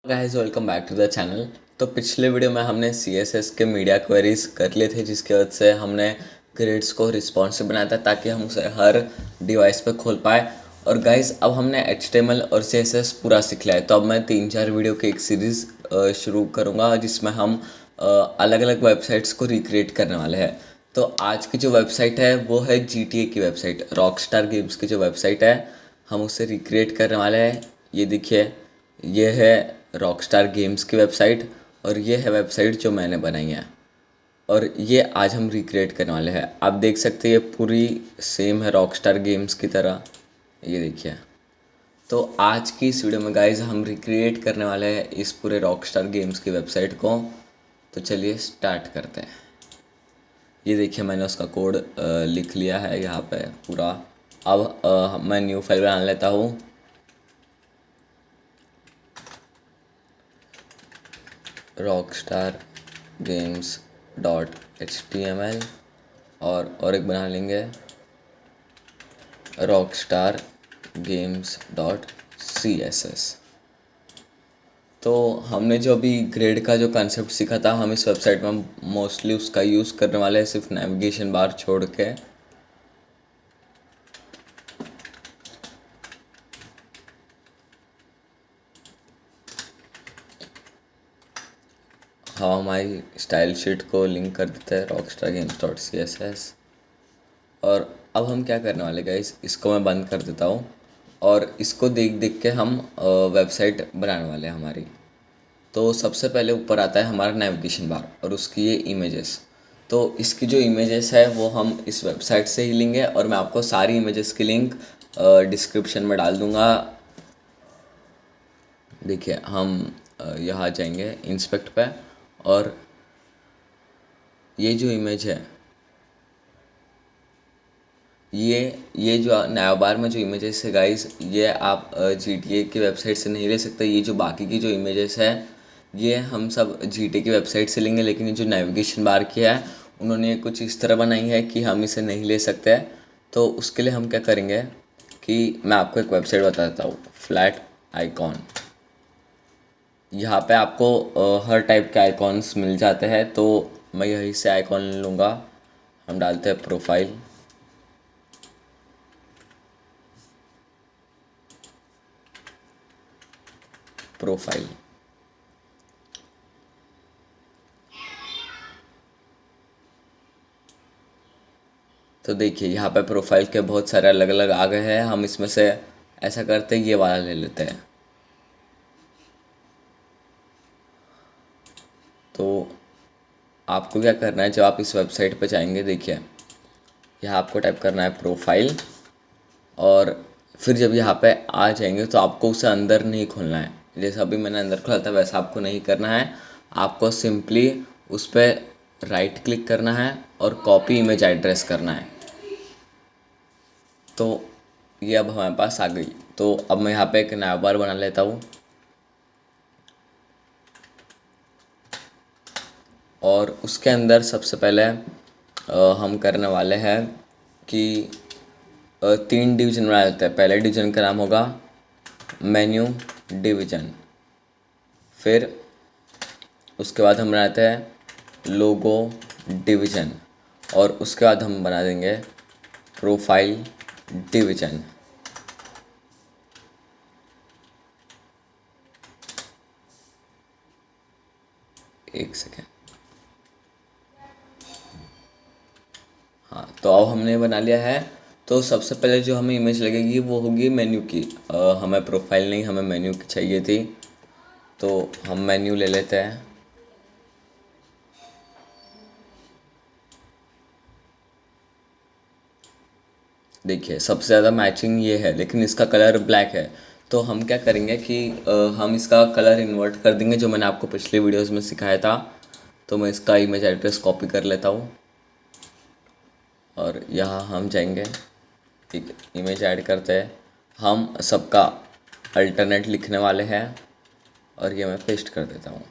Guys welcome back to the channel. तो पिछले video में हमने CSS के मीडिया क्वेरीज कर लिए थे, जिसकी वजह से हमने ग्रिड्स को रिस्पॉन्सिव बनाया था ताकि हम उसे हर डिवाइस पे खोल पाए। और गाइस अब हमने HTML और CSS पूरा सीख लिया है, तो अब मैं 3-4 वीडियो की एक सीरीज़ शुरू करूँगा जिसमें हम अलग अलग वेबसाइट्स को रिक्रिएट करने वाले हैं। तो आज की जो वेबसाइट है वो है GTA की वेबसाइट, रॉकस्टार गेम्स की जो वेबसाइट है हम उसे रिक्रिएट करने वाले हैं। ये देखिए, ये है रॉकस्टार गेम्स की वेबसाइट और ये है वेबसाइट जो मैंने बनाई है और ये आज हम रिक्रिएट करने वाले हैं। आप देख सकते हैं ये पूरी सेम है रॉकस्टार गेम्स की तरह। ये देखिए, तो आज की इस वीडियो में गाइज हम रिक्रिएट करने वाले हैं इस पूरे रॉकस्टार गेम्स की वेबसाइट को। तो चलिए स्टार्ट करते हैं। ये देखिए, मैंने उसका कोड लिख लिया है यहाँ पे पूरा। अब मैं न्यू फाइल बना लेता हूँ। रॉकस्टार गेम्स .html और एक बना लेंगे रॉकस्टार गेम्स .css। तो हमने जो अभी ग्रेड का जो कंसेप्ट सीखा था, हम इस वेबसाइट में मोस्टली उसका यूज़ करने वाले हैं, सिर्फ नेविगेशन बार छोड़ के। हम हमारी स्टाइल शीट को लिंक कर देते हैं रॉकस्टार गेम्स .css। और अब हम क्या करने वाले गाइस, इसको मैं बंद कर देता हूँ और इसको देख देख के हम वेबसाइट बनाने वाले हैं हमारी। तो सबसे पहले ऊपर आता है हमारा नेविगेशन बार और उसकी ये इमेजेस। तो इसकी जो इमेजेस है वो हम इस वेबसाइट से ही लेंगे और मैं आपको सारी इमेजेस की लिंक डिस्क्रिप्शन में डाल दूँगा। देखिए, हम यहाँ जाएंगे इंस्पेक्ट पे और ये जो इमेज है, ये जो नया बार में जो इमेजेस है गाइस, ये आप GTA की वेबसाइट से नहीं ले सकते। ये जो बाकी की जो इमेजेस है ये हम सब GTA की वेबसाइट से लेंगे, लेकिन ये जो नेविगेशन बार की है उन्होंने ये कुछ इस तरह बनाई है कि हम इसे नहीं ले सकते। तो उसके लिए हम क्या करेंगे कि मैं आपको एक वेबसाइट बता देता हूँ, फ्लैट आइकॉन। यहाँ पे आपको हर टाइप के आइकॉन्स मिल जाते हैं, तो मैं यहीं से आइकॉन लूँगा। हम डालते हैं प्रोफाइल। प्रोफाइल तो देखिए, यहाँ पे प्रोफाइल के बहुत सारे अलग अलग आ गए हैं। हम इसमें से ऐसा करते ये वाला ले लेते हैं। तो आपको क्या करना है, जब आप इस वेबसाइट पे जाएंगे, देखिए यहाँ आपको टाइप करना है प्रोफाइल और फिर जब यहाँ पे आ जाएंगे तो आपको उसे अंदर नहीं खोलना है। जैसा अभी मैंने अंदर खोला था वैसा आपको नहीं करना है। आपको सिंपली उस पर राइट क्लिक करना है और कॉपी इमेज एड्रेस करना है। तो ये अब हमारे पास आ गई। तो अब मैं यहाँ पे एक नया बार बना लेता हूँ और उसके अंदर सबसे पहले हम करने वाले हैं कि 3 डिवीज़न बना लेते हैं। पहले डिवीज़न का नाम होगा मेन्यू डिवीज़न। फिर उसके बाद हम बनाते हैं लोगो डिवीज़न और उसके बाद हम बना देंगे प्रोफाइल डिवीज़न। एक सेकेंड। हाँ, तो अब हमने बना लिया है। तो सबसे पहले जो हमें इमेज लगेगी वो होगी मेन्यू की। हमें प्रोफाइल नहीं, हमें मेन्यू की चाहिए थी, तो हम मेन्यू ले लेते हैं। देखिए, सबसे ज़्यादा मैचिंग ये है, लेकिन इसका कलर ब्लैक है। तो हम क्या करेंगे कि हम इसका कलर इन्वर्ट कर देंगे, जो मैंने आपको पिछले वीडियोस में सिखाया था। तो मैं इसका इमेज एड्रेस कॉपी कर लेता हूँ और यहाँ हम जाएंगे, ठीक, इमेज ऐड करते हैं। हम सबका अल्टरनेट लिखने वाले हैं और ये मैं पेस्ट कर देता हूँ।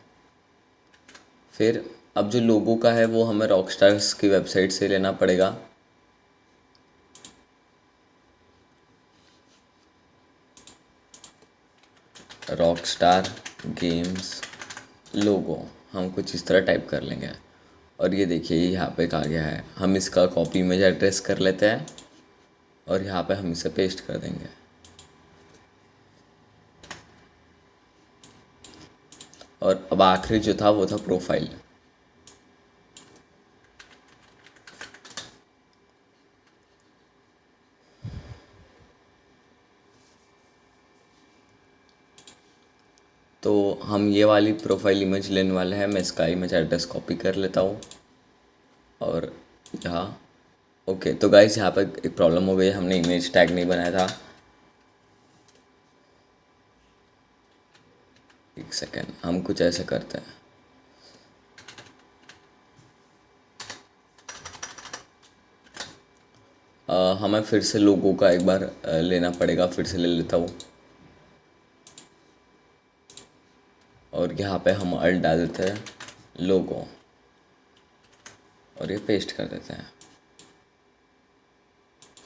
फिर अब जो लोगो का है वो हमें रॉकस्टार्स की वेबसाइट से लेना पड़ेगा। रॉकस्टार गेम्स लोगो हम कुछ इस तरह टाइप कर लेंगे। और ये देखिए ये यहाँ पे आ गया है। हम इसका कॉपी इमेज एड्रेस कर लेते हैं और यहाँ पे हम इसे पेस्ट कर देंगे। और अब आखिरी जो था वो था प्रोफाइल। तो हम ये वाली प्रोफाइल इमेज लेने वाले हैं। मैं इसका इमेज एड्रेस कॉपी कर लेता हूँ और यहाँ ओके। तो गाइस यहाँ पर एक प्रॉब्लम हो गई, हमने इमेज टैग नहीं बनाया था। एक सेकेंड, हम कुछ ऐसे करते हैं। हमें फिर से लोगो का एक बार लेना पड़ेगा, फिर से ले लेता हूँ। और यहाँ पे हम अल्ट डाल देते हैं लोगो और ये पेस्ट कर देते हैं।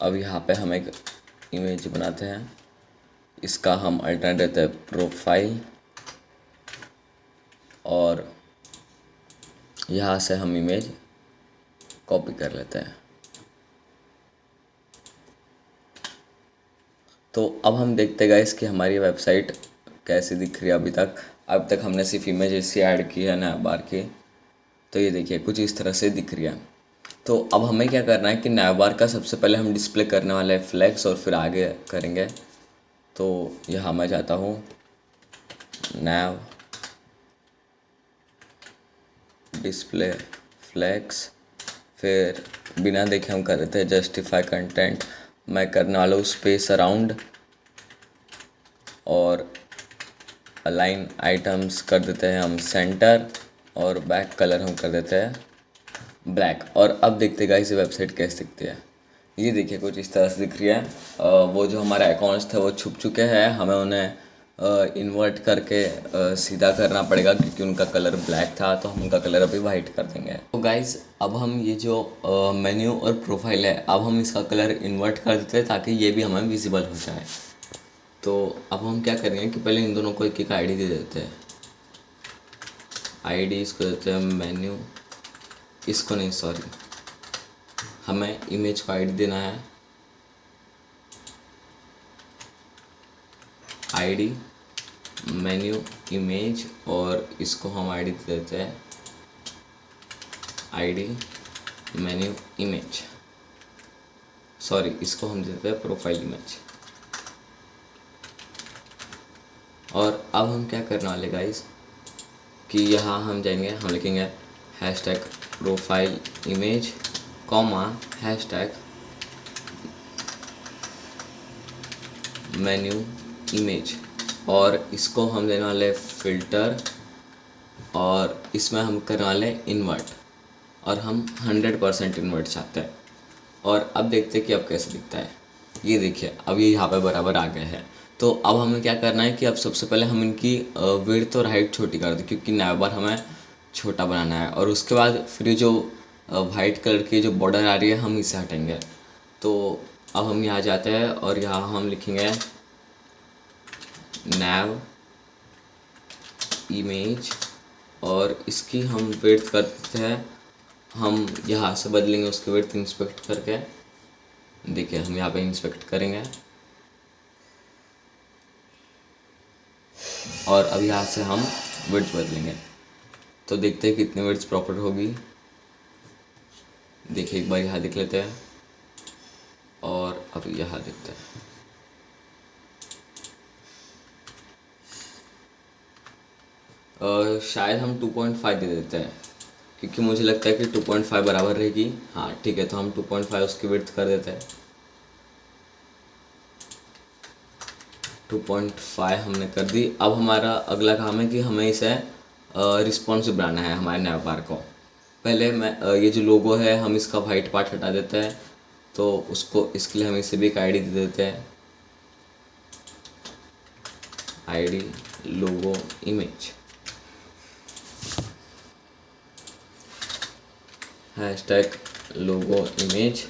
अब यहाँ पे हम एक इमेज बनाते हैं, इसका हम अल्टरनेट देते हैं प्रोफाइल और यहाँ से हम इमेज कॉपी कर लेते हैं। तो अब हम देखते हैं गाइस कि हमारी वेबसाइट कैसी दिख रही है। अब तक हमने सिर्फ इमेज ऐसी ऐड की है ना बार की। तो ये देखिए कुछ इस तरह से दिख रही है। तो अब हमें क्या करना है कि नैव बार का सबसे पहले हम डिस्प्ले करने वाले हैं फ्लैग्स और फिर आगे करेंगे। तो यहाँ मैं जाता हूँ नैव डिस्प्ले फ्लैग्स, फिर बिना देखे हम कर देते हैं जस्टिफाई कंटेंट। मैं करने वाला हूँ स्पेस अराउंड और अलाइन आइटम्स कर देते हैं हम सेंटर और बैक कलर हम कर देते हैं ब्लैक। और अब देखते हैं गाइस ये वेबसाइट कैसे दिखती है। ये देखिए कुछ इस तरह से दिख रही है। वो जो हमारे अकाउंट्स थे वो छुप चुके हैं, हमें उन्हें इन्वर्ट करके सीधा करना पड़ेगा क्योंकि उनका कलर ब्लैक था। तो हम उनका कलर अभी वाइट कर देंगे। तो गाइस अब हम ये जो मेन्यू और प्रोफाइल है, अब हम इसका कलर इन्वर्ट कर देते हैं ताकि ये भी हमें विजिबल हो जाए। तो अब हम क्या करेंगे कि पहले इन दोनों को एक एक आईडी दे देते हैं। आईडी इसको देते हैं मेन्यू, इसको नहीं सॉरी, हमें इमेज को आईडी देना है आईडी मेन्यू इमेज और इसको हम आईडी दे देते हैं आईडी मेन्यू इमेज, सॉरी इसको हम दे देते हैं प्रोफाइल इमेज। और अब हम क्या करने वाले गाइस कि यहाँ हम जाएंगे, हम लिखेंगे hashtag profile image comma hashtag menu image और इसको हम देने वाले फ़िल्टर और इसमें हम करने वाले इन्वर्ट और हम 100% इन्वर्ट चाहते हैं। और अब देखते हैं कि अब कैसे दिखता है। ये देखिए अब ये यहाँ पे बराबर आ गया है। तो अब हमें क्या करना है कि अब सबसे पहले हम इनकी विड्थ और हाइट छोटी कर दें क्योंकि नैव बार हमें छोटा बनाना है। और उसके बाद फिर जो वाइट कलर की जो बॉर्डर आ रही है हम इसे हटेंगे। तो अब हम यहाँ जाते हैं और यहाँ हम लिखेंगे नैव इमेज और इसकी हम विड्थ करते हैं, हम यहाँ से बदलेंगे उसकी विड्थ इंस्पेक्ट करके। देखिए हम यहाँ पे इंस्पेक्ट करेंगे और अब यहाँ से हम विड्थ बदलेंगे। तो देखते हैं कितनी विड्थ प्रॉपर होगी। देखिए एक बार यहाँ देख लेते हैं और अब यहाँ देखते हैं। शायद हम 2.5 दे देते हैं क्योंकि मुझे लगता है कि 2.5 बराबर रहेगी। हाँ ठीक है, तो हम 2.5 उसकी विड्थ कर देते हैं। 2.5 हमने कर दी। अब हमारा अगला काम है कि हमें इसे रिस्पॉन्सिव बनाना है हमारे नैव बार को। पहले मैं ये जो लोगो है हम इसका वाइट पार्ट हटा देते हैं। तो उसको इसके लिए हम इसे भी एक आईडी दे देते हैं आईडी लोगो इमेज हैशटैग लोगो इमेज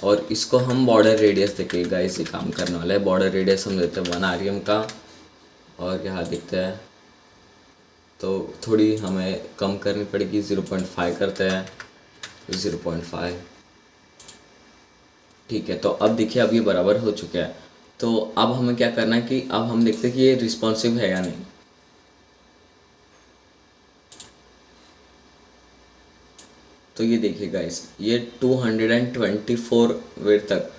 और इसको हम बॉर्डर रेडियस देखें गाइस, ये काम करने वाला है। बॉर्डर रेडियस हम देते हैं 1 rm का और यहाँ दिखता है तो थोड़ी हमें कम करनी पड़ेगी, 0.5 करते हैं, 0.5। ठीक है, तो अब देखिए अब ये बराबर हो चुका है। तो अब हमें क्या करना है कि अब हम देखते हैं कि ये रिस्पॉन्सिव है या नहीं। तो ये देखिए गाइस, ये 224 विड्थ तक,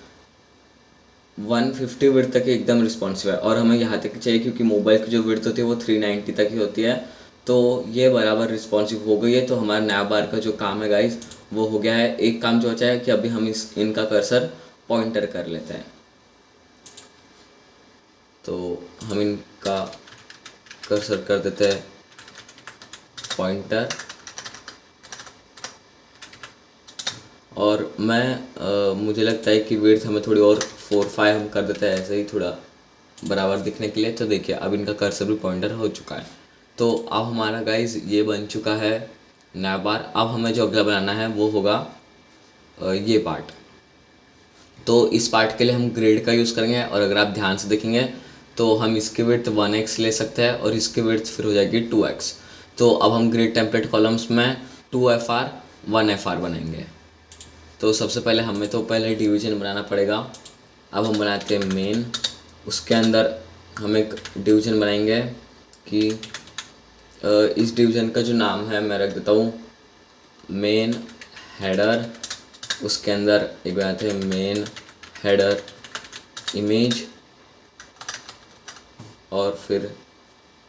150 विड्थ तक एकदम रिस्पॉन्सिव है, और हमें यहाँ तक चाहिए क्योंकि मोबाइल की जो विड्थ होती है वो 390 तक ही होती है। तो ये बराबर रिस्पॉन्सिव हो गई है। तो हमारा नैव बार का जो काम है गाइस वो हो गया है। एक काम जो बचा है कि अभी हम इनका कर्सर पॉइंटर कर लेते हैं। तो हम इनका कर्सर कर देते हैं पॉइंटर, और मुझे लगता है कि विड्थ हमें थोड़ी और 4-5 हम कर देते हैं ऐसे ही थोड़ा बराबर दिखने के लिए। तो देखिए अब इनका कर्सर भी पॉइंटर हो चुका है। तो अब हमारा गाइज ये बन चुका है नैव बार। अब हमें जो अगला बनाना है वो होगा ये पार्ट। तो इस पार्ट के लिए हम ग्रिड का यूज़ करेंगे, और अगर आप ध्यान से देखेंगे तो हम इसकी विड्थ 1x ले सकते हैं और इसकी विड्थ फिर हो जाएगी 2x। तो अब हम ग्रिड टेम्पलेट कॉलम्स में 2FR 1FR बनाएंगे। तो सबसे पहले हमें तो पहले डिवीजन बनाना पड़ेगा। अब हम बनाते हैं मेन, उसके अंदर हम एक डिवीजन बनाएंगे कि इस डिवीजन का जो नाम है मैं रख देता हूँ मेन हेडर। उसके अंदर एक बनाते हैं मेन हेडर इमेज, और फिर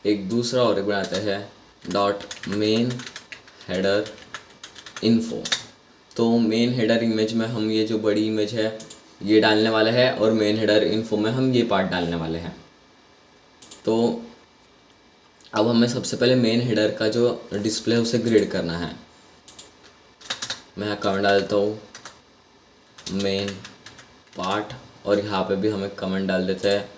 एक दूसरा और एक बनाते हैं डॉट मेन हेडर इन्फो। तो मेन हेडर इमेज में हम ये जो बड़ी इमेज है ये डालने वाले हैं, और मेन हेडर इन्फो में हम ये पार्ट डालने वाले हैं। तो अब हमें सबसे पहले मेन हेडर का जो डिस्प्ले है उसे ग्रिड करना है। मैं यहाँ कमेंट डाल देता हूँ मेन पार्ट, और यहाँ पे भी हमें कमेंट डाल देते हैं,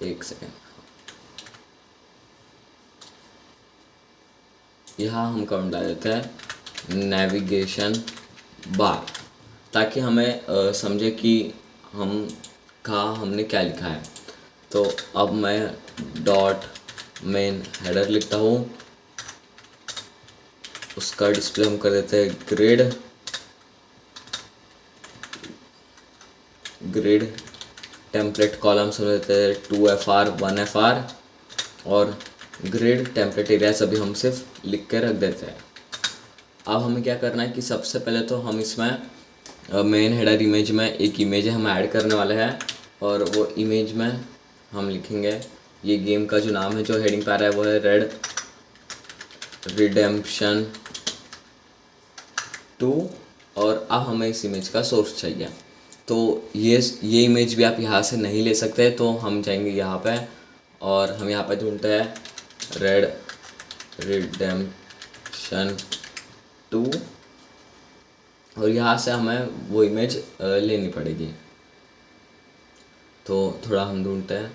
एक सेकेंड, यहाँ हम कमेंट डाल देते हैं नेविगेशन बार, ताकि हमें समझे कि हम कहाँ हमने क्या लिखा है। तो अब मैं डॉट मेन हेडर लिखता हूँ, उसका डिस्प्ले हम कर देते हैं ग्रिड टेम्पलेट कॉलम्स हम देते हैं 2FR 1FR, और ग्रिड टेम्पलेट एरियाज अभी हम सिर्फ लिख के रख देते हैं। अब हमें क्या करना है कि सबसे पहले तो हम इसमें मेन हेडर इमेज में एक इमेज हम ऐड करने वाले हैं, और वो इमेज में हम लिखेंगे ये गेम का जो नाम है, जो हेडिंग पे आ रहा है वो है रेड रिडेम्पशन 2, और अब हमें इस इमेज का सोर्स चाहिए। तो ये इमेज भी आप यहाँ से नहीं ले सकते, तो हम जाएंगे यहाँ पे और हम यहाँ पे ढूंढते हैं रेड रिडेम्पशन 2, और यहाँ से हमें वो इमेज लेनी पड़ेगी। तो थोड़ा हम ढूंढते हैं,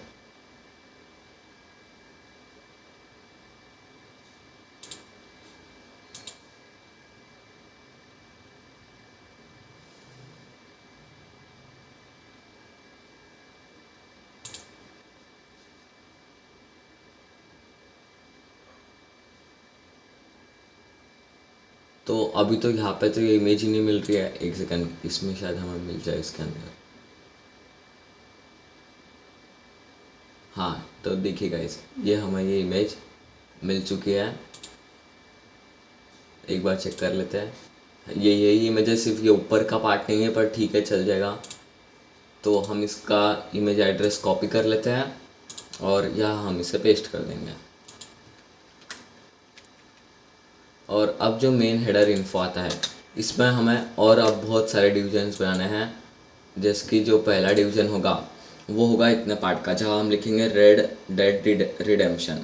तो अभी तो यहाँ पे तो ये इमेज ही नहीं मिल रही है। एक सेकंड, इसमें शायद हमें मिल जाए इसके अंदर। हाँ, तो देखिए गाइस, ये हमें ये इमेज मिल चुकी है। एक बार चेक कर लेते हैं। ये यही इमेज है, सिर्फ ये ऊपर का पार्ट नहीं है, पर ठीक है चल जाएगा। तो हम इसका इमेज एड्रेस कॉपी कर लेते हैं और यहाँ हम इसे पेस्ट कर देंगे। और अब जो मेन हेडर इन्फो आता है, इसमें हमें और अब बहुत सारे डिविजन्स बनाने हैं। जैसे कि जो पहला डिवीज़न होगा वो होगा इतने पार्ट का, जहाँ हम लिखेंगे रेड डेड रिडेम्पशन।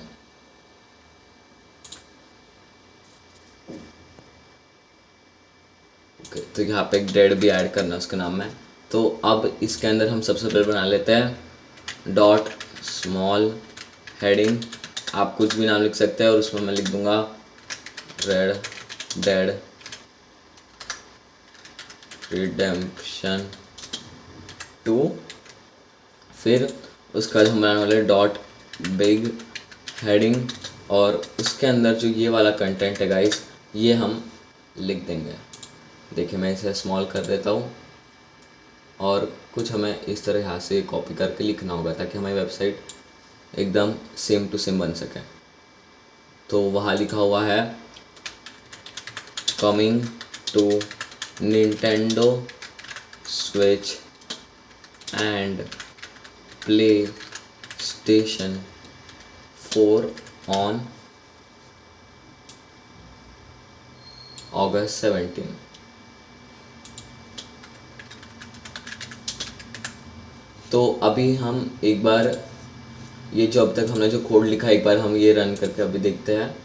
तो यहाँ पे एक डेड भी ऐड करना है उसके नाम में। तो अब इसके अंदर हम सबसे पहले बना लेते हैं डॉट स्मॉल हेडिंग। आप कुछ भी नाम लिख सकते हैं, और उसमें मैं लिख दूंगा रेड डेड रिडेम्पशन 2। फिर उसके बाद हम बनाने वाले डॉट बिग हेडिंग, और उसके अंदर जो ये वाला कंटेंट है गाइस, ये हम लिख देंगे। देखिए मैं इसे स्मॉल कर देता हूँ, और कुछ हमें इस तरह यहाँ से कॉपी करके लिखना होगा ताकि हमारी वेबसाइट एकदम सेम टू सेम बन सके। तो वहाँ लिखा हुआ है coming to Nintendo Switch and PlayStation 4 on August 17। तो अभी हम एक बार ये जो अब तक हमने जो कोड लिखा है, एक बार हम ये रन करके अभी देखते हैं।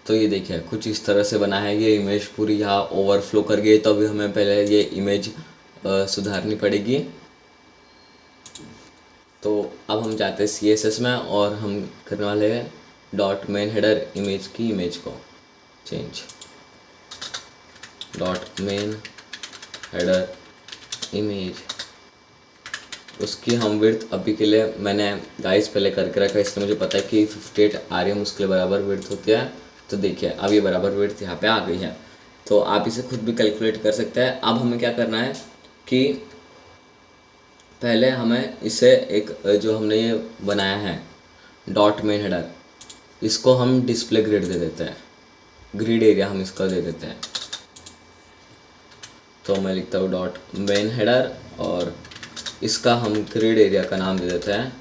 तो ये देखिए कुछ इस तरह से बना है। ये इमेज पूरी यहाँ ओवरफ्लो कर गई, तो अभी हमें पहले ये इमेज सुधारनी पड़ेगी। तो अब हम जाते हैं CSS में, और हम करने वाले हैं डॉट मेन हेडर इमेज की इमेज को change. Dot main header image, उसकी हम विड्थ अभी के लिए मैंने गाइस पहले करके रखा है, इसलिए मुझे पता है कि 58 RM उसके लिए बराबर विड्थ होती है। तो देखिए अब ये बराबर विड्थ यहाँ पे आ गई है। तो आप इसे खुद भी कैलकुलेट कर सकते हैं। अब हमें क्या करना है कि पहले हमें इसे एक जो हमने ये बनाया है डॉट मेन हेडर, इसको हम डिस्प्ले ग्रिड दे देते हैं, ग्रिड एरिया हम इसका दे देते हैं। तो मैं लिखता हूँ डॉट मेन हेडर, और इसका हम ग्रिड एरिया का नाम दे देते हैं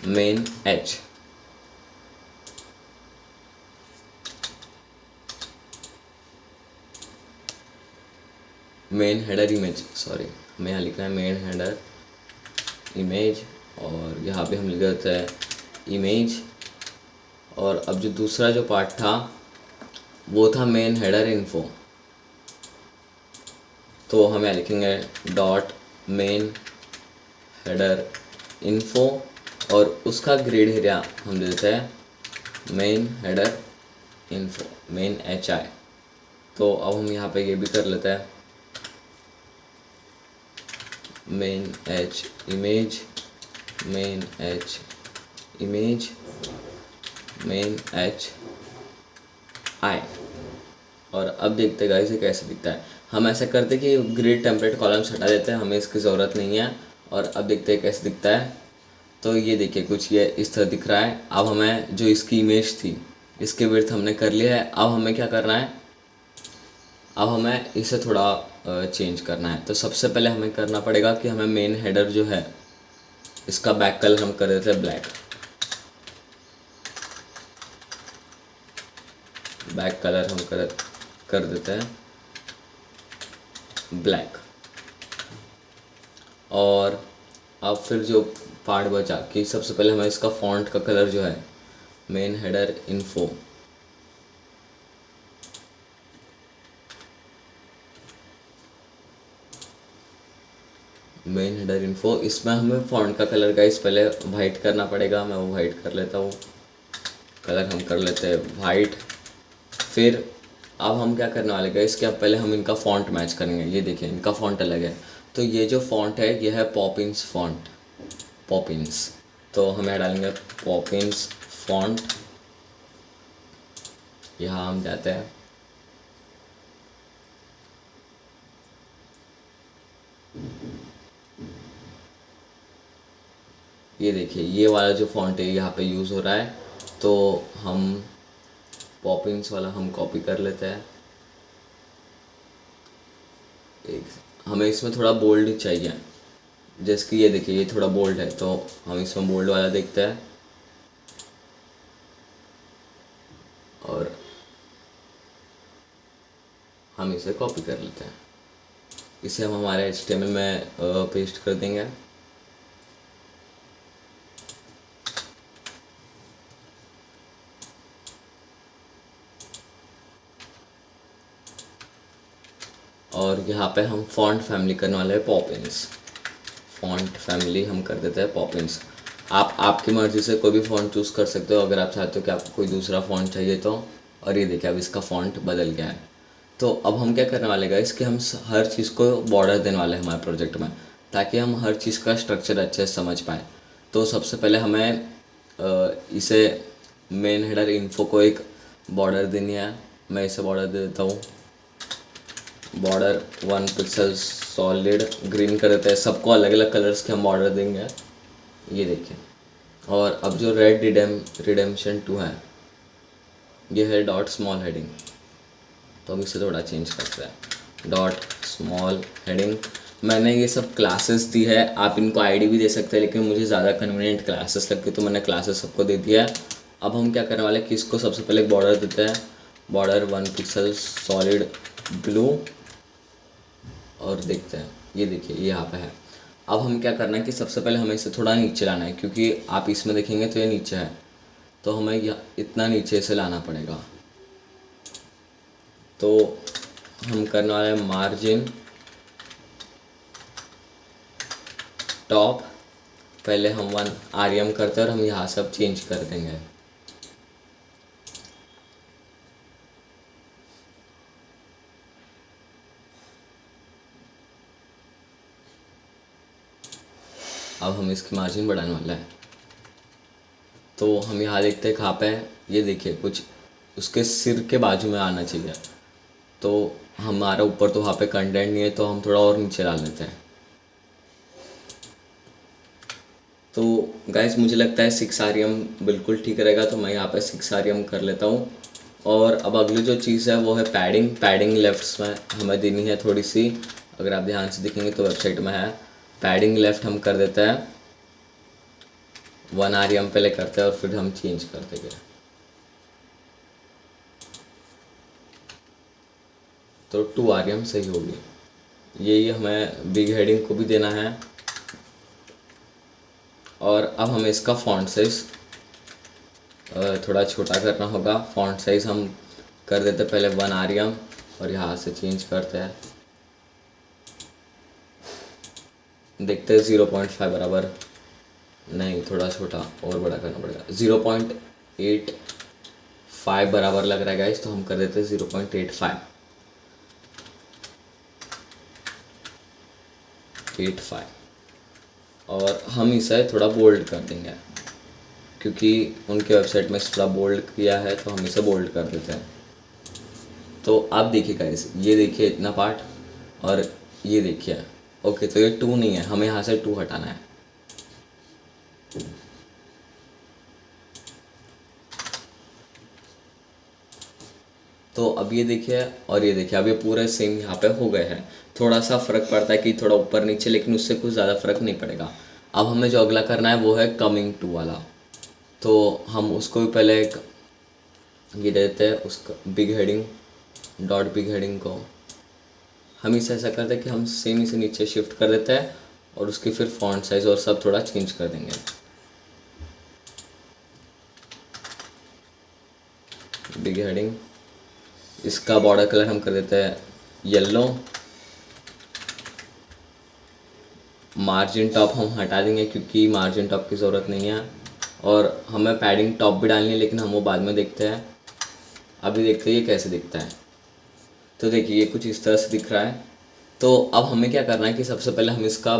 main H. Main header image, sorry हमें यहाँ लिखना है मेन हेडर इमेज, और यहाँ पे हम लिख देते हैं इमेज। और अब जो दूसरा जो पार्ट था वो था मेन हेडर इन्फो, तो हम यहाँ लिखेंगे डॉट मेन हेडर इन्फो, और उसका ग्रिड एरिया हम दे देते हैं main header info main HI। तो अब हम यहाँ पे ये भी कर लेते हैं main H image, main H image, main HI। और अब देखते गाइस ये कैसे दिखता है। हम ऐसा करते कि ग्रिड टेम्पलेट कॉलम्स हटा देते हैं, हमें इसकी ज़रूरत नहीं है। और अब देखते हैं कैसे दिखता है। तो ये देखिए कुछ ये इस तरह दिख रहा है। अब हमें जो इसकी इमेज थी इसकी विड्थ हमने कर लिया है। अब हमें क्या करना है, अब हमें इसे थोड़ा चेंज करना है। तो सबसे पहले हमें करना पड़ेगा कि हमें मेन हेडर जो है इसका बैक कलर हम कर देते हैं ब्लैक। बैक कलर हम कर देते हैं ब्लैक। और अब फिर जो पार्ट बचा कि सबसे पहले हमें इसका फॉन्ट का कलर जो है main header info, main header info, इसमें हमें फॉन्ट का कलर का इस पहले वाइट करना पड़ेगा। मैं वो वाइट कर लेता हूँ, कलर हम कर लेते हैं वाइट। फिर अब हम क्या करने वाले गाइस, इसके अब पहले हम इनका फ़ॉन्ट मैच करेंगे। ये देखिए इनका फ़ॉन्ट अलग है। तो ये जो फ़ॉन्ट है ये है पॉपिंस फ़ॉन्ट, पॉपिंस। तो हमें डालेंगे पॉपिंस फ़ॉन्ट। यहाँ हम जाते हैं, ये देखिए ये वाला जो फ़ॉन्ट है यहाँ पे यूज़ हो रहा है। तो हम पॉपिंस वाला हम कॉपी कर लेते हैं। एक हमें इसमें थोड़ा बोल्ड चाहिए, जैसे कि ये देखिए ये थोड़ा बोल्ड है, तो हम इसमें बोल्ड वाला देखते हैं। और हम इसे कॉपी कर लेते हैं, इसे हम हमारे HTML में पेस्ट कर देंगे। और यहाँ पे हम फॉन्ट फैमिली करने वाले हैं पॉपिंस। फॉन्ट फैमिली हम कर देते हैं पॉपिंस। आप आपकी मर्ज़ी से कोई भी फ़ॉन्ट चूज़ कर सकते हो अगर आप चाहते हो कि आपको कोई दूसरा फ़ॉन्ट चाहिए तो। और ये देखिए अब इसका फ़ॉन्ट बदल गया है। तो अब हम क्या करने वाले गाइस कि हम हर चीज़ को बॉर्डर देने वाले हैं हमारे प्रोजेक्ट में, ताकि हम हर चीज़ का स्ट्रक्चर अच्छे से समझ पाएँ। तो सबसे पहले हमें इसे मेन हेडर इन्फो को एक बॉर्डर देनी है। मैं इसे बॉर्डर दे देता हूँ, बॉर्डर 1 पिक्सल सॉलिड ग्रीन कर देते हैं। सबको अलग अलग कलर्स के हम बॉर्डर देंगे, ये देखिए। और अब जो रेड रिडेम्पशन 2 है, ये है डॉट स्मॉल हेडिंग, तो अब इसे थोड़ा चेंज करते हैं, डॉट स्मॉल हेडिंग। मैंने ये सब क्लासेस दी है, आप इनको आईडी भी दे सकते हैं, लेकिन मुझे ज़्यादा कन्वीनियंट क्लासेस लगती है तो मैंने क्लासेस सबको दे दिया है। अब हम क्या करने वाले हैं कि इसको सबसे पहले एक बॉर्डर देते हैं, बॉर्डर 1 पिक्सल सॉलिड ब्लू, और देखते हैं, ये देखिए ये यहाँ पे है। अब हम क्या करना है कि सबसे पहले हमें इसे थोड़ा नीचे लाना है, क्योंकि आप इसमें देखेंगे तो ये नीचे है, तो हमें इतना नीचे से लाना पड़ेगा। तो हम करने वाले हैं मार्जिन टॉप, पहले हम 1 आरएम करते हैं और हम यहाँ सब चेंज कर देंगे। अब हम इसकी मार्जिन बढ़ाने वाला है, तो हम यहाँ देखते हैं कहाँ पे है, ये देखिए कुछ उसके सिर के बाजू में आना चाहिए। तो हमारा ऊपर तो वहाँ पे कंटेंट नहीं है, तो हम थोड़ा और नीचे डाल लेते हैं। तो गाइस मुझे लगता है 6 आरएम बिल्कुल ठीक रहेगा, तो मैं यहाँ पे 6 आरएम कर लेता हूँ। और अब अगली जो चीज़ है वो है पैडिंग लेफ्ट में हमें देनी है थोड़ी सी। अगर आप ध्यान से देखेंगे तो वेबसाइट में है, पैडिंग लेफ्ट हम कर देते हैं 1 आरएम पहले करते हैं और फिर हम चेंज कर देंगे। तो 2 आरएम सही होगी। यही हमें बिग हेडिंग को भी देना है। और अब हमें इसका फॉन्ट साइज़ थोड़ा छोटा करना होगा। फॉन्ट साइज़ हम कर देते पहले 1 आरएम और यहाँ से चेंज करते हैं, देखते हैं 0.5 बराबर, नहीं थोड़ा छोटा और बड़ा करना पड़ेगा, 0.85 बराबर लग रहा है गाइस, तो हम कर देते हैं 0.85। और हम इसे थोड़ा बोल्ड कर देंगे, क्योंकि उनके वेबसाइट में थोड़ा बोल्ड किया है, तो हम इसे बोल्ड कर देते हैं। तो आप देखिए गाइस, ये देखिए इतना पार्ट, और ये देखिए। ओके, तो ये 2 नहीं है, हमें यहाँ से 2 हटाना है। तो अब ये देखिए और ये देखिए, अब ये पूरे सेम यहाँ पे हो गए हैं। थोड़ा सा फ़र्क पड़ता है कि थोड़ा ऊपर नीचे, लेकिन उससे कुछ ज़्यादा फ़र्क नहीं पड़ेगा। अब हमें जो अगला करना है वो है कमिंग टू वाला, तो हम उसको भी पहले एक ये देते हैं, उसका big heading, dot big heading को हम इसे ऐसा करते हैं कि हम सेम इसे नीचे शिफ्ट कर देते हैं और उसकी फिर फॉन्ट साइज़ और सब थोड़ा चेंज कर देंगे। बिग हेडिंग, इसका बॉर्डर कलर हम कर देते हैं येलो। मार्जिन टॉप हम हटा देंगे क्योंकि मार्जिन टॉप की ज़रूरत नहीं है, और हमें पैडिंग टॉप भी डालनी है, लेकिन हम वो बाद में देखते हैं। अभी देखते हैं ये कैसे दिखता है। तो देखिए ये कुछ इस तरह से दिख रहा है। तो अब हमें क्या करना है कि सबसे पहले हम इसका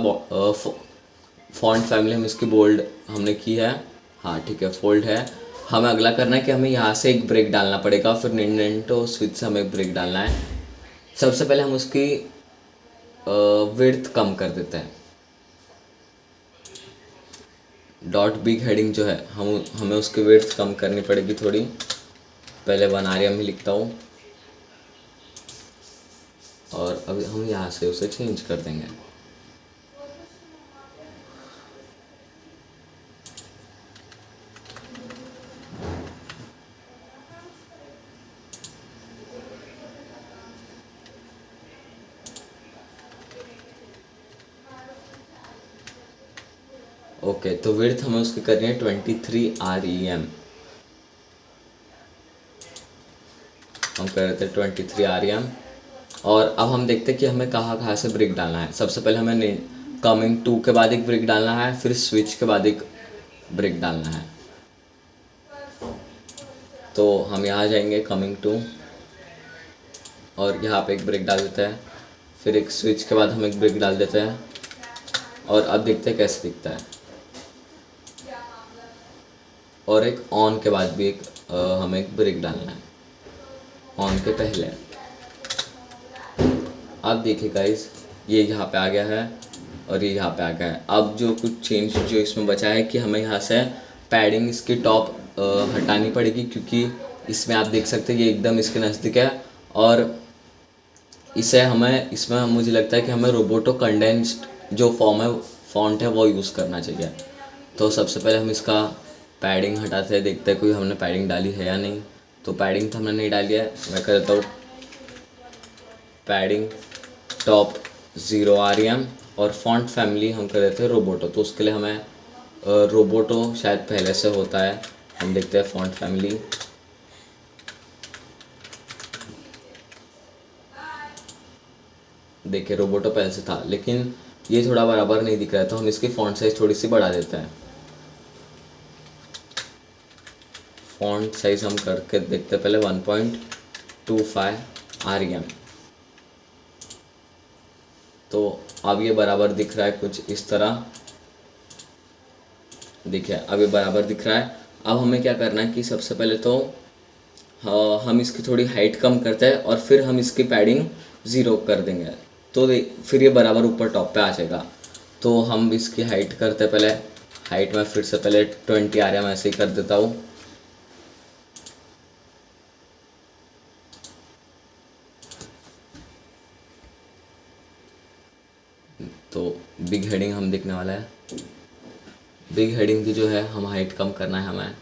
फॉन्ट फैमिली हम इसकी बोल्ड हमने की है, हाँ ठीक है, फोल्ड है। हमें अगला करना है कि हमें यहाँ से एक ब्रेक डालना पड़ेगा, फिर निंडेंटो स्विच से हमें एक ब्रेक डालना है। सबसे पहले हम उसकी विड्थ कम कर देते हैं। डॉट बिग हेडिंग जो है हमें उसकी विड्थ कम करनी पड़ेगी थोड़ी। पहले 1 आरएम ही लिखता हूँ और अभी हम यहाँ से उसे चेंज कर देंगे। ओके, तो विड्थ हमें उसकी करनी है 23 आरईएम। हम कर रहे थे 23 आरईएम। और अब हम देखते हैं कि हमें कहाँ कहाँ से ब्रेक डालना है। सबसे पहले हमें कमिंग टू के बाद एक ब्रेक डालना है, फिर स्विच के बाद एक ब्रेक डालना है। तो हम यहाँ जाएंगे कमिंग टू, और यहाँ पे एक ब्रेक डाल देते हैं, फिर एक स्विच के बाद हम एक ब्रेक डाल देते हैं, और अब देखते हैं कैसे दिखता है। और एक ऑन के बाद भी हमें एक ब्रेक डालना है ऑन के पहले। अब देखिए गाइस, ये यहाँ पे आ गया है और ये यहाँ पे आ गया है। अब जो कुछ चेंज जो इसमें बचा है कि हमें यहाँ से पैडिंग इसकी टॉप हटानी पड़ेगी, क्योंकि इसमें आप देख सकते हैं ये एकदम इसके नज़दीक है, और इसे हमें इसमें मुझे लगता है कि हमें रोबोटो कंडेंस्ड जो फॉन्ट है वो यूज़ करना चाहिए। तो सबसे पहले हम इसका पैडिंग हटाते हैं, देखते हैं कोई हमने पैडिंग डाली है या नहीं। तो पैडिंग तो हमने नहीं डाली है, मैं कर देता हूँ पैडिंग टॉप 0 RM, और फॉन्ट फैमिली हम कर देते हैं रोबोटो। तो उसके लिए हमें रोबोटो शायद पहले से होता है, हम देखते हैं फॉन्ट फैमिली। देखिए रोबोटो पहले से था, लेकिन ये थोड़ा बराबर नहीं दिख रहा है, तो हम इसकी फॉन्ट साइज़ थोड़ी सी बढ़ा देते हैं। फॉन्ट साइज़ हम करके देखते हैं पहले 1.25 RM। तो अब ये बराबर दिख रहा है कुछ इस तरह, देखिए अब ये बराबर दिख रहा है। अब हमें क्या करना है कि सबसे पहले तो हम इसकी थोड़ी हाइट कम करते हैं, और फिर हम इसकी पैडिंग 0 कर देंगे, तो फिर ये बराबर ऊपर टॉप पे आ जाएगा। तो हम इसकी हाइट करते हैं पहले, हाइट में फिर से पहले 20 RM ऐसे ही कर देता हूँ। तो बिग हेडिंग हम दिखने वाला है, बिग हेडिंग की जो है हम हाइट कम करना है हमें।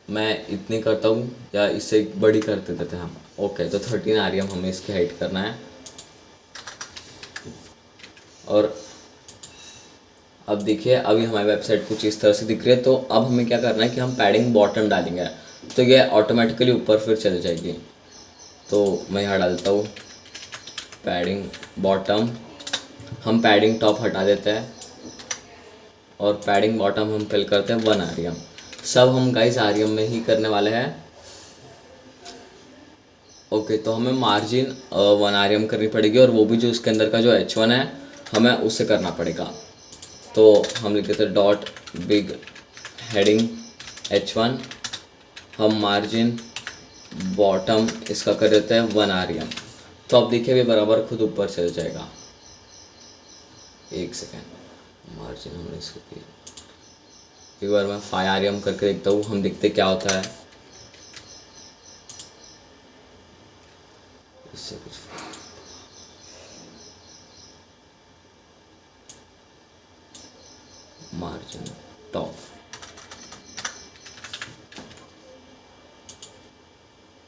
मैं इतनी करता हूँ या इससे बड़ी कर देते थे हम। ओके, तो 13 RM हमें इसकी हाइट करना है। और अब देखिए अभी हमारी वेबसाइट कुछ इस तरह से दिख रही है। तो अब हमें क्या करना है कि हम पैडिंग बॉटम डालेंगे, तो ये ऑटोमेटिकली ऊपर फिर चल जाएगी। तो मैं यहाँ डालता हूँ पैडिंग बॉटम, हम पैडिंग टॉप हटा देते हैं, और पैडिंग बॉटम हम फिल करते हैं 1 RM। सब हम गाइस RM में ही करने वाले हैं। ओके, तो हमें मार्जिन 1 RM करनी पड़ेगी, और वो भी जो उसके अंदर का जो H1 है हमें उससे करना पड़ेगा। तो हम लिख देते हैं डॉट बिग हेडिंग H1, हम मार्जिन बॉटम इसका कर देते हैं 1 RM। तो अब देखिए ये बराबर खुद ऊपर चल जाएगा। एक सेकेंड, मार्जिन हमने इसको किया, एक बार मैं 5 RM करके देखता हूँ, हम देखते क्या होता है इससे। कुछ मार्जिन टॉप,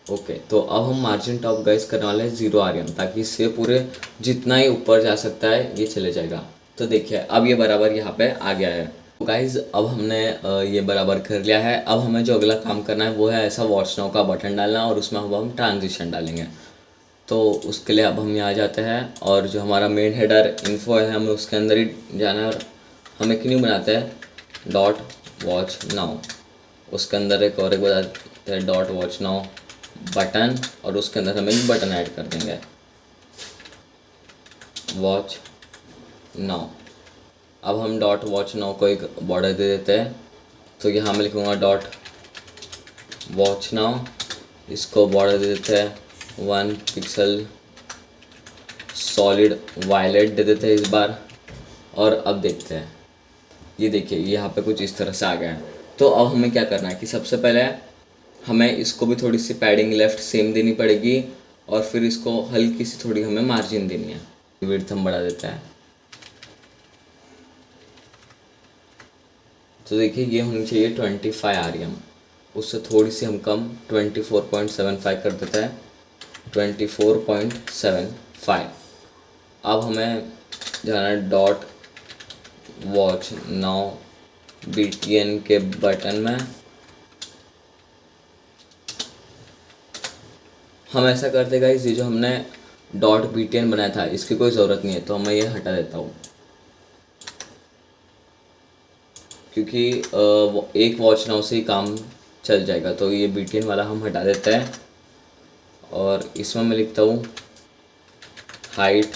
ओके, तो अब हम मार्जिन टॉप गाइस करने वाले हैं 0 RM, ताकि इससे पूरे जितना ही ऊपर जा सकता है ये चले जाएगा। तो देखिए अब ये बराबर यहाँ पे आ गया है। तो गाइज अब हमने ये बराबर कर लिया है। अब हमें जो अगला काम करना है वो है ऐसा वॉच नाउ का बटन डालना, और उसमें अब हम ट्रांजिशन डालेंगे। तो उसके लिए अब हम यहाँ जाते हैं, और जो हमारा मेन हेडर इन्फो है हमें उसके अंदर ही जाना है, और हम एक न्यू बनाते हैं डॉट वॉच नाउ। उसके अंदर एक और एक बताते हैं डॉट वॉच नाउ बटन, और उसके अंदर हम एक बटन ऐड कर देंगे वॉच नाउ। अब हम डॉट वॉच नाउ को एक बॉर्डर दे देते हैं। तो यहाँ मैं लिखूँगा डॉट वॉच नाउ, इसको बॉर्डर दे देते हैं 1 पिक्सल सॉलिड वायलेट दे देते हैं इस बार। और अब देखते हैं, ये देखिए यहाँ पे कुछ इस तरह से आ गया है। तो अब हमें क्या करना है कि सबसे पहले हमें इसको भी थोड़ी सी पैडिंग लेफ्ट सेम देनी पड़ेगी, और फिर इसको हल्की सी थोड़ी हमें मार्जिन देनी है। विड्थ हम बढ़ा देते हैं। तो देखिए ये होनी चाहिए 25 RM, उससे थोड़ी सी हम कम 24.75 कर देते हैं 24.75। अब हमें जाना है डॉट वॉच नाउ BTN के बटन में। हम ऐसा करते गाइस, ये जो हमने डॉट BTN बनाया था इसकी कोई ज़रूरत नहीं है, तो मैं ये हटा देता हूँ, क्योंकि एक वॉच नाउ से ही काम चल जाएगा। तो ये BTN वाला हम हटा देते हैं और इसमें मैं लिखता हूँ हाइट,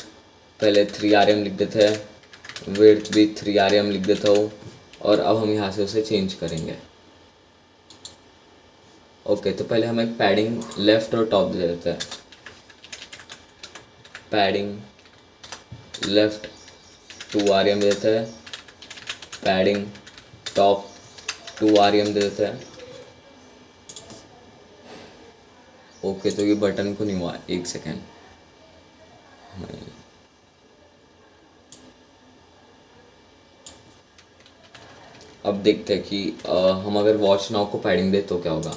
पहले 3 RM लिख देते हैं, विड्थ भी 3 RM लिख देता हूँ और अब हम यहाँ से उसे चेंज करेंगे। ओके, तो पहले हम एक पैडिंग लेफ़्ट और टॉप दे देते हैं। पैडिंग लेफ़्ट 2 RM देते हैं, पैडिंग टॉप 2 RM दे देते हैं। ओके, तो ये बटन को नहीं हुआ, 1 सेकेंड। अब देखते हैं कि हम अगर वॉच नाउ को पैडिंग दे तो क्या होगा।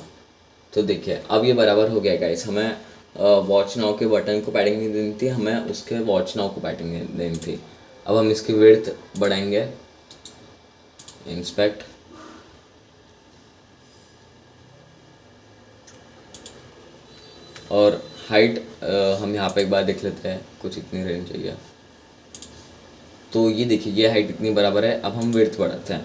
तो देखिए अब ये बराबर हो गया गाइस। हमें वॉच नाउ के बटन को पैडिंग नहीं देनी थी, हमें उसके वॉच नाउ को पैडिंग देनी थी। अब हम इसकी विड्थ बढ़ाएंगे, इंस्पेक्ट, और हाइट हम यहाँ पे एक बार देख लेते हैं, कुछ इतनी रेंज चाहिए। तो ये देखिए ये हाइट इतनी बराबर है। अब हम विड्थ बढ़ाते हैं।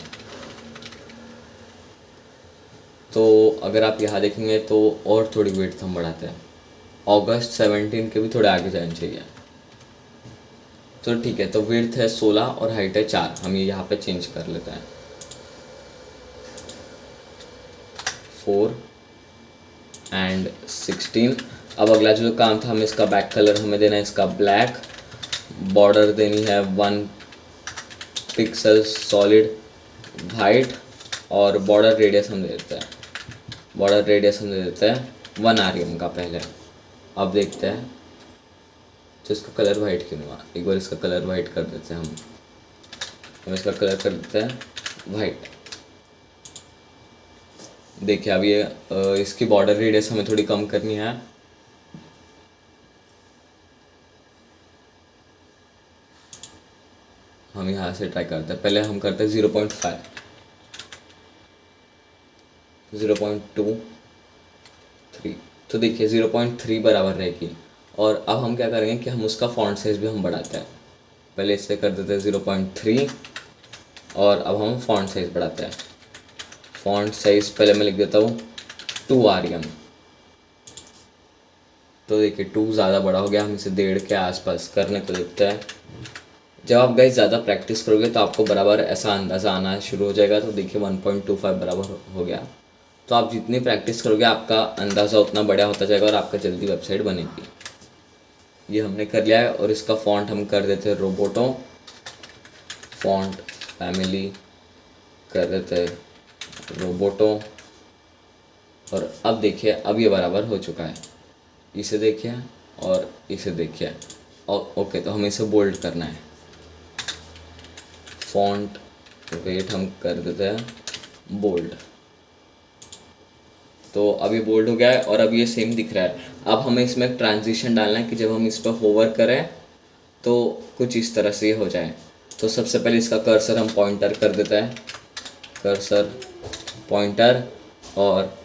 तो अगर आप यहाँ देखेंगे तो और थोड़ी विड्थ हम बढ़ाते हैं। अगस्त 17 के भी थोड़े आगे जाने चाहिए। तो ठीक है, तो विड्थ है 16 और हाइट है 4। हम ये यहाँ पे चेंज कर लेते हैं, 4 एंड 16। अब अगला जो काम था, हमें इसका बैक कलर हमें देना है इसका ब्लैक, बॉर्डर देनी है 1 पिक्सल सॉलिड वाइट, और बॉर्डर रेडियस हम दे देते हैं, बॉर्डर रेडियस हम दे देते हैं 1 RM का पहले। अब देखते हैं तो इसका कलर वाइट क्यों नहीं हुआ। एक बार इसका कलर वाइट कर देते हैं हम इसका कलर कर देते हैं वाइट। देखिए अब ये इसकी बॉर्डर रेडियस हमें थोड़ी कम करनी है। हम यहाँ से ट्राई करते हैं, पहले हम करते हैं 0.5, 0.2, 3। तो देखिए 0.3 बराबर रहेगी। और अब हम क्या करेंगे कि हम उसका फॉन्ट साइज़ भी हम बढ़ाते हैं। पहले इससे कर देते हैं 0.3 और अब हम फॉन्ट साइज़ बढ़ाते हैं। फॉन्ट साइज़ पहले मैं लिख देता हूँ 2 RM। तो देखिए 2 ज़्यादा बड़ा हो गया, हम इसे 1.5 के आसपास करने को देखते हैं। जब आप गाइस ज़्यादा प्रैक्टिस करोगे तो आपको बराबर ऐसा अंदाज़ा आना शुरू हो जाएगा। तो देखिए 1.25 बराबर हो गया। तो आप जितनी प्रैक्टिस करोगे आपका अंदाज़ा उतना बड़ा होता जाएगा और आपका जल्दी वेबसाइट बनेगी। ये हमने कर लिया है और इसका फ़ॉन्ट हम कर देते हैं रोबोटो, फ़ॉन्ट फैमिली कर देते हैं रोबोटो। और अब देखिए अब ये बराबर हो चुका है। इसे देखिए और इसे देखिए। और ओके, तो हमें इसे बोल्ड करना है। फ़ॉन्ट वेट हम कर देते हैं बोल्ड। तो अब ये बोल्ड हो गया है और अब ये सेम दिख रहा है। अब हमें इसमें एक ट्रांजिशन डालना है कि जब हम इस पर होवर करें तो कुछ इस तरह से हो जाए। तो सबसे पहले इसका कर्सर हम पॉइंटर कर देते हैं, कर्सर पॉइंटर, और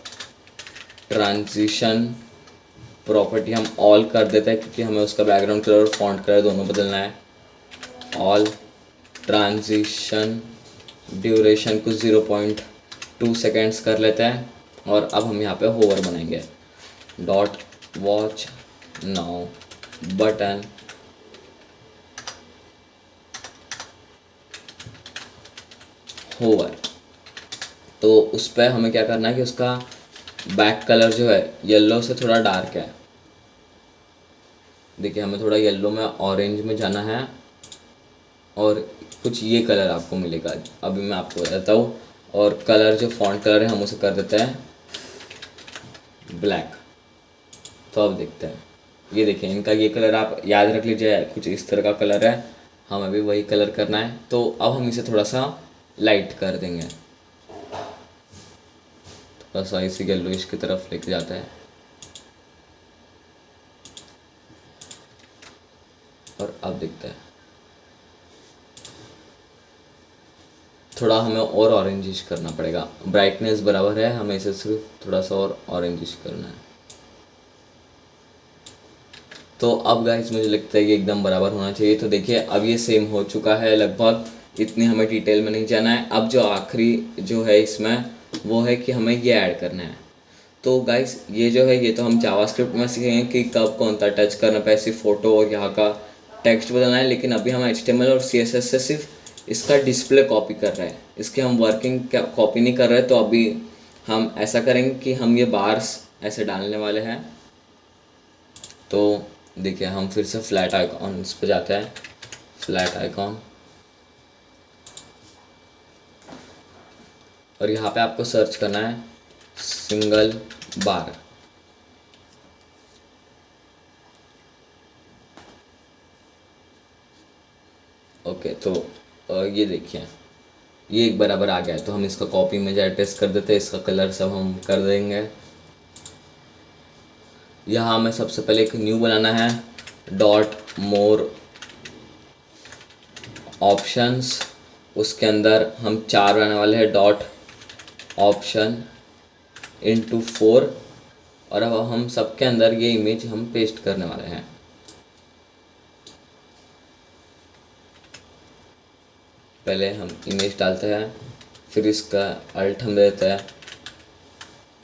ट्रांजिशन प्रॉपर्टी हम ऑल कर देते हैं क्योंकि हमें उसका बैकग्राउंड कलर और फॉन्ट कलर दोनों बदलना है। ऑल, ट्रांजिशन ड्यूरेशन को 0.2 सेकेंड्स कर लेते हैं और अब हम यहाँ पे होवर बनाएंगे। Dot watch now button, hover. तो उस पर हमें क्या करना है कि उसका बैक कलर जो है येलो से थोड़ा डार्क है। देखिए हमें थोड़ा येलो में ऑरेंज में जाना है और कुछ ये कलर आपको मिलेगा। अभी मैं आपको बताता हूँ। और कलर जो फॉन्ट कलर है हम उसे कर देते हैं ब्लैक। तो अब देखते हैं, ये देखिए इनका ये कलर आप याद रख लीजिए, कुछ इस तरह का कलर है, हमें भी वही कलर करना है। तो अब हम इसे थोड़ा सा लाइट कर देंगे, थोड़ा सा इसी येलोइश की तरफ लेके जाता है। और अब देखते हैं, थोड़ा हमें और ऑरेंजिश करना पड़ेगा। ब्राइटनेस बराबर है, हमें इसे सिर्फ थोड़ा सा और ऑरेंजिश करना है। तो अब गाइस मुझे लगता है कि एकदम बराबर होना चाहिए। तो देखिए अब ये सेम हो चुका है लगभग, इतनी हमें डिटेल में नहीं जाना है। अब जो आखिरी जो है इसमें वो है कि हमें ये ऐड करना है। तो गाइस ये जो है ये तो हम जावास्क्रिप्ट में सीखेंगे कि कब कौन सा टच करना पे ऐसी फ़ोटो और यहाँ का टेक्स्ट बदलना है, लेकिन अभी हम HTML और CSS से सिर्फ इसका डिस्प्ले कॉपी कर रहे हैं, इसके हम वर्किंग कॉपी नहीं कर रहे। तो अभी हम ऐसा करेंगे कि हम ये बार्स ऐसे डालने वाले हैं। तो देखिए हम फिर से फ्लैट आइकॉन इस पर जाते हैं, फ्लैट आइकॉन, और यहाँ पे आपको सर्च करना है सिंगल बार। ओके तो ये देखिए ये एक बराबर आ गया है। तो हम इसका कॉपी में जाए पेस्ट कर देते हैं, इसका कलर सब हम कर देंगे। यहाँ हमें सबसे पहले एक न्यू बनाना है, डॉट मोर ऑप्शंस, उसके अंदर हम 4 बनाने वाले हैं, डॉट ऑप्शन इंटू 4, और अब हम सबके अंदर ये इमेज हम पेस्ट करने वाले हैं। पहले हम इमेज डालते हैं, फिर इसका अल्ट हम देते हैं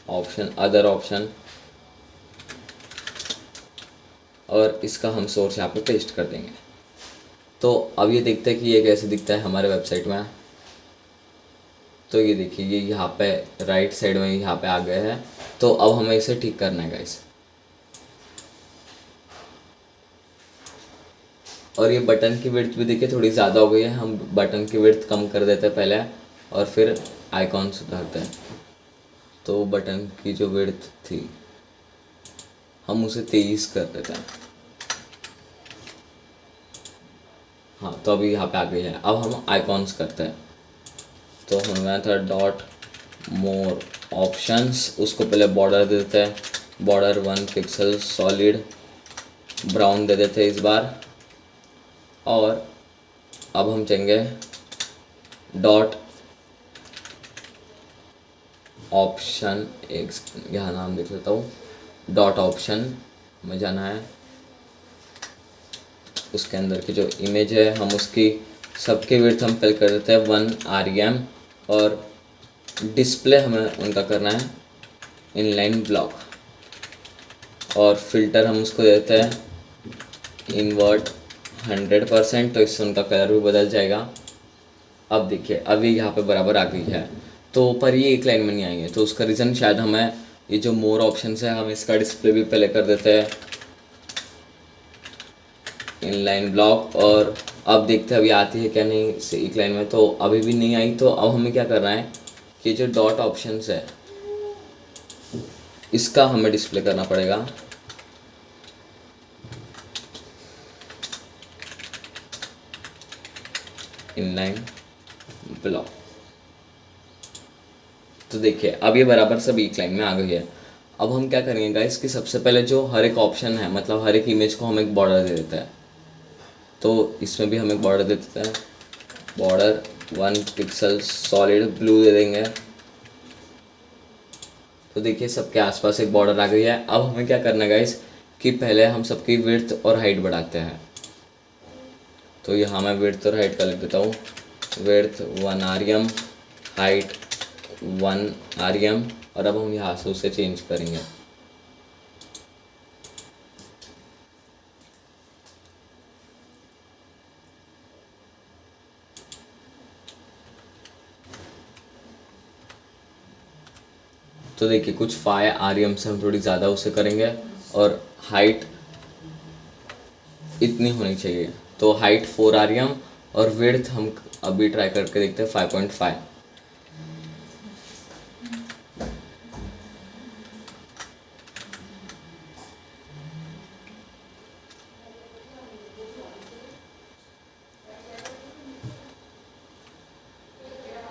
ऑप्शन, अदर ऑप्शन, और इसका हम सोर्स यहाँ पे पेस्ट कर देंगे। तो अब ये देखते हैं कि ये कैसे दिखता है हमारे वेबसाइट में। तो ये देखिए ये यहाँ पे राइट साइड में यहाँ पे आ गए हैं। तो अब हमें इसे ठीक करना है गाइस। और ये बटन की विड्थ भी देखिए थोड़ी ज़्यादा हो गई है, हम बटन की विड्थ कम कर देते हैं पहले और फिर आइकॉन सुधारते हैं। तो बटन की जो विड्थ थी हम उसे 23 कर देते हैं। हाँ तो अभी यहाँ पे आ गई है। अब हम आइकॉन्स करते हैं। तो हमें था डॉट मोर ऑप्शंस, उसको पहले बॉर्डर दे देते हैं, बॉर्डर 1 पिक्सल सॉलिड ब्राउन दे देते हैं इस बार। और अब हम चाहेंगे डॉट ऑप्शन, एक यहाँ नाम देख लेता हूँ, डॉट ऑप्शन में जाना है, उसके अंदर की जो इमेज है हम उसकी सबके विड्थ हम पहले कर देते हैं 1 REM, और डिस्प्ले हमें उनका करना है इनलाइन ब्लॉक, और फिल्टर हम उसको देते हैं इन्वर्ट 100%, तो इससे उनका कलर भी बदल जाएगा। अब देखिए अभी यहाँ पे बराबर आ गई है, तो पर ये एक लाइन में नहीं आई है। तो उसका रीज़न शायद हमें ये जो मोर ऑप्शन है हम इसका डिस्प्ले भी पहले कर देते हैं इनलाइन ब्लॉक, और अब देखते हैं अभी आती है क्या नहीं से एक लाइन में। तो अभी भी नहीं आई। तो अब हमें क्या करना है कि जो डॉट ऑप्शन है इसका हमें डिस्प्ले करना पड़ेगा इनलाइन ब्लॉक। तो देखिए अब ये बराबर सब एक लाइन में आ गई है। अब हम क्या करेंगे गाइस कि सबसे पहले जो हर एक ऑप्शन है मतलब हर एक इमेज को हम एक बॉर्डर दे देते हैं। तो इसमें भी हम एक बॉर्डर दे देते हैं, बॉर्डर 1 पिक्सल सॉलिड ब्लू दे देंगे। तो देखिए सबके आसपास एक बॉर्डर आ गई है। अब हमें क्या करना है गाइस कि पहले हम सबकी विड्थ और हाइट बढ़ाते हैं। तो यहाँ मैं विड्थ और हाइट का लिख देता हूँ, विड्थ 1 REM, हाइट 1 REM, और अब हम यहाँ से उसे चेंज करेंगे। तो देखिए कुछ 5 REM से हम थोड़ी ज़्यादा उसे करेंगे, और हाइट इतनी होनी चाहिए। तो हाइट 4 REM, और विड्थ हम अभी ट्राई करके देखते हैं 5.5।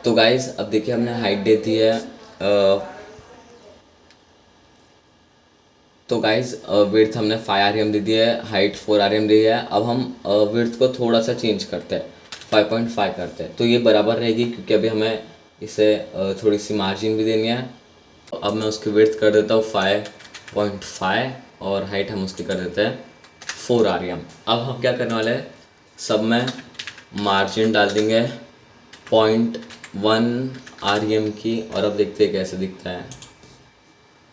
तो गाइस अब देखिए हमने हाइट दे दी है। तो गाइस विड्थ हमने 5 REM दे दी है, हाइट 4 REM दी है। अब हम विड्थ को थोड़ा सा चेंज करते हैं, 5.5 करते हैं। तो ये बराबर रहेगी क्योंकि अभी हमें इसे थोड़ी सी मार्जिन भी देनी है। तो अब मैं उसकी विड्थ कर देता हूँ 5.5, और हाइट हम उसकी कर देते हैं 4 REM। अब हम क्या करने वाले हैं, सब में मार्जिन डाल देंगे 1 REM की, और अब देखते हैं कैसे दिखता है।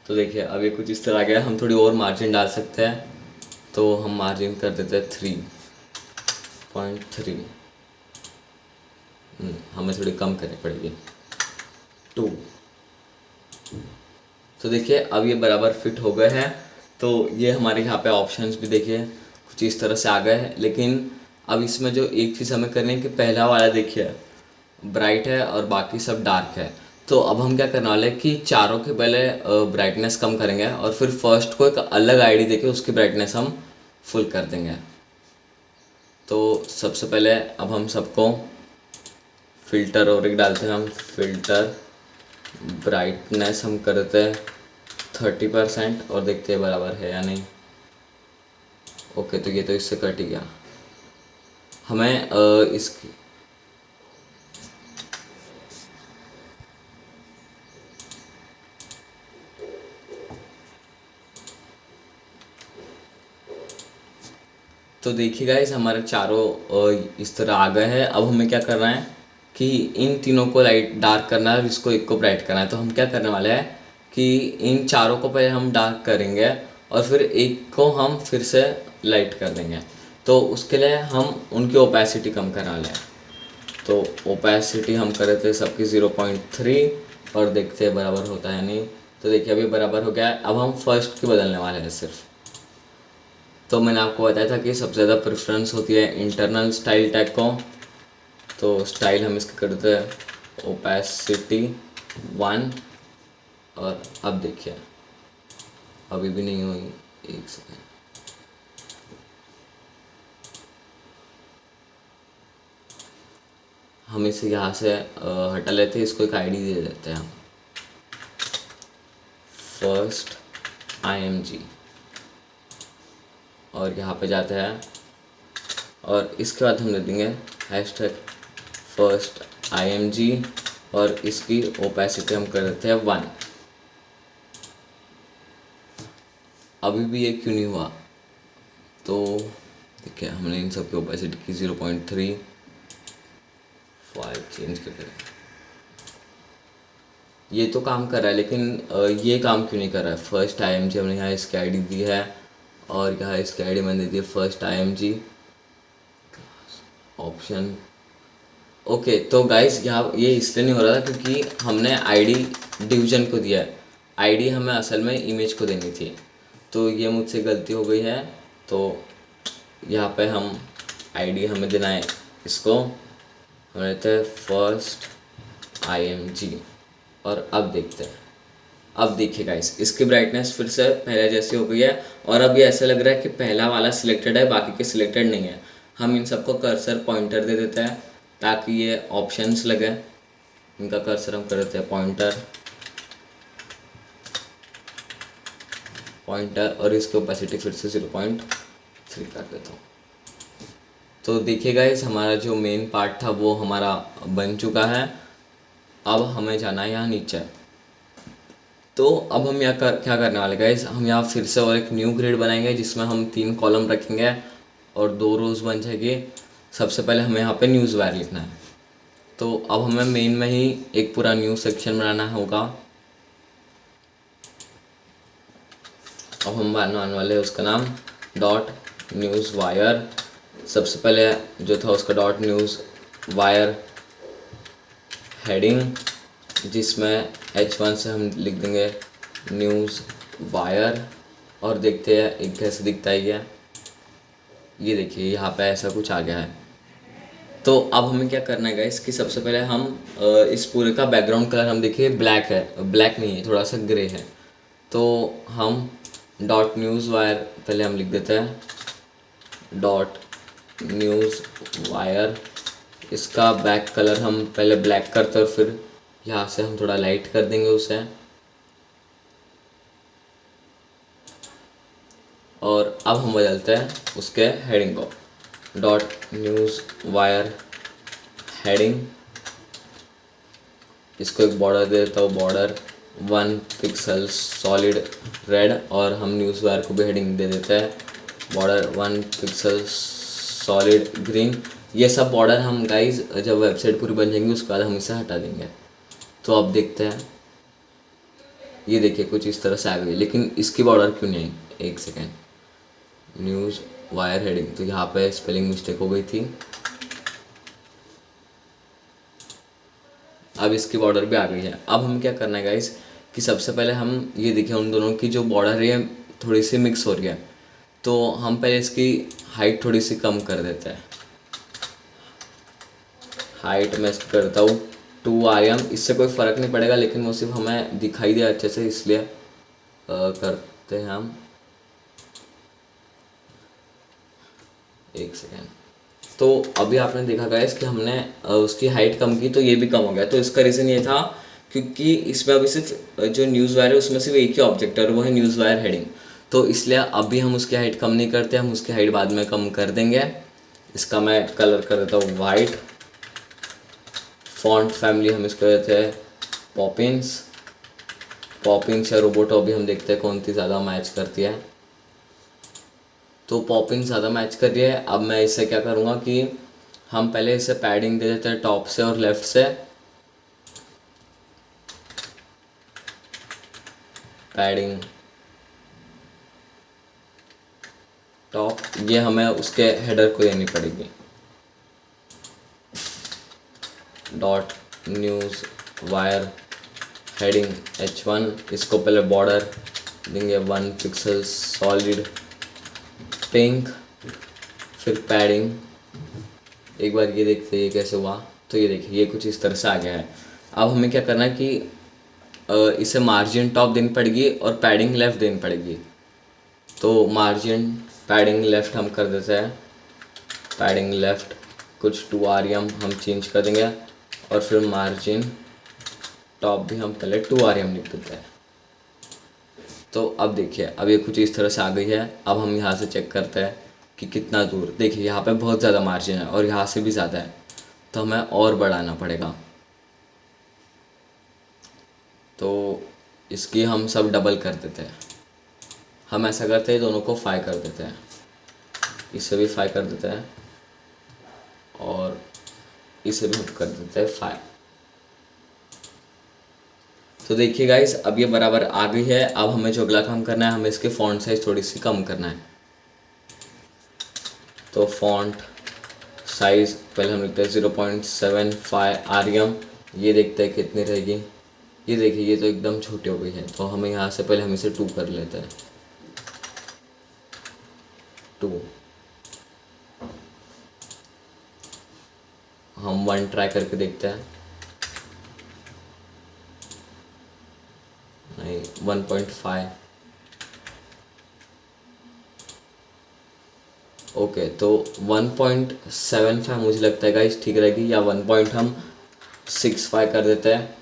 तो देखिए अब ये कुछ इस तरह आ गया। हम थोड़ी और मार्जिन डाल सकते हैं, तो हम मार्जिन कर देते हैं 3.3। हमें थोड़ी कम करनी पड़ेगी 2। तो देखिए अब ये बराबर फिट हो गए हैं। तो ये हमारे यहाँ पे ऑप्शंस भी देखिए कुछ इस तरह से आ गए हैं। लेकिन अब इसमें जो एक चीज़ हमें करनी है कि पहला वाला देखिए ब्राइट है और बाकी सब डार्क है। तो अब हम क्या करने वाले हैं कि चारों के पहले ब्राइटनेस कम करेंगे और फिर फर्स्ट को एक अलग आईडी देके उसकी ब्राइटनेस हम फुल कर देंगे। तो सबसे पहले अब हम सबको फ़िल्टर और एक डालते हैं। हम फ़िल्टर ब्राइटनेस हम कर देते हैं 30% और देखते हैं बराबर है या नहीं। ओके, तो ये तो इससे कट ही गया। हमें इसकी तो देखिए गाइस हमारे चारों इस तरह आ गए हैं। अब हमें क्या करना है कि इन तीनों को लाइट डार्क करना है और इसको एक को ब्राइट करना है। तो हम क्या करने वाले हैं कि इन चारों को पहले हम डार्क करेंगे और फिर एक को हम फिर से लाइट कर देंगे। तो उसके लिए हम उनकी ओपेसिटी कम करा लें। तो ओपेसिटी हम कर देते हैं सबकी 0.3 और देखते हैं बराबर होता है नहीं। तो देखिए अभी बराबर हो गया है। अब हम फर्स्ट की बदलने वाले हैं सिर्फ। तो मैंने आपको बताया था कि सबसे ज़्यादा प्रेफरेंस होती है इंटरनल स्टाइल टैग को। तो स्टाइल हम इसका कर देते हैं ओपेसिटी 1। और अब देखिए अभी भी नहीं हुई, एक सेकेंड। हम इसे यहाँ से हटा लेते हैं, इसको एक आईडी दे देते हैं हम, फर्स्ट IMG। और यहाँ पे जाते हैं और इसके बाद हम दे देंगे हैशटैग फर्स्ट IMG और इसकी ओपेसिटी हम कर देते हैं 1। अभी भी ये क्यों नहीं हुआ? तो देखिए हमने इन सब की ओपेसिटी की 0.3। फाइल चेंज कर दें। ये तो काम कर रहा है लेकिन ये काम क्यों नहीं कर रहा है? फर्स्ट IMG हमने यहाँ इसकी आईडी दी है और यहाँ इसकी आईडी मैंने दी है फर्स्ट IMG ऑप्शन। ओके, तो गाइस यहाँ ये इसलिए नहीं हो रहा था क्योंकि हमने आईडी डिवीजन को दिया है। आईडी हमें असल में इमेज को देनी थी, तो ये मुझसे गलती हो गई है। तो यहाँ पे हम आईडी हमें देना है इसको, हम लेते हैं फर्स्ट IMG। और अब देखते हैं। अब देखिए गाइस इसकी ब्राइटनेस फिर से पहले जैसी हो गई है और अब ये ऐसा लग रहा है कि पहला वाला सिलेक्टेड है, बाकी के सिलेक्टेड नहीं है। हम इन सबको कर्सर पॉइंटर दे देते हैं ताकि ये ऑप्शंस लगे। इनका कर्सर हम कर देते हैं पॉइंटर और इसकी ओपेसिटी फिर से 0.3 कर देता हूँ। तो देखिए गाइस हमारा जो मेन पार्ट था वो हमारा बन चुका है। अब हमें जाना है यहाँ नीचे। तो अब हम यहाँ क्या करने वाले गाइस, हम यहाँ फिर से और एक न्यू ग्रिड बनाएंगे जिसमें हम 3 कॉलम रखेंगे और 2 रोज़ बन जाएगी। सबसे पहले हमें यहाँ पे न्यूज़ वायर लिखना है। तो अब हमें मेन में ही एक पूरा न्यू सेक्शन बनाना होगा। अब हम बनाने वाले हैं उसका नाम डॉट न्यूज़ वायर। सबसे पहले जो था उसका डॉट न्यूज़ वायर हेडिंग, जिसमें H1 से हम लिख देंगे न्यूज़ वायर। और देखते हैं एक कैसे दिखता है ये देखिए यहाँ पे ऐसा कुछ आ गया है। तो अब हमें क्या करना है गाइस कि सबसे पहले हम इस पूरे का बैकग्राउंड कलर हम देखिए ब्लैक है, ब्लैक नहीं है, थोड़ा सा ग्रे है। तो हम डॉट न्यूज़ वायर पहले हम लिख देते हैं डॉट न्यूज़ वायर। इसका बैक कलर हम पहले ब्लैक करते हैं और फिर यहाँ से हम थोड़ा लाइट कर देंगे उसे। और अब हम बदलते हैं उसके हेडिंग को, डॉट न्यूज़ वायर हेडिंग। इसको एक बॉर्डर दे देता हूँ, बॉर्डर 1 पिक्सल सॉलिड रेड। और हम न्यूज़ वायर को भी हेडिंग दे देते हैं बॉर्डर 1 पिक्सल सॉलिड ग्रीन। ये सब बॉर्डर हम गाइज जब वेबसाइट पूरी बन जाएंगी उसके बाद हम इसे हटा देंगे। तो अब देखते हैं, ये देखिए कुछ इस तरह से आ गई, लेकिन इसकी बॉर्डर क्यों नहीं आई? एक सेकेंड, न्यूज़ वायर हेडिंग, तो यहाँ पे स्पेलिंग मिस्टेक हो गई थी। अब इसकी बॉर्डर भी आ गई है। अब हम क्या करना है गाइस कि सबसे पहले हम ये देखिए उन दोनों की जो बॉर्डर है थोड़ी सी मिक्स हो रही है, तो हम पहले इसकी हाइट थोड़ी सी कम कर देते हैं। हाइट मैं इसकी करता हूँ 2 RM। इससे कोई फ़र्क नहीं पड़ेगा, लेकिन वो सिर्फ हमें दिखाई दे अच्छे से, इसलिए करते हैं हम। एक सेकेंड। तो अभी आपने देखा गाइस कि हमने उसकी हाइट कम की तो ये भी कम हो गया। तो इसका रीज़न ये था क्योंकि इसमें अभी सिर्फ जो न्यूज़ वायर है उसमें सिर्फ एक ही ऑब्जेक्ट है और वो है न्यूज़ वायर हेडिंग। तो इसलिए अभी हम उसकी हाइट कम नहीं करते, हम उसकी हाइट बाद में कम कर देंगे। इसका मैं कलर कर देता हूँ वाइट। फॉन्ट फैमिली हम इसको देते हैं पॉपिंस। पॉपिंस या रोबोटो भी हम देखते हैं कौन सी ज़्यादा मैच करती है। तो पॉपिंग ज़्यादा मैच कर रही है। अब मैं इससे क्या करूँगा कि हम पहले इसे पैडिंग दे देते हैं टॉप से और लेफ़्ट से। पैडिंग टॉप, ये हमें उसके हेडर को देनी पड़ेगी। Dot news wire heading H1। इसको पहले बॉर्डर देंगे 1 पिक्सल सॉलिड पिंक, फिर पैडिंग। एक बार ये देखते हैं ये कैसे हुआ। तो ये देखिए ये कुछ इस तरह से आ गया है। अब हमें क्या करना है कि इसे मार्जिन टॉप देनी पड़ेगी और पैडिंग लेफ़्ट देनी पड़ेगी। तो मार्जिन पैडिंग लेफ़्ट हम कर देते हैं, पैडिंग लेफ़्ट कुछ 2 RM हम चेंज कर देंगे, और फिर मार्जिन टॉप भी हम पहले 2 RM लिख देते हैं। तो अब देखिए अब ये कुछ इस तरह से आ गई है। अब हम यहाँ से चेक करते हैं कि कितना दूर। देखिए यहाँ पे बहुत ज़्यादा मार्जिन है और यहाँ से भी ज़्यादा है, तो हमें और बढ़ाना पड़ेगा। तो इसकी हम सब डबल कर देते हैं। हम ऐसा करते हैं दोनों को 5 कर देते हैं, इसे भी 5 कर देते हैं और इसे भी हम कर देते हैं 5। तो देखिए गाइस अब ये बराबर आ गई है। अब हमें जो अगला काम करना है, हमें इसके फ़ॉन्ट साइज़ थोड़ी सी कम करना है। तो फ़ॉन्ट साइज़ पहले हम लिखते हैं 0.75 RM। ये देखते हैं कितनी रहेगी। ये देखिए ये तो एकदम छोटी हो गई है, तो हमें यहाँ से पहले हम इसे 2 कर लेते हैं। 2 हम 1 ट्राई करके देखते हैं। नहीं 1.5। ओके तो 1.75 मुझे लगता है गाइस ठीक रहेगी, या 1.65 कर देते हैं।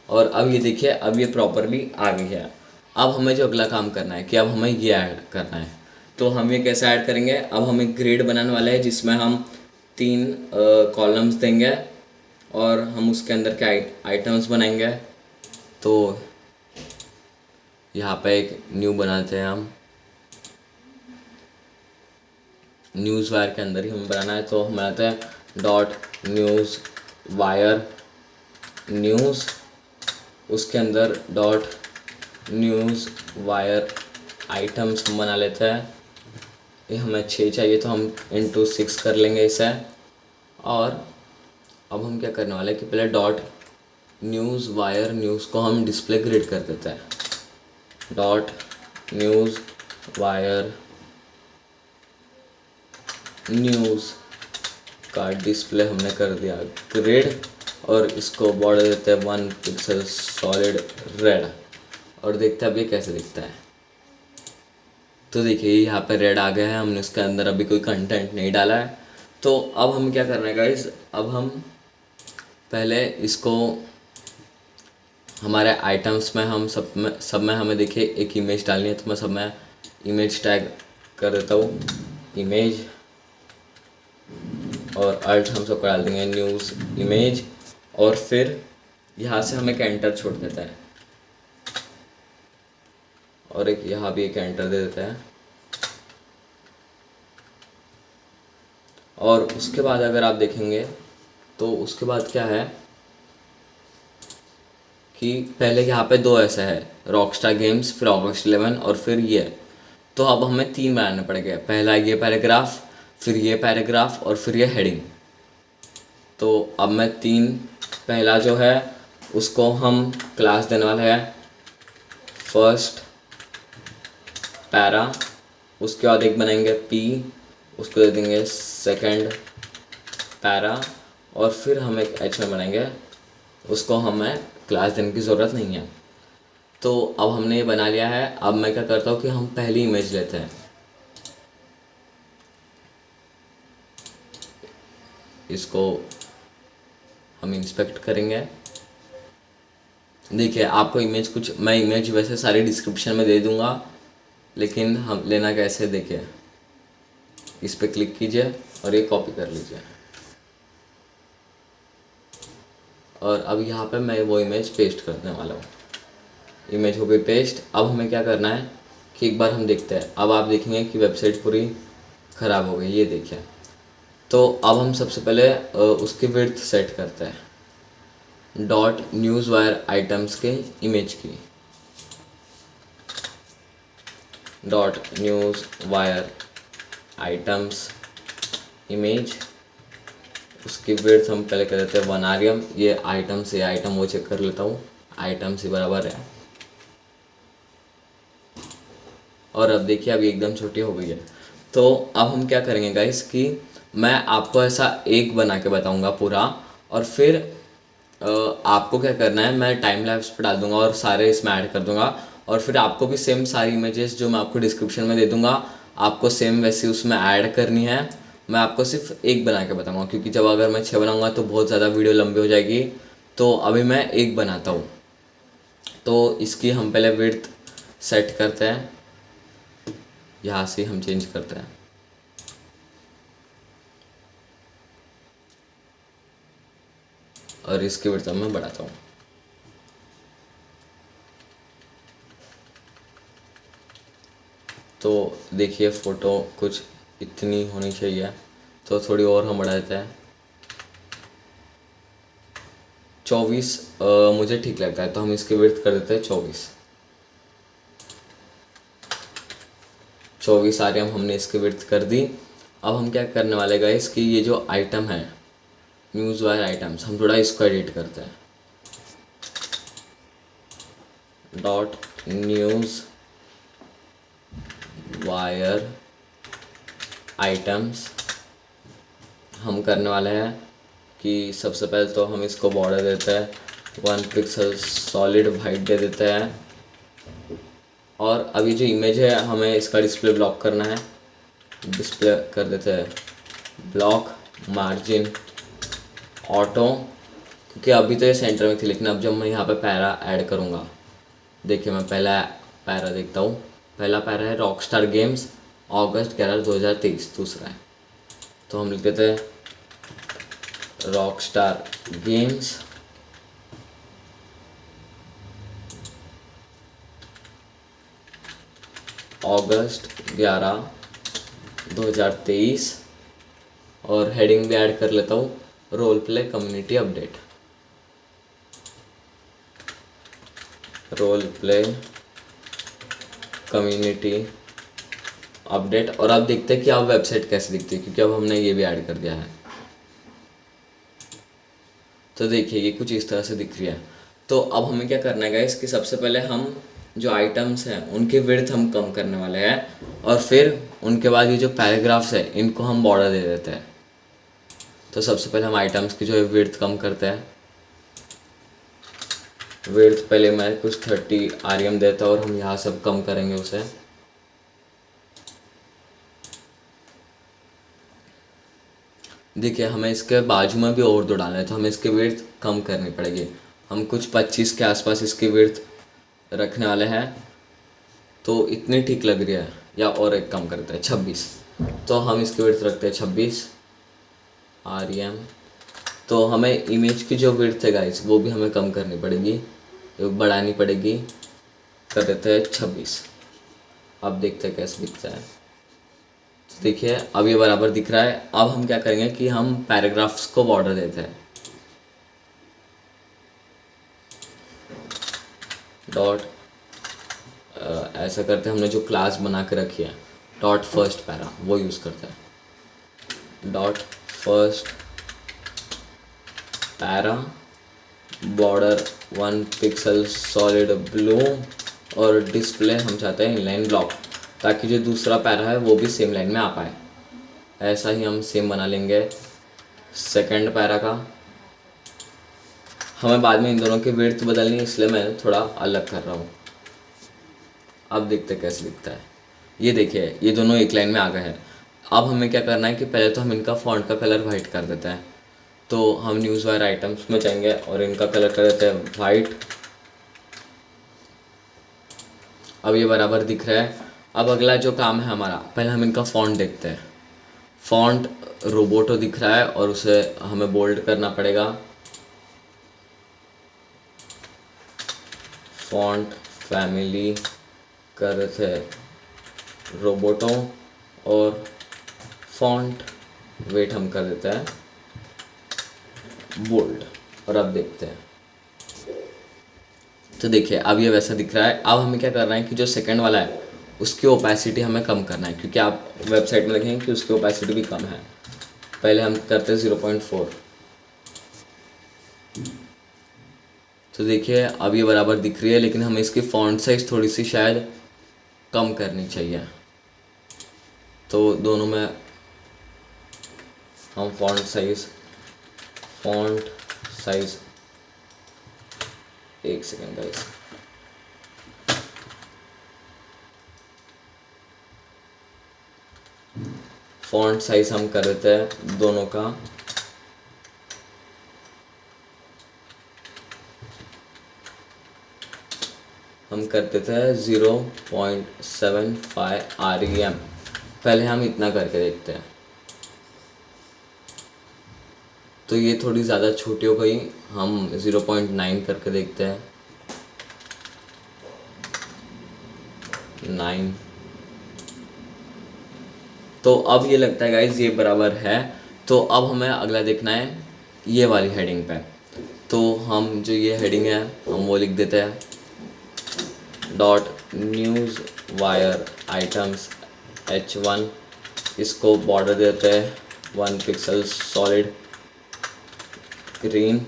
और अब ये देखिए अब ये प्रॉपरली आ गई है। अब हमें जो अगला काम करना है कि अब हमें ये ऐड करना है। तो हम ये कैसे ऐड करेंगे, अब हम एक ग्रिड बनाने वाले हैं जिसमें हम 3 कॉलम्स देंगे और हम उसके अंदर के आइटम्स बनाएंगे। तो यहाँ पे एक न्यू बनाते हैं हम, न्यूज़ वायर के अंदर ही हमें बनाना है। तो हम बनाते हैं डॉट न्यूज़ वायर न्यूज़, उसके अंदर डॉट न्यूज़ वायर आइटम्स हम बना लेते हैं। ये हमें 6 चाहिए तो हम इंटू 6 कर लेंगे इसे। और अब हम क्या करने वाले हैं कि पहले डॉट न्यूज़ वायर न्यूज़ को हम डिस्प्ले ग्रिड कर देते हैं। डॉट न्यूज़ वायर न्यूज़ का डिस्प्ले हमने कर दिया ग्रिड, और इसको बॉर्डर देते हैं 1 पिक्सल सॉलिड रेड, और देखते हैं अब ये कैसे दिखता है। तो देखिए यहाँ पे रेड आ गया है, हमने इसके अंदर अभी कोई कंटेंट नहीं डाला है। तो अब हमें क्या करना है गाइस, अब हम पहले इसको हमारे आइटम्स में हम सब में हमें देखिए एक इमेज डालनी है। तो मैं सब में इमेज टैग कर देता हूँ इमेज, और अल्ट हम सबको डाल देंगे न्यूज़ इमेज, और फिर यहाँ से हम एक एंटर छोड़ देता है और एक यहाँ भी एक एंटर दे देता है। और उसके बाद अगर आप देखेंगे तो उसके बाद क्या है कि पहले यहाँ पे दो ऐसा है, रॉकस्टार गेम्स, फिर ऑगस्ट 11 और फिर ये। तो अब हमें तीन बनाने पड़ेंगे, पहला ये पैराग्राफ, फिर ये पैराग्राफ और फिर ये हेडिंग। तो अब मैं तीन, पहला जो है उसको हम क्लास देने वाला है फर्स्ट पैरा, उसके बाद एक बनाएंगे पी, उसको दे देंगे सेकंड पैरा, और फिर हम एक एच में बनाएंगे, उसको हमें क्लास देने की ज़रूरत नहीं है। तो अब हमने ये बना लिया है। अब मैं क्या करता हूँ कि हम पहली इमेज लेते हैं, इसको हम इंस्पेक्ट करेंगे। देखिए आपको इमेज कुछ, मैं इमेज वैसे सारी डिस्क्रिप्शन में दे दूँगा, लेकिन हम लेना कैसे, देखिए इस पर क्लिक कीजिए और ये कॉपी कर लीजिए। और अब यहाँ पे मैं वो इमेज पेस्ट करने वाला हूँ। इमेज हो गई पेस्ट। अब हमें क्या करना है कि एक बार हम देखते हैं। अब आप देखेंगे कि वेबसाइट पूरी ख़राब हो गई, ये देखिए। तो अब हम सबसे पहले उसकी विड्थ सेट करते हैं, डॉट न्यूज़ वायर आइटम्स के इमेज की, dot news wire items image, उसकी विड्थ हम पहले कर देते हैं 1 rem। ये आइटम से आइटम वो चेक कर लेता हूँ, आइटम से बराबर है। और अब देखिए अभी एकदम छोटी हो गई है। तो अब हम क्या करेंगे गाइस कि मैं आपको ऐसा एक बना के बताऊंगा पूरा, और फिर आपको क्या करना है, मैं टाइम लैप्स पे डाल दूंगा और सारे इसमें ऐड कर दूंगा। और फिर आपको भी सेम सारी इमेजेस जो मैं आपको डिस्क्रिप्शन में दे दूंगा, आपको सेम वैसे उसमें ऐड करनी है। मैं आपको सिर्फ एक बना के बताऊंगा, क्योंकि जब अगर मैं 6 बनाऊंगा तो बहुत ज़्यादा वीडियो लंबी हो जाएगी। तो अभी मैं एक बनाता हूँ। तो इसकी हम पहले विड्थ सेट करते हैं, यहाँ से हम चेंज करते हैं। और इसकी विड्थ मैं बढ़ाता हूँ। तो देखिए फ़ोटो कुछ इतनी होनी चाहिए, तो थोड़ी और हम बढ़ा देते हैं। 24 मुझे ठीक लगता है, तो हम इसकी विड्थ कर देते हैं 24 rem हमने इसकी विड्थ कर दी। अब हम क्या करने वाले गाइस कि ये जो आइटम है न्यूज़ वायर आइटम्स, हम थोड़ा इसको एडिट करते हैं, डॉट न्यूज़ वायर आइटम्स। हम करने वाले हैं कि सबसे पहले तो हम इसको बॉर्डर देते हैं 1 पिक्सल सॉलिड वाइट दे देते हैं। और अभी जो इमेज है हमें इसका डिस्प्ले ब्लॉक करना है, डिस्प्ले कर देते हैं ब्लॉक मार्जिन ऑटो, क्योंकि अभी तो ये सेंटर में थी, लेकिन अब जब मैं यहाँ पे पैरा ऐड करूँगा, देखिए मैं पहला पैरा देखता हूँ। पहला पैरा है रॉकस्टार गेम्स अगस्त 11 2023, दूसरा है। तो हम लिख देते हैं रॉकस्टार गेम्स अगस्त 11 2023, और हेडिंग भी ऐड कर लेता हूँ role play community update, role play community update. और अब देखते हैं कि अब वेबसाइट कैसे दिखती है, क्योंकि अब हमने ये भी ऐड कर दिया है। तो देखिए ये कुछ इस तरह से दिख रही है। तो अब हमें क्या करना है गाइस कि सबसे पहले हम जो आइटम्स हैं उनकी विड्थ हम कम करने वाले हैं, और फिर उनके बाद ये जो पैराग्राफ्स है इनको हम बॉर्डर दे देते हैं। तो सबसे पहले हम आइटम्स की जो है विड्थ कम करते हैं। विड्थ पहले मैं कुछ 30 rem देता हूँ, और हम यहाँ सब कम करेंगे उसे। देखिए हमें इसके बाजू में भी और दो डालना है, तो हमें इसकी विड्थ कम करनी पड़ेगी। हम कुछ 25 के आसपास इसकी विड्थ रखने वाले हैं। तो इतनी ठीक लग रही है, या और एक कम करते हैं 26। तो हम इसकी विड्थ रखते हैं 26 rem। तो हमें इमेज की जो विड्थ है गाइस वो भी हमें कम करनी पड़ेगी, बढ़ानी पड़ेगी। कर देते हैं 26। अब देखते हैं कैसे दिखता है। देखिए अब ये बराबर दिख रहा है। अब हम क्या करेंगे कि हम पैराग्राफ्स को बॉर्डर देते हैं। डॉट ऐसा करते हैं, हमने जो क्लास बना के रखी है डॉट फर्स्ट पैरा वो यूज़ करते हैं। Dot first para border 1 pixel solid blue और डिस्प्ले हम चाहते हैं इनलाइन ब्लॉक, ताकि जो दूसरा पैरा है वो भी सेम लाइन में आ पाए। ऐसा ही हम सेम बना लेंगे सेकंड पैरा का। हमें बाद में इन दोनों की विड्थ बदलनी है, इसलिए मैं थोड़ा अलग कर रहा हूँ। अब देखते कैसे दिखता है। ये देखिए ये दोनों एक लाइन में आ गए हैं। अब हमें क्या करना है कि पहले तो हम इनका फॉन्ट का कलर वाइट कर देते हैं। तो हम न्यूज़ वायर आइटम्स में जाएंगे और इनका कलर कर देते हैं वाइट। अब ये बराबर दिख रहा है। अब अगला जो काम है हमारा, पहले हम इनका फॉन्ट देखते हैं। फॉन्ट रोबोटो दिख रहा है और उसे हमें बोल्ड करना पड़ेगा। फॉन्ट फैमिली कर रहे थे रोबोटो और फॉन्ट वेट हम कर देते हैं बोल्ड। और अब देखते हैं तो देखिए अब ये वैसा दिख रहा है। अब हमें क्या करना है कि जो सेकंड वाला है उसकी ओपेसिटी हमें कम करना है, क्योंकि आप वेबसाइट में देखेंगे कि उसकी ओपेसिटी भी कम है। पहले हम करते हैं 0.4। तो देखिए अब ये बराबर दिख रही है, लेकिन हमें इसकी फॉन्ट साइज थोड़ी सी शायद कम करनी चाहिए। तो दोनों में हम फॉन्ट साइज एक सेकेंड गाइस। फॉन्ट साइज हम कर देते हैं दोनों का हम कर देते हैं 0.75 REM। पहले हम इतना करके देखते हैं। तो ये थोड़ी ज़्यादा छोटी हो गई, हम 0.9 करके देखते हैं। 9। तो अब ये लगता है गाइज ये बराबर है। तो अब हमें अगला देखना है ये वाली हेडिंग पे। तो हम जो ये हेडिंग है हम वो लिख देते हैं dot news wire items H1। इसको बॉर्डर देते हैं 1 पिक्सल सॉलिड ग्रीन।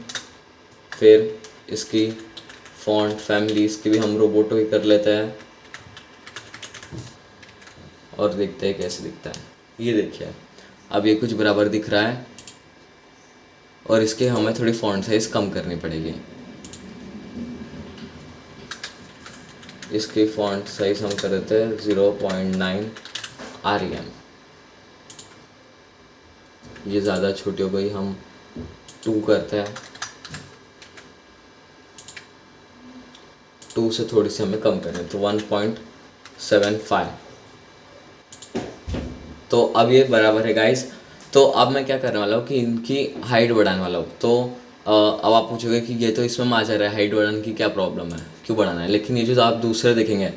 फिर इसकी फॉन्ट फैमिली इसकी भी हम रोबोटो ही कर लेते हैं और देखते हैं कैसे दिखता है। ये देखिए अब ये कुछ बराबर दिख रहा है और इसके हमें थोड़ी फॉन्ट साइज कम करनी पड़ेगी। इसकी फॉन्ट साइज हम कर देते हैं 0.9 REM। ये ज़्यादा छोटी हो गई, हम 2 करते हैं। 2 से थोड़ी सी हमें कम करनी, तो 1.75। तो अब ये बराबर है गाइस। तो अब मैं क्या करने वाला हूँ कि इनकी हाइट बढ़ाने वाला हूँ। तो अब आप पूछोगे कि ये तो इसमें आ जा रहा है, हाइट बढ़ाने की क्या प्रॉब्लम है, क्यों बढ़ाना है। लेकिन ये जो आप दूसरे देखेंगे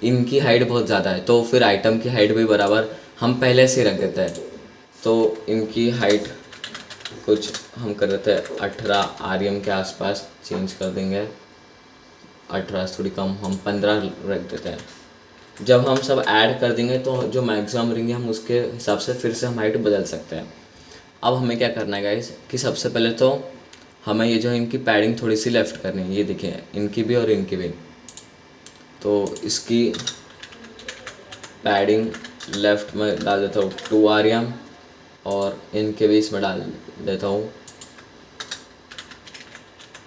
इनकी हाइट बहुत ज़्यादा है, तो फिर आइटम की हाइट भी बराबर हम पहले से रख देते हैं। तो इनकी हाइट कुछ हम कर देते हैं 18 REM के आसपास चेंज कर देंगे। 18 से थोड़ी कम हम 15 रख देते हैं। जब हम सब ऐड कर देंगे तो जो मैक्सिमम रहेंगे हम उसके हिसाब से फिर से हम हाइट बदल सकते हैं। अब हमें क्या करना है गाइस कि सबसे पहले तो हमें ये जो इनकी पैडिंग थोड़ी सी लेफ़्ट करनी है। ये देखिए इनकी भी और इनकी भी। तो इसकी पैडिंग लेफ़्ट में डाल देता हूँ 2 REM और इनके भी इसमें डाल देता हूँ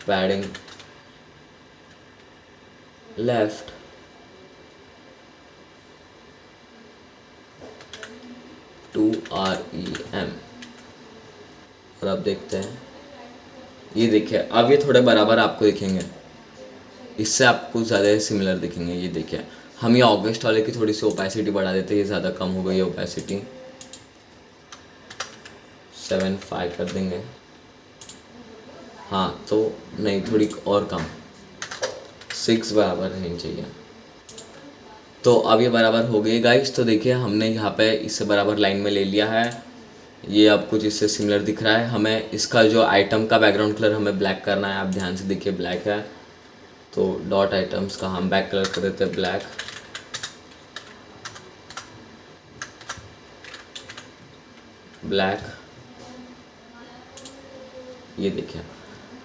पैडिंग लेफ़्ट 2 REM। और अब देखते हैं, ये देखिए अब ये थोड़े बराबर आपको दिखेंगे, इससे आपको ज़्यादा सिमिलर दिखेंगे। ये देखिए हम ये ऑगस्ट वाले की थोड़ी सी ओपेसिटी बढ़ा देते हैं, ये ज़्यादा कम हो गई है ओपेसिटी, 7.5 कर देंगे। हाँ तो नहीं, थोड़ी और कम, 6 बराबर रहनी चाहिए। तो अब ये बराबर हो गई गाइस। तो देखिए हमने यहाँ पे इससे बराबर लाइन में ले लिया है। ये अब कुछ इससे सिमिलर दिख रहा है। हमें इसका जो आइटम का बैकग्राउंड कलर हमें ब्लैक करना है। आप ध्यान से देखिए ब्लैक है, तो डॉट आइटम्स का हम बैक कलर कर देते हैं ब्लैक। ब्लैक, ये देखिए।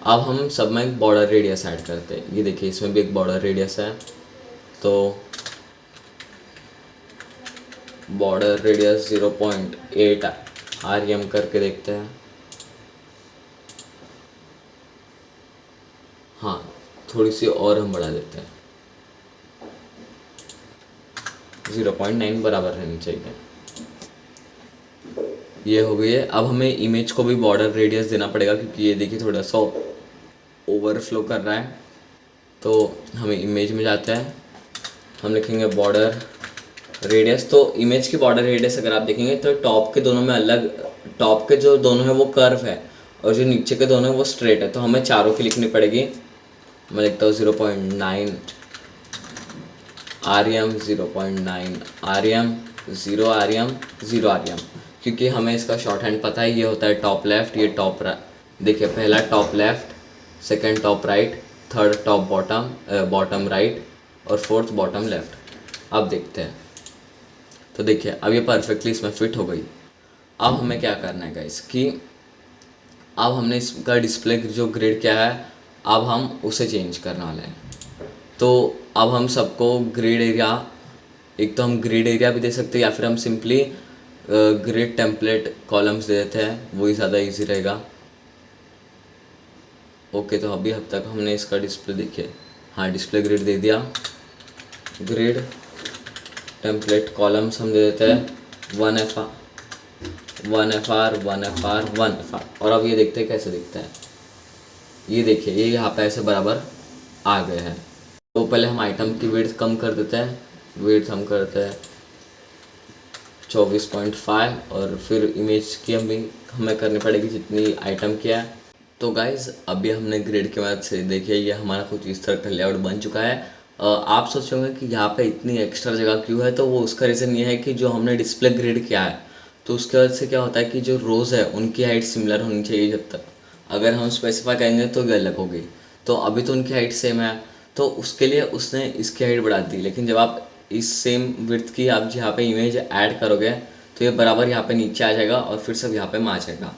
अब हम सब में एक बॉर्डर रेडियस ऐड करते हैं। ये देखिए इसमें भी एक बॉर्डर रेडियस है, तो बॉर्डर रेडियस 0.8 REM करके देखते हैं। हाँ, थोड़ी सी और हम बढ़ा देते हैं, 0.9 बराबर रहनी चाहिए। ये हो गई है। अब हमें इमेज को भी बॉर्डर रेडियस देना पड़ेगा, क्योंकि ये देखिए थोड़ा सा ओवरफ्लो कर रहा है। तो हमें इमेज में जाते हैं, हम लिखेंगे बॉर्डर रेडियस। तो इमेज की बॉर्डर रेडियस अगर आप देखेंगे तो टॉप के दोनों में अलग, टॉप के जो दोनों है वो कर्व है और जो नीचे के दोनों है वो स्ट्रेट है। तो हमें चारों की लिखनी पड़ेगी। मैं लिखता हूँ 0.9 REM, 0.9 REM, 0 REM, 0 REM, क्योंकि हमें इसका शॉर्ट हैंड पता है। ये होता है टॉप लेफ्ट, ये टॉप देखिए पहला top left, second top right, third top bottom, bottom right और फोर्थ बॉटम लेफ्ट। अब देखते हैं। तो देखिए अब ये परफेक्टली इसमें फिट हो गई। अब हमें क्या करना है गाइस कि अब हमने इसका डिस्प्ले जो ग्रिड क्या है अब हम उसे चेंज करने वाले हैं। तो अब हम सबको ग्रिड एरिया, एक तो हम ग्रिड एरिया भी दे सकते हैं या फिर हम सिंपली ग्रिड टेम्पलेट कॉलम्स दे देते हैं, वही ज़्यादा इजी रहेगा। ओके, तो अभी अब तक हमने इसका डिस्प्ले देखिए, हाँ डिस्प्ले ग्रिड दे दिया। ग्रिड टेम्पलेट कॉलम्स हम दे देते हैं 1FR 1FR 1FR 1FR। और अब ये देखते हैं कैसे दिखता है। ये देखिए ये यहाँ पे ऐसे बराबर आ गए हैं। तो पहले हम आइटम की विड्थ कम कर देते हैं। विड्थ हम करते हैं 24.5 और फिर इमेज की हमें करनी पड़ेगी जितनी आइटम की है। तो गाइज़ अभी हमने ग्रिड की मदद से देखिए ये हमारा कुछ इस तरह का लेआउट बन चुका है। आप सोचोगे कि यहाँ पे इतनी एक्स्ट्रा जगह क्यों है, तो वो उसका रीज़न ये है कि जो हमने डिस्प्ले ग्रिड किया है तो उसके वजह से क्या होता है कि जो रोज़ है उनकी हाइट सिमिलर होनी चाहिए। जब तक अगर हम स्पेसिफाई करेंगे तो ये अलग होगी। तो अभी तो उनकी हाइट सेम है, तो उसके लिए उसने इसकी हाइट बढ़ा दी। लेकिन जब आप इस सेम विड्थ की आप यहाँ पे इमेज ऐड करोगे तो ये बराबर यहाँ पे नीचे आ जाएगा और फिर सब यहाँ पे में आ जाएगा।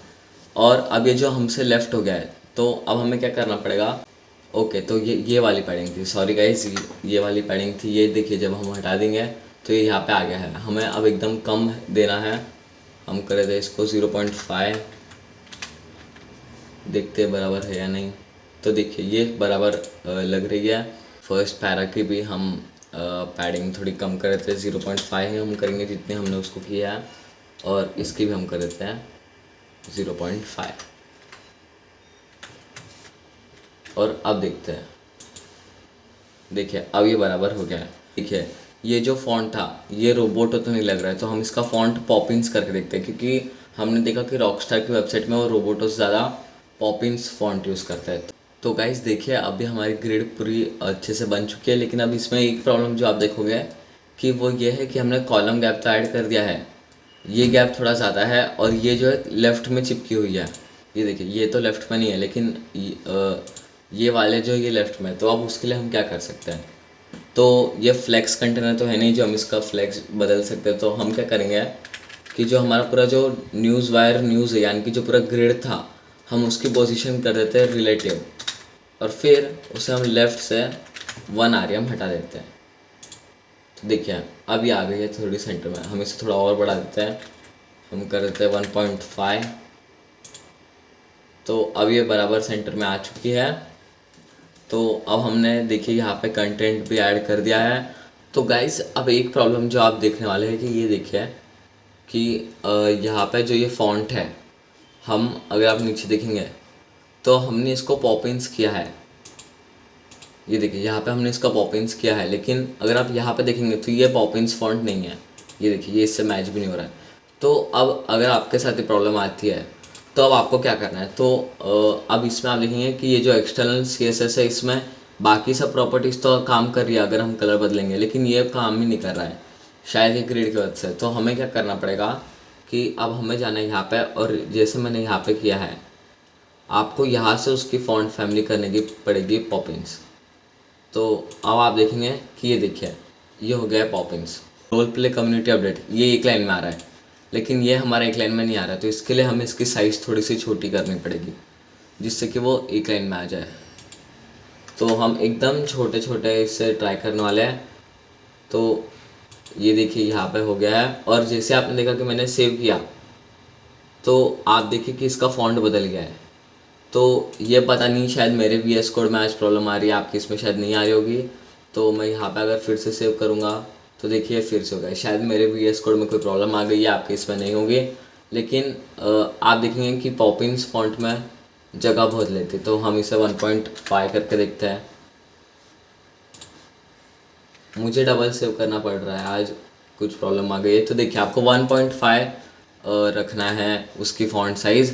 और अब ये जो हमसे लेफ़्ट हो गया है, तो अब हमें क्या करना पड़ेगा। ओके, तो ये वाली पैडिंग थी, सॉरी गाइस, ये वाली पैडिंग थी। ये देखिए जब हम हटा देंगे तो ये यहाँ पे आ गया है। हमें अब एकदम कम देना है। हम करे थे इसको 0.5, देखते हैं बराबर है या नहीं। तो देखिए ये बराबर लग रही है। फर्स्ट पैरा की भी हम पैडिंग थोड़ी कम कर देते हैं, 0.5 ही हम करेंगे जितने हमने उसको किया है। और इसकी भी हम कर देते हैं 0.5। और अब देखते हैं, देखिए अब ये बराबर हो गया है। देखिए ये जो फॉन्ट था ये रोबोटो तो नहीं लग रहा है, तो हम इसका फॉन्ट पॉपिंस करके देखते हैं, क्योंकि हमने देखा कि रॉकस्टार की वेबसाइट में वो रोबोटो से ज़्यादा पॉपिंस फॉन्ट यूज़ करता है। तो गाइस देखिए अभी हमारी ग्रिड पूरी अच्छे से बन चुकी है। लेकिन अब इसमें एक प्रॉब्लम जो आप देखोगे कि वो ये है कि हमने कॉलम गैप तो ऐड कर दिया है, ये गैप थोड़ा ज़्यादा है और ये जो है लेफ़्ट में चिपकी हुई है। ये देखिए ये तो लेफ़्ट में नहीं है, लेकिन ये वाले जो ये लेफ़्ट में। तो अब उसके लिए हम क्या कर सकते हैं, तो ये फ्लेक्स कंटेनर तो है नहीं जो हम इसका फ्लेक्स बदल सकते हैं। तो हम क्या करेंगे कि जो हमारा पूरा जो न्यूज़ वायर न्यूज़ है, यानी कि जो पूरा ग्रिड था, हम उसकी पोजीशन कर देते हैं रिलेटिव और फिर उसे हम लेफ़्ट से 1 REM हटा देते हैं। तो देखिए अब ये आ गई है थोड़ी सेंटर में। हम इसे थोड़ा और बढ़ा देते हैं, हम कर देते हैं 1.5। तो अब ये बराबर सेंटर में आ चुकी है। तो अब हमने देखिए यहाँ पे कंटेंट भी ऐड कर दिया है। तो गाइस अब एक प्रॉब्लम जो आप देखने वाले हैं कि ये देखिए कि यहाँ पे जो ये फॉन्ट है, हम अगर आप नीचे देखेंगे तो हमने इसको पॉपिंस किया है। ये देखिए यहाँ पे हमने इसका पॉपिंस किया है, लेकिन अगर आप यहाँ पे देखेंगे तो ये पॉपिंस फॉन्ट नहीं है। ये देखिए ये इससे मैच भी नहीं हो रहा है। तो अब अगर आपके साथ ये प्रॉब्लम आती है तो अब आपको क्या करना है, तो अब इसमें आप देखेंगे कि ये जो एक्सटर्नल CSS है इसमें बाकी सब प्रॉपर्टीज़ तो काम कर रही है अगर हम कलर बदलेंगे, लेकिन ये काम ही नहीं कर रहा है, शायद ये ग्रिड की वजह से। तो हमें क्या करना पड़ेगा कि अब हमें जाना है यहाँ पे, और जैसे मैंने यहाँ पे किया है, आपको यहाँ से उसकी फॉन्ट फैमिली करने की पड़ेगी पॉपिंस। तो अब आप देखेंगे कि ये देखिए, ये हो गया है Poppins. Role play community update ये एक लाइन में आ रहा है, लेकिन ये हमारा एक लाइन में नहीं आ रहा है, तो इसके लिए हमें इसकी साइज़ थोड़ी सी छोटी करनी पड़ेगी जिससे कि वो एक लाइन में आ जाए। तो हम एकदम छोटे छोटे इससे ट्राई करने वाले हैं। तो ये देखिए यहाँ पे हो गया है, और जैसे आपने देखा कि मैंने सेव किया तो आप देखिए कि इसका फॉन्ट बदल गया है। तो ये पता नहीं, शायद मेरे VS कोड में आज प्रॉब्लम आ रही है, आपकी इसमें शायद नहीं आ रही होगी। तो मैं यहाँ पे अगर फिर से सेव करूँगा तो देखिए फिर से हो गया, शायद मेरे VS कोड में कोई प्रॉब्लम आ गई है, आपके इसमें नहीं होगी। लेकिन आप देखेंगे कि पॉपिंस फॉन्ट में जगह बहुत लेती, तो हम इसे 1.5 करके देखते हैं। मुझे डबल सेव करना पड़ रहा है आज, कुछ प्रॉब्लम आ गई है। तो देखिए आपको 1.5 रखना है उसकी फ़ॉन्ट साइज़,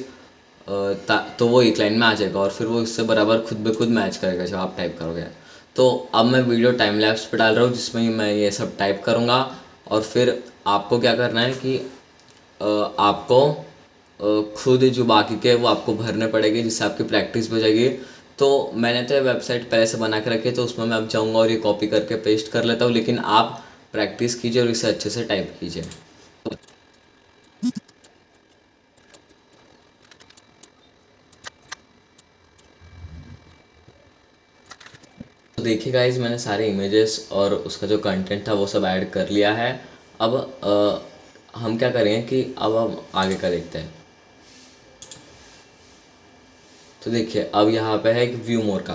तो वो एक लाइन में आ जाएगा, और फिर वो इससे बराबर खुद ब खुद मैच करेगा जब आप टाइप करोगे। तो अब मैं वीडियो टाइम लैप्स पे डाल रहा हूँ जिसमें मैं ये सब टाइप करूँगा, और फिर आपको क्या करना है कि आपको खुद जो बाकी के वो आपको भरने पड़ेंगे जिससे आपकी प्रैक्टिस हो जाएगी। तो मैंने तो वेबसाइट पहले से बना के रखी है, तो उसमें मैं अब जाऊँगा और ये कॉपी करके पेस्ट कर लेता हूँ, लेकिन आप प्रैक्टिस कीजिए और इसे अच्छे से टाइप कीजिए। तो देखिए गाइज, मैंने सारे इमेजेस और उसका जो कंटेंट था वो सब ऐड कर लिया है। अब हम क्या करेंगे कि अब हम आगे का देखते हैं। तो देखिए अब यहाँ पे है एक व्यू मोर का,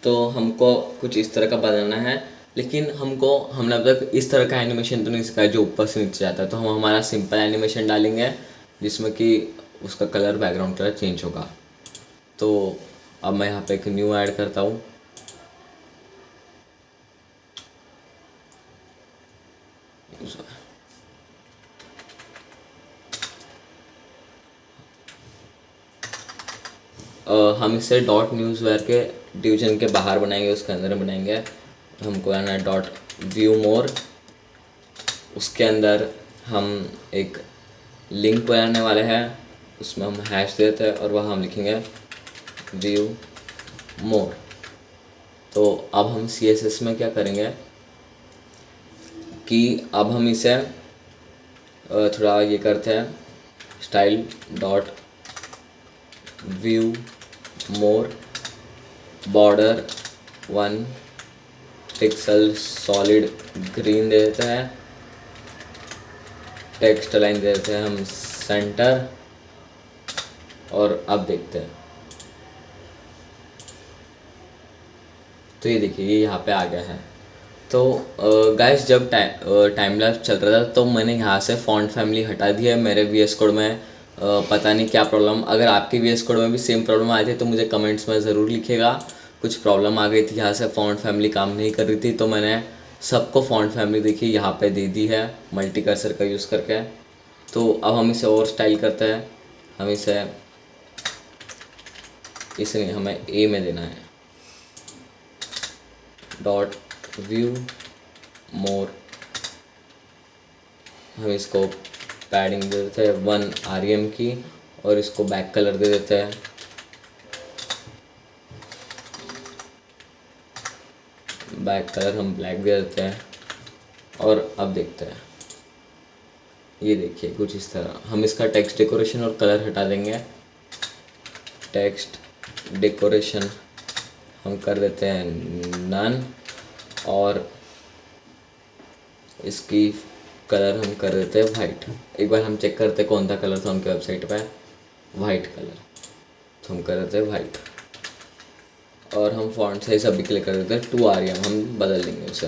तो हमको कुछ इस तरह का बनाना है, लेकिन हमने अब तक इस तरह का एनिमेशन तो नहीं सिखाया जो ऊपर से नीचे जाता है। तो हम हमारा सिंपल एनिमेशन डालेंगे जिसमें कि उसका कलर, बैकग्राउंड कलर चेंज होगा। तो अब मैं यहाँ पे एक न्यू ऐड करता हूँ। हम इसे डॉट न्यूज़ वेयर के डिवीजन के बाहर बनाएंगे, उसके अंदर बनाएंगे। हमको आना है डॉट व्यू मोर, उसके अंदर हम एक लिंक बनाने वाले हैं, उसमें हम हैश देते हैं और वहाँ हम लिखेंगे व्यू मोर। तो अब हम CSS में क्या करेंगे कि अब हम इसे थोड़ा ये करते हैं, style dot view more border 1 pixel solid green दे देते हैं, टेक्स्ट लाइन दे देते हैं हम सेंटर, और अब देखते हैं। तो ये देखिए ये यहाँ पे आ गया है। तो गाइस जब टाइम लैप्स चल रहा था तो मैंने यहाँ से फॉन्ट फैमिली हटा दी है मेरे VS कोड में। पता नहीं क्या प्रॉब्लम, अगर आपके VS कोड में भी सेम प्रॉब्लम आई थी तो मुझे कमेंट्स में ज़रूर लिखिएगा। कुछ प्रॉब्लम आ गई थी, यहाँ से फॉन्ट फैमिली काम नहीं कर रही थी, तो मैंने सबको फॉन्ट फैमिली देखिए यहाँ पे दे दी है मल्टी कर्सर का यूज़ करके। तो अब हम इसे और स्टाइल करते हैं। हम इसे नहीं, हमें A में देना है, डॉट व्यू मोर। हम इसको पैडिंग दे देते हैं 1 REM की, और इसको बैक कलर दे देते हैं। बैक कलर हम ब्लैक दे देते हैं, और अब देखते हैं। ये देखिए कुछ इस तरह। हम इसका टेक्स्ट डेकोरेशन और कलर हटा देंगे। टेक्स्ट डेकोरेशन हम कर देते हैं नन, और इसकी कलर हम कर देते हैं वाइट। एक बार हम चेक करते हैं कौन सा कलर था उनके वेबसाइट पे, वाइट कलर, तो हम कर देते हैं वाइट। और हम फॉन्ट साइज अभी के लिए कर देते हैं 2 REM, हम बदल देंगे उसे।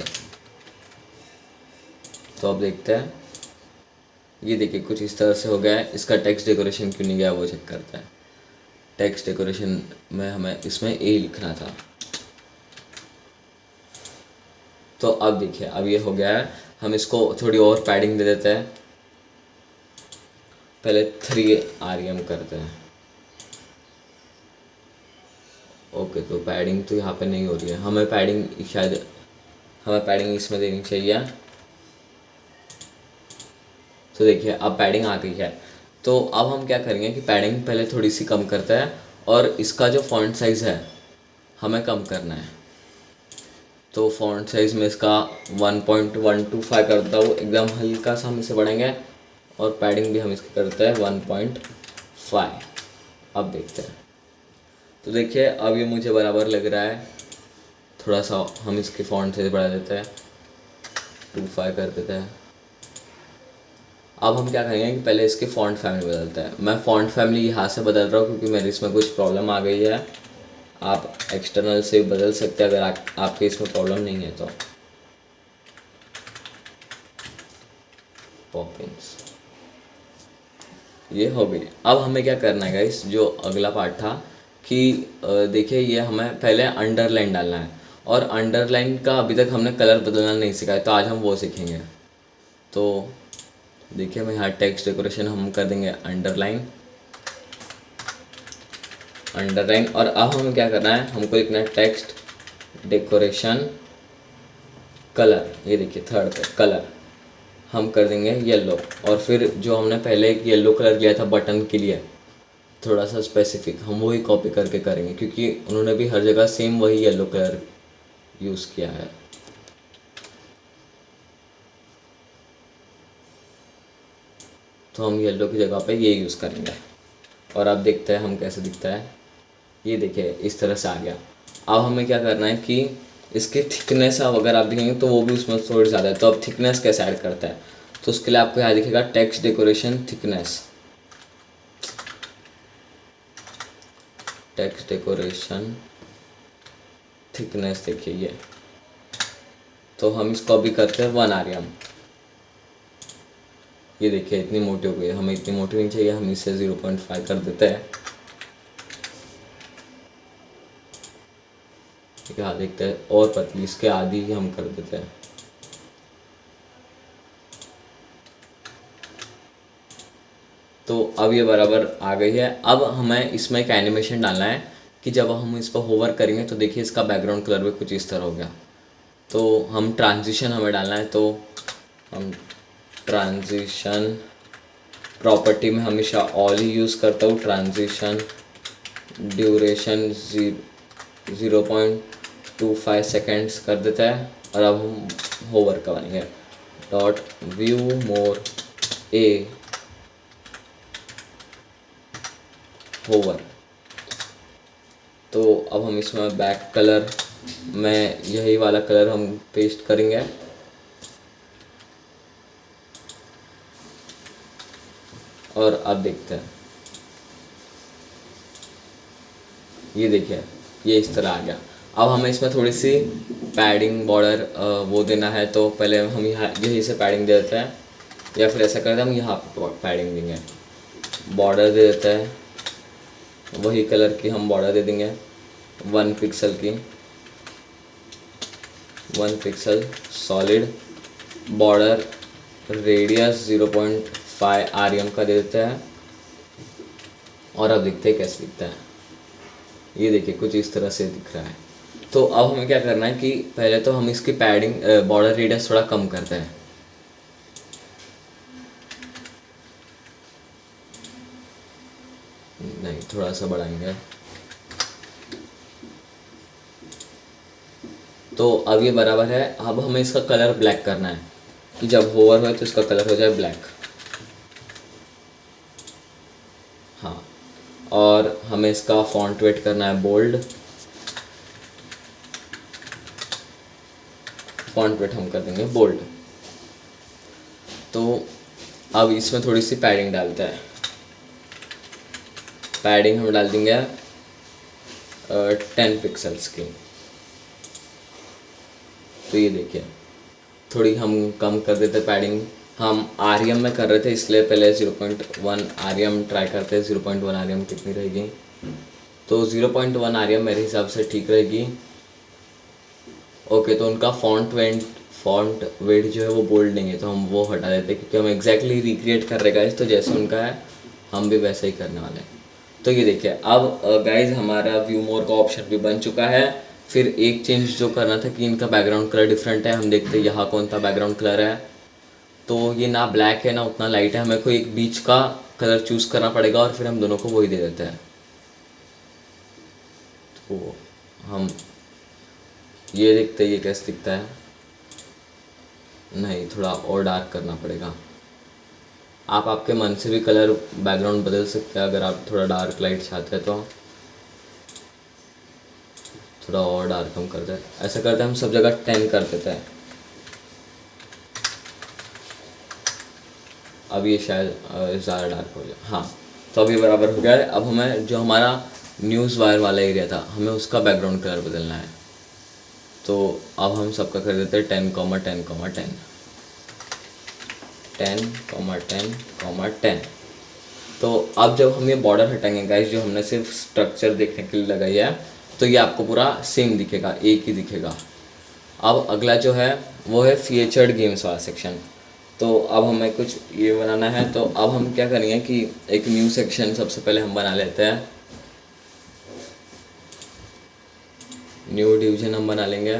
तो अब देखते हैं, ये देखिए कुछ इस तरह से हो गया है। इसका टेक्स्ट डेकोरेशन क्यों नहीं गया वो चेक करते हैं। टेक्स्ट डेकोरेशन में हमें इसमें A लिखना था। तो अब देखिए अब ये हो गया है। हम इसको थोड़ी और पैडिंग दे देते हैं, पहले 3 REM करते हैं। ओके, तो पैडिंग तो यहाँ पे नहीं हो रही है, हमें पैडिंग शायद हमें पैडिंग इसमें देनी चाहिए। तो देखिए अब पैडिंग आ गई है। तो अब हम क्या करेंगे कि पैडिंग पहले थोड़ी सी कम करते हैं और इसका जो फॉन्ट साइज़ है हमें कम करना है। तो फॉन्ट साइज़ में इसका 1.125 करता हूँ, एकदम हल्का सा हम इसे बढ़ाएंगे। और पैडिंग भी हम इसकी करते हैं 1.5। अब देखते हैं। तो देखिए अब ये मुझे बराबर लग रहा है। थोड़ा सा हम इसकी फॉन्ट साइज़ बढ़ा देते हैं, 2.5 कर देते हैं। अब हम क्या करेंगे कि पहले इसकी फ़ॉन्ट फैमिली बदलते हैं। मैं फ़ॉन्ट फैमिली यहाँ से बदल रहा हूँ क्योंकि मेरे इसमें कुछ प्रॉब्लम आ गई है। आप एक्सटर्नल से बदल सकते हैं अगर आपके इसमें प्रॉब्लम नहीं है तो। पॉपिंस ये हो गई। अब हमें क्या करना है गाइस, जो अगला पार्ट था कि देखिए ये हमें पहले अंडरलाइन डालना है और अंडरलाइन का अभी तक हमने कलर बदलना नहीं सीखा है, तो आज हम वो सीखेंगे। तो देखिए मैं यहाँ टेक्स्ट डेकोरेशन हम कर देंगे अंडरलाइन। और अब हमें क्या करना है, हमको लिखना है टेक्स्ट डेकोरेशन कलर। ये देखिए थर्ड पे कलर हम कर देंगे येलो। और फिर जो हमने पहले एक येलो कलर लिया था बटन के लिए, थोड़ा सा स्पेसिफिक, हम वही कॉपी करके करेंगे क्योंकि उन्होंने भी हर जगह सेम वही येलो कलर यूज़ किया है। तो हम येलो की जगह पे ये यूज़ करेंगे। और अब देखते हैं हम कैसे दिखता है। ये देखिए इस तरह से आ गया। अब हमें क्या करना है कि इसकी थिकनेस अब अगर आप देखेंगे तो वो भी उसमें थोड़ी ज़्यादा है। तो अब थिकनेस कैसे ऐड करता है, तो उसके लिए आपको यहाँ दिखेगा text decoration thickness. Text decoration thickness देखिए ये। तो हम इसको अभी करते हैं 1 आरएम। ये देखिए इतनी मोटी हो गई है, हमें इतनी मोटी नहीं चाहिए, हम इसे 0.5 कर देते हैं। यहाँ देखते हैं और पतली, इसके आधी ही हम कर देते हैं। तो अब ये बराबर आ गई है। अब हमें इसमें एक एनिमेशन डालना है कि जब हम इस पर होवर करेंगे तो देखिए इसका बैकग्राउंड कलर भी कुछ इस तरह हो गया। तो हम ट्रांजिशन हमें डालना है। तो हम ट्रांजिशन प्रॉपर्टी में हमेशा ऑल ही यूज़ करता हूँ। ट्रांजिशन ड्यूरेशन 0.25 सेकेंड्स कर देता है। और अब हम होवर करेंगे डॉट व्यू मोर ए होवर। तो अब हम इसमें बैक कलर में यही वाला कलर हम पेस्ट करेंगे। और अब देखते हैं, ये देखिए ये इस तरह आ गया। अब हमें इसमें थोड़ी सी पैडिंग बॉर्डर वो देना है। तो पहले हम यहाँ यहीं से पैडिंग दे देते हैं, या फिर ऐसा करते हैं हम यहाँ पैडिंग देंगे, बॉर्डर दे देते हैं वही कलर की हम बॉर्डर दे देंगे 1 पिक्सल की, 1 pixel solid border. Radius 0.5 RM का दे देते हैं। और अब देखते हैं कैसे दिखता है। ये देखिए कुछ इस तरह से दिख रहा है। तो अब हमें क्या करना है कि पहले तो हम इसकी पैडिंग बॉर्डर रेडियस थोड़ा कम करते हैं। नहीं, थोड़ा सा बढ़ाएंगे। तो अब ये बराबर है। अब हमें इसका कलर ब्लैक करना है कि जब होवर हो तो इसका कलर हो जाए ब्लैक। हाँ, और हमें इसका फॉन्ट वेट करना है बोल्ड। फॉन्ट वेट हम कर देंगे बोल्ड। तो अब इसमें थोड़ी सी पैडिंग डालते हैं। पैडिंग हम डाल देंगे 10 पिक्सल्स की। तो ये देखिए थोड़ी हम कम कर देते पैडिंग। हम आरएम में कर रहे थे इसलिए पहले 0.1 आरएम ट्राई करते हैं। 0.1 आरएम कितनी रहेगी, तो 0.1 आरएम मेरे हिसाब से ठीक रहेगी। ओके, तो उनका फॉन्ट वेट जो है वो बोल्ड नहीं है, तो हम वो हटा देते हैं क्योंकि हम एग्जैक्टली रिक्रिएट कर रहे गाइस। तो जैसे उनका है हम भी वैसा ही करने वाले हैं। तो ये देखिए अब गाइज हमारा व्यू मोर का ऑप्शन भी बन चुका है। फिर एक चेंज जो करना था कि इनका बैकग्राउंड कलर डिफरेंट है, हम देखते हैं यहाँ कौन सा बैकग्राउंड कलर है। तो ये ना ब्लैक है ना उतना लाइट है, हमें कोई एक बीच का कलर चूज़ करना पड़ेगा और फिर हम दोनों को वही दे देते हैं। तो हम ये देखते हैं ये कैसे दिखता है। नहीं, थोड़ा और डार्क करना पड़ेगा। आप आपके मन से भी कलर बैकग्राउंड बदल सकते हैं अगर आप थोड़ा डार्क लाइट चाहते हैं तो। थोड़ा और डार्क हम करते हैं, ऐसा करते हैं हम सब जगह 10 कर देते हैं। अब ये शायद ज़्यादा डार्क हो जाए। हाँ, तो अभी बराबर हो गया है। अब हमें जो हमारा न्यूज़ वायर वाला एरिया था हमें उसका बैकग्राउंड कलर बदलना है। तो अब हम सबका कर देते हैं 10,10,10 10,10,10। तो अब जब हम ये बॉर्डर हटाएंगे गाइस, जो हमने सिर्फ स्ट्रक्चर देखने के लिए लगाई है, तो ये आपको पूरा सेम दिखेगा, एक ही दिखेगा। अब अगला जो है वो है फीचर्ड गेम्स वाला सेक्शन। तो अब हमें कुछ ये बनाना है। तो अब हम क्या करेंगे कि एक न्यू सेक्शन सबसे पहले हम बना लेते हैं। न्यू डिवीजन हम बना लेंगे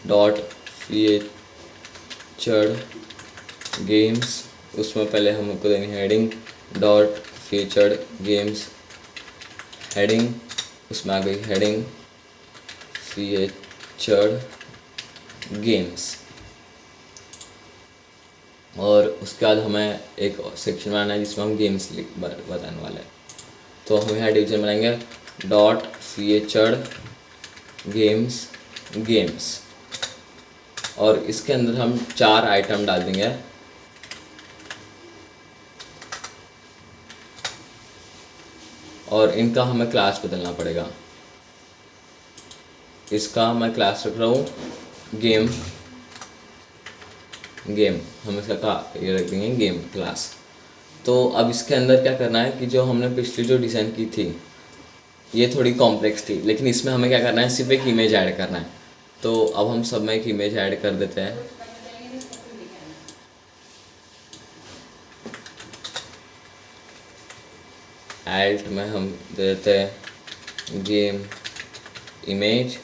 डॉट फीचर्ड गेम्स। उसमें पहले हमको देनी है heading dot featured games heading. उसमें आ गई हेडिंग फीचर्ड गेम्स। और उसके बाद हमें एक सेक्शन बनाना है जिसमें हम गेम्स बताने वाले हैं। तो हम यहाँ डिवीजन बनाएंगे डॉट फीचर्ड गेम्स और इसके अंदर हम 4 आइटम डाल देंगे। और इनका हमें क्लास बदलना पड़ेगा। इसका मैं क्लास रख रहा हूँ गेम हम इसका ये रख देंगे गेम क्लास। तो अब इसके अंदर क्या करना है कि जो हमने पिछली जो डिज़ाइन की थी ये थोड़ी कॉम्प्लेक्स थी, लेकिन इसमें हमें क्या करना है, सिर्फ एक इमेज ऐड करना है। तो अब हम सब में एक इमेज ऐड कर देते हैं। ऐड में हम दे देते हैं गेम इमेज।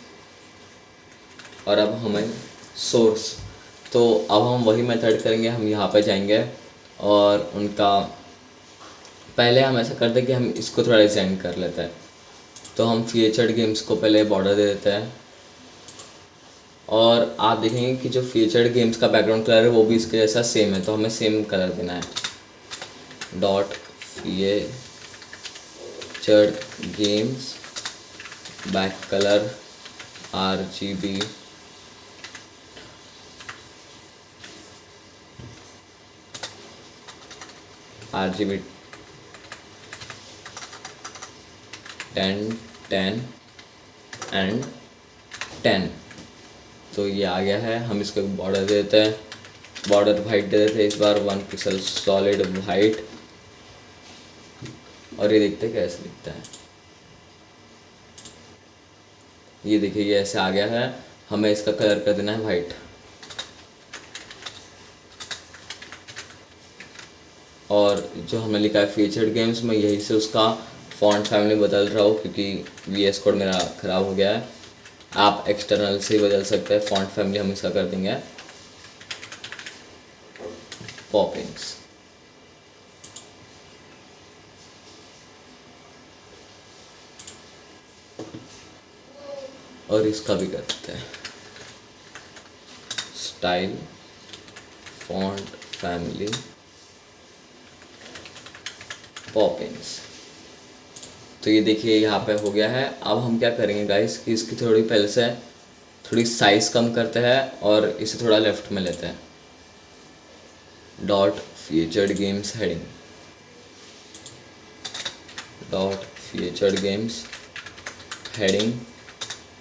और अब हमें सोर्स, तो अब हम वही मेथड करेंगे। हम यहाँ पे जाएंगे और उनका पहले हम ऐसा करते हैं कि हम इसको थोड़ा डिज़ाइन कर लेते हैं। तो हम फीचर्ड गेम्स को पहले बॉर्डर दे देते हैं और आप देखेंगे कि जो फीचर्ड गेम्स का बैकग्राउंड कलर है वो भी इसके जैसा सेम है। तो हमें सेम कलर देना है dot featured games back colour RGB RGB 10 10 and 10। तो ये आ गया है। हम इसको बॉर्डर दे देते हैं, बॉर्डर वाइट दे देते हैं इस बार 1 पिक्सल सॉलिड वाइट। और ये देखते हैं कैसे दिखता है। ये देखिए ये ऐसे आ गया है। हमें इसका कलर कर देना है वाइट। और जो हमने लिखा है फीचर्ड गेम्स में यही से उसका फॉन्ट फैमिली बदल रहा हूँ क्योंकि VS कोड मेरा ख़राब हो गया है। आप एक्सटर्नल से ही बदल सकते हैं। फॉन्ट फैमिली हम इसका कर देंगे पॉपिंग्स। और इसका भी कर देते हैं स्टाइल फॉन्ट फैमिली पॉपिंग्स। तो ये देखिए यहाँ पे हो गया है। अब हम क्या करेंगे गाइस कि इसकी थोड़ी पहले से थोड़ी साइज़ कम करते हैं और इसे थोड़ा लेफ्ट में लेते हैं। Dot featured games heading dot featured games heading.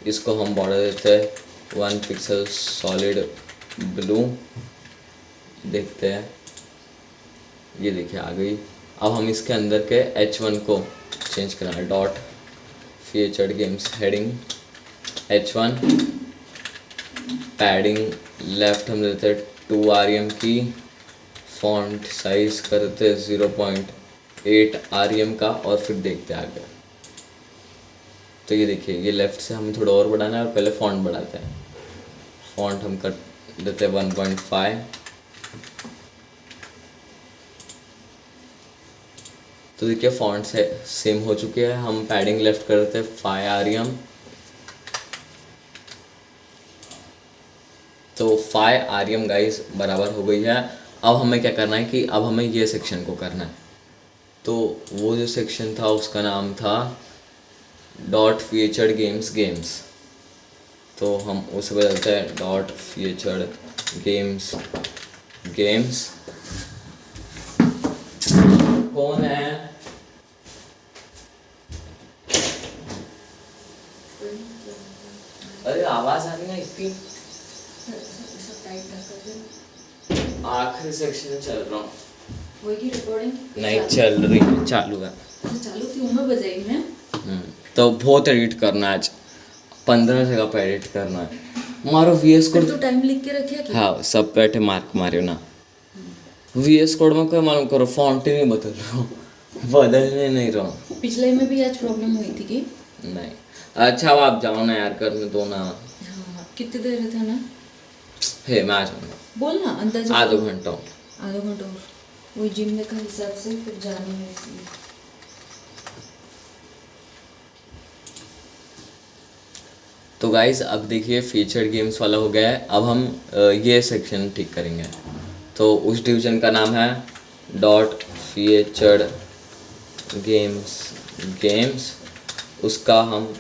इसको हम बॉर्डर देते हैं 1 पिक्सल सॉलिड ब्लू। देखते हैं ये देखिए आ गई। अब हम इसके अंदर के H1 को चेंज करना है dot featured games heading H1 padding left हम देते हैं 2 RM की। फॉन्ट साइज कर देते हैं 0.8 8 rem का, और फिर देखते हैं आगे। तो ये देखिए, ये लेफ़्ट से हमें थोड़ा और बढ़ाना है, और पहले फ़ॉन्ट बढ़ाते हैं। फ़ॉन्ट हम कर देते हैं 1.5। तो देखिए फ़ॉन्ट से सेम हो चुके हैं। हम पैडिंग लेफ़्ट कर देते हैं 5 rem। तो 5 rem गाइस बराबर हो गई है। अब हमें क्या करना है कि अब हमें ये सेक्शन को करना है। तो वो जो सेक्शन था उसका नाम था डॉट फीचर्ड गेम्स। तो हम उसे बदलते हैं डॉट फीचर्ड गेम्स। कौन है? अरे आवाज आ रही है इतनी। आखिरी सेक्शन चल रहा हूँ। वही की रिकॉर्डिंग नहीं चल रही है, चालू है। चालू थी, उम्र बजाई मैं। तो बहुत एडिट करना है आज, 15 जगह पे एडिट करना है। मारो VS कोड। तो टाइम लिख के रखिए क्या? हाँ, सब बैठे मार्क मारियो ना। VS कोड में कोई मालूम करो, फॉन्ट ही नहीं बदल रहा हूँ, बदलने नहीं रहा हूँ। पिछले में भी आज प्रॉब्लम हुई थी कि नहीं। अच्छा अब आप जाओ ना यार, करने दो ना। हाँ, कितनी देर था ना? हे मैं आ जाऊँगा। बोल ना अंदाजा। आधा घंटा। आधा घंटा और वही जिम का हिसाब से फिर जाने में इसलिए। तो गाइज अब देखिए फीचर्ड गेम्स वाला हो गया है। अब हम ये सेक्शन ठीक करेंगे। तो उस डिवीज़न का नाम है डॉट फीचर्ड गेम्स। उसका हम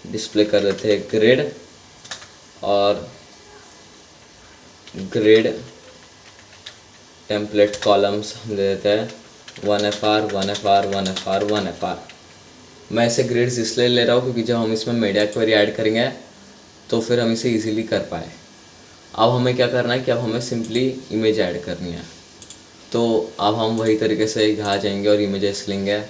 डिस्प्ले कर देते हैं ग्रिड, और ग्रिड टेम्पलेट कॉलम्स हम दे देते हैं 1FR 1FR 1FR 1FR। मैं इसे ग्रिड्स इसलिए ले रहा हूँ क्योंकि जब हम इसमें मीडिया क्वेरी ऐड करेंगे तो फिर हम इसे इजीली कर पाए। अब हमें क्या करना है कि अब हमें सिंपली इमेज ऐड करनी है। तो अब हम वही तरीके से यहाँ जाएंगे और इमेजेस लेंगे,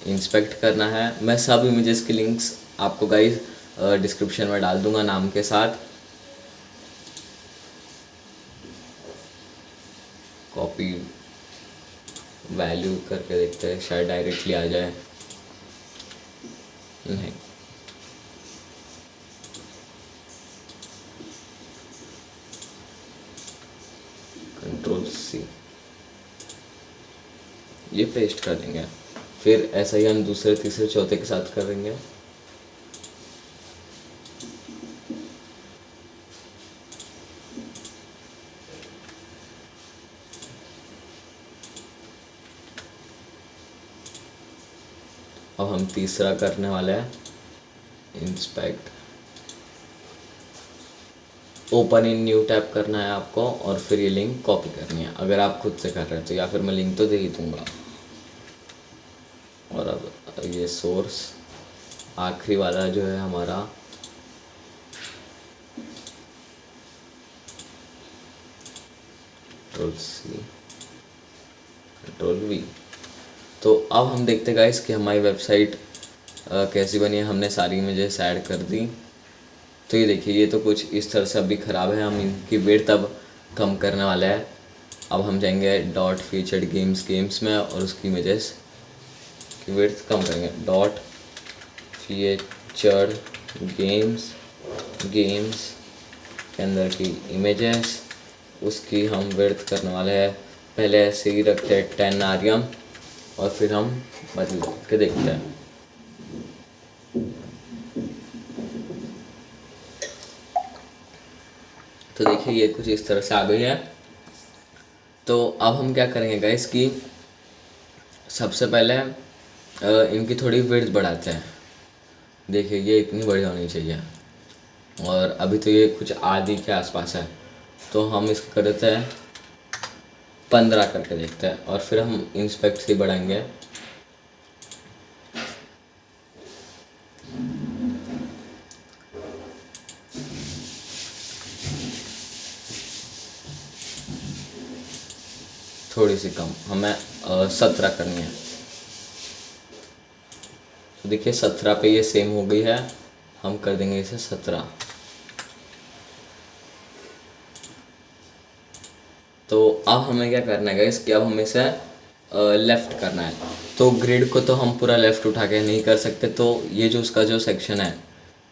इंस्पेक्ट करना है। मैं सब इमेजेस की लिंक्स आपको गाइस डिस्क्रिप्शन में डाल दूंगा नाम के साथ। कॉपी वैल्यू करके देखते हैं, शायद डायरेक्टली आ जाए। नहीं, Ctrl+C, ये पेस्ट कर देंगे। फिर ऐसा ही हम दूसरे तीसरे चौथे के साथ करेंगे। अब हम तीसरा करने वाले हैं inspect. Open in new tab करना है आपको, और फिर ये लिंक कॉपी करनी है अगर आप खुद से कर रहे हैं तो, या फिर मैं लिंक तो दे ही दूँगा। और अब ये सोर्स आखिरी वाला जो है हमारा Ctrl+C Ctrl+V। तो अब हम देखते हैं गाइस कि हमारी वेबसाइट कैसी बनी है। हमने सारी इमेजेस ऐड कर दी। तो ये देखिए, ये तो कुछ इस तरह से अभी ख़राब है। हम इनकी विड्थ अब कम करने वाले हैं। अब हम जाएंगे डॉट फीचर्ड गेम्स में, और उसकी इमेजेस की विड्थ कम करेंगे। डॉट फीचर्ड गेम्स के अंदर की इमेजेस, उसकी हम विड्थ करने वाले हैं। पहले ऐसे ही रखते हैं 10 rem, और फिर हम बदल के देखते हैं। तो देखिए ये कुछ इस तरह से आ गई है। तो अब हम क्या करेंगे गाइस कि सबसे पहले इनकी थोड़ी विड्थ बढ़ाते हैं। देखिए ये इतनी बड़ी होनी चाहिए, और अभी तो ये कुछ आधी के आसपास है। तो हम इसको कर देते हैं 15 करके देखते हैं, और फिर हम इंस्पेक्ट से बढ़ाएंगे। थोड़ी सी कम, हमें 17 करनी है। तो देखिए 17 पे ये सेम हो गई है। हम कर देंगे इसे 17। तो अब हमें क्या करना है गाइस कि अब हमें इसे लेफ़्ट करना है। तो ग्रिड को तो हम पूरा लेफ़्ट उठा के नहीं कर सकते, तो ये जो उसका जो सेक्शन है,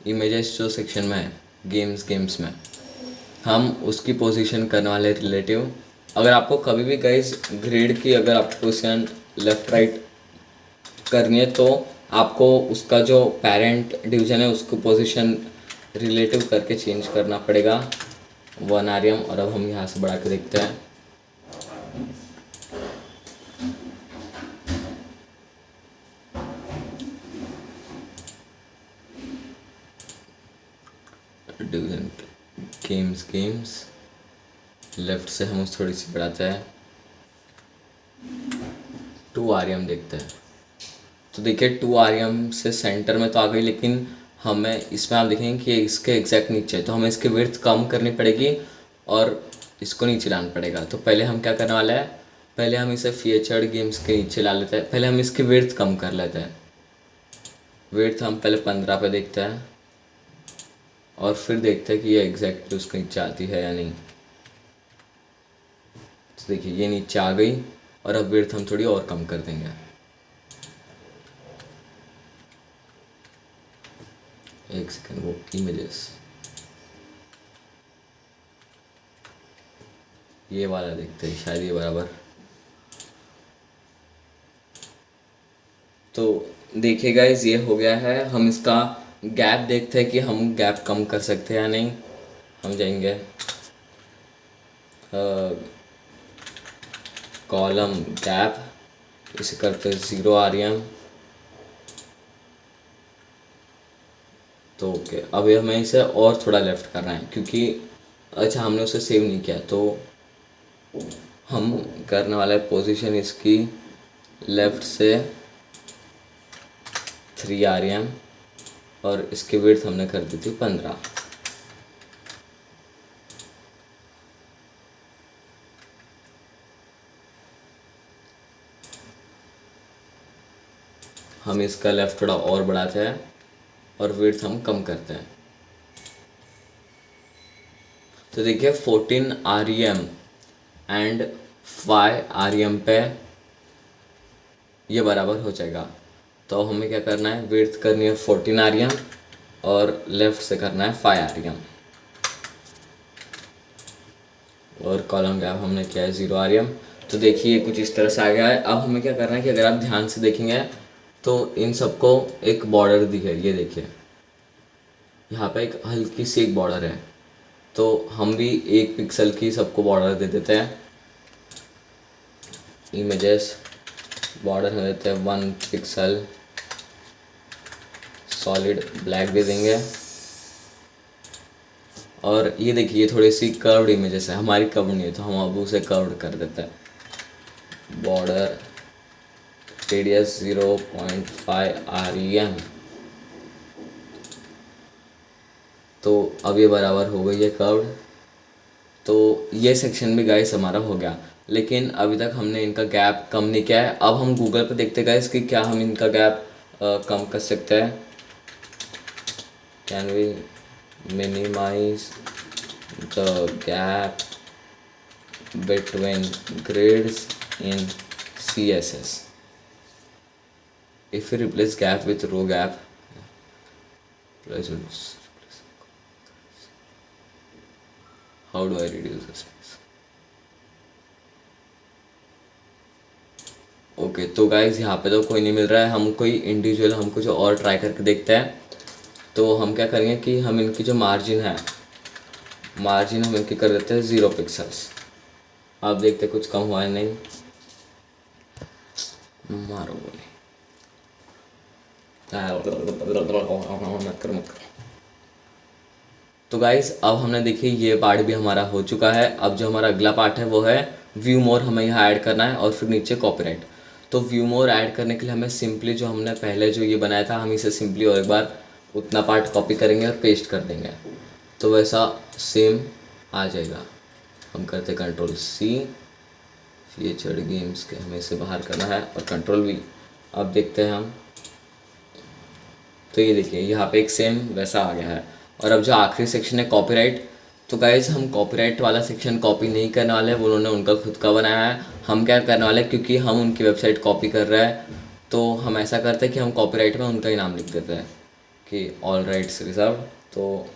इमेजेस जो सेक्शन में है गेम्स में, हम उसकी पोजीशन करने वाले रिलेटिव। अगर आपको कभी भी गाइस ग्रिड की अगर आपको पोजीशन लेफ़्ट राइट करनी है तो आपको उसका जो पेरेंट डिवीज़न है उसको पोजीशन रिलेटिव करके चेंज करना पड़ेगा 1 आरएम। और अब हम यहाँ से बढ़ा के देखते हैं। डिवीज़न गेम्स लेफ्ट से हम उस थोड़ी सी बढ़ाते हैं 2 आरएम देखते हैं। तो देखिए 2 आरएम से सेंटर में तो आ गई, लेकिन हमें इसमें आप देखेंगे कि इसके एग्जैक्ट नीचे है, तो हमें इसकी विड्थ कम करनी पड़ेगी और इसको नीचे लाना पड़ेगा। तो पहले हम क्या करने वाले हैं, पहले हम इसे फीचर्ड गेम्स के नीचे ला लेते हैं। पहले हम इसकी विड्थ कम कर लेते हैं। विड्थ हम पहले 15 पे देखते हैं और फिर देखते हैं कि ये एग्जैक्टली उसके नीचे आती है या नहीं। तो देखिए ये नीचे आ गई और अब विड्थ हम थोड़ी और कम कर देंगे। एक सेकंड, वो इमेजेस ये वाला देखते हैं, शायद ये बराबर। तो देखिए गाइस ये हो गया है। हम इसका गैप देखते हैं कि हम गैप कम कर सकते हैं या नहीं। हम जाएंगे कॉलम गैप, इसे करते हैं 0 आरएम। तो ओके, अभी हमें इसे और थोड़ा लेफ़्ट करना है क्योंकि अच्छा हमने उसे सेव नहीं किया। तो हम करने वाला है पोजीशन इसकी लेफ़्ट से 3 आरएम और इसकी विड्थ हमने कर दी थी 15। हम इसका लेफ़्ट थोड़ा और बढ़ाते हैं और विड्थ हम कम करते हैं। तो देखिए 14 आरएम एंड 5 आरएम पे ये बराबर हो जाएगा। तो हमें क्या करना है, विड्थ करनी है 14 आरएम और लेफ़्ट से करना है 5 आरएम और कॉलम गैप हमने किया है 0 आरएम। तो देखिए कुछ इस तरह से आ गया है। अब हमें क्या करना है कि अगर आप ध्यान से देखेंगे तो इन सबको एक बॉर्डर दी है। ये देखिए यहाँ पे एक हल्की सी एक बॉर्डर है, तो हम भी 1 पिक्सल की सबको बॉर्डर दे देते हैं। इमेजेस बॉर्डर में देते हैं 1 पिक्सल, सॉलिड ब्लैक दे देंगे। और ये देखिए ये थोड़ी सी कर्व्ड इमेजेस है, हमारी कर्व नहीं है तो हम अब उसे कर्व्ड कर देते हैं। Border radius 0.5 RM. तो अब ये बराबर हो गई है कर्व्ड। तो ये सेक्शन भी गाइस हमारा हो गया, लेकिन अभी तक हमने इनका गैप कम नहीं किया है। अब हम गूगल पे देखते गाइस कि क्या हम इनका गैप कम कर सकते हैं। Can we minimize the gap between grids in CSS if we replace gap with row gap. How do I reduce the space? Okay तो गाइज यहाँ पे तो कोई नहीं मिल रहा है। हम कोई इंडिविजुअल हम कुछ और ट्राई करके देखते हैं। तो हम क्या करेंगे कि हम इनकी जो मार्जिन है, मार्जिन हम इनकी कर देते हैं 0 पिक्सल्स। आप देखते कुछ कम हुआ है नहीं, मारो बोले मत करो। तो गाइस अब हमने देखिए ये पार्ट भी हमारा हो चुका है। अब जो हमारा अगला पार्ट है वो है व्यू मोर, हमें यहाँ ऐड करना है और फिर नीचे कॉपीराइट। तो व्यू मोर ऐड करने के लिए हमें सिंपली जो हमने पहले जो ये बनाया था, हम इसे सिंपली और एक बार उतना पार्ट कॉपी करेंगे और पेस्ट कर देंगे, तो वैसा सेम आ जाएगा। हम करते Ctrl+C, फीचर्ड गेम्स के हमें इसे बाहर करना है और Ctrl+V। अब देखते हैं हम, तो ये देखिए यहाँ पे एक सेम वैसा आ गया है। और अब जो आखिरी सेक्शन है कॉपीराइट, तो गाइज़ हम कॉपीराइट वाला सेक्शन कॉपी नहीं करने वाले हैं, वो उन्होंने उनका खुद का बनाया है। हम क्या करने वाले हैं, क्योंकि हम उनकी वेबसाइट कॉपी कर रहे हैं तो हम ऐसा करते हैं कि हम कॉपीराइट में उनका ही नाम लिख देते हैं कि ऑल राइट्स रिजर्व। तो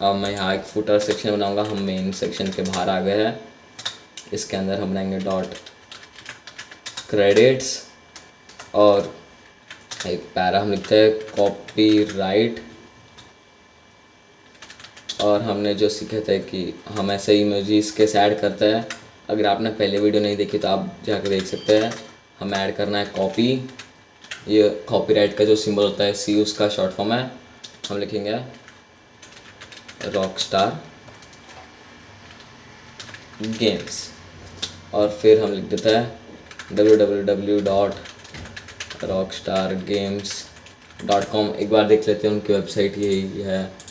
अब मैं यहाँ एक फुटर सेक्शन बनाऊँगा। हम मेन सेक्शन के बाहर आ गए हैं। इसके अंदर हम बनाएंगे डॉट क्रेडिट्स और एक पैरा हम लिखते हैं कॉपीराइट। और हमने जो सीखे थे कि हम ऐसे इमोजीज के ऐड करते हैं। अगर आपने पहले वीडियो नहीं देखी तो आप जाकर देख सकते हैं। हमें ऐड करना है कॉपी, ये कॉपीराइट का जो सिंबल होता है सी, उसका शॉर्ट फॉर्म है। हम लिखेंगे रॉकस्टार गेम्स और फिर हम लिख देते हैं www.rockstargames.com। एक बार देख लेते हैं उनकी वेबसाइट यही है।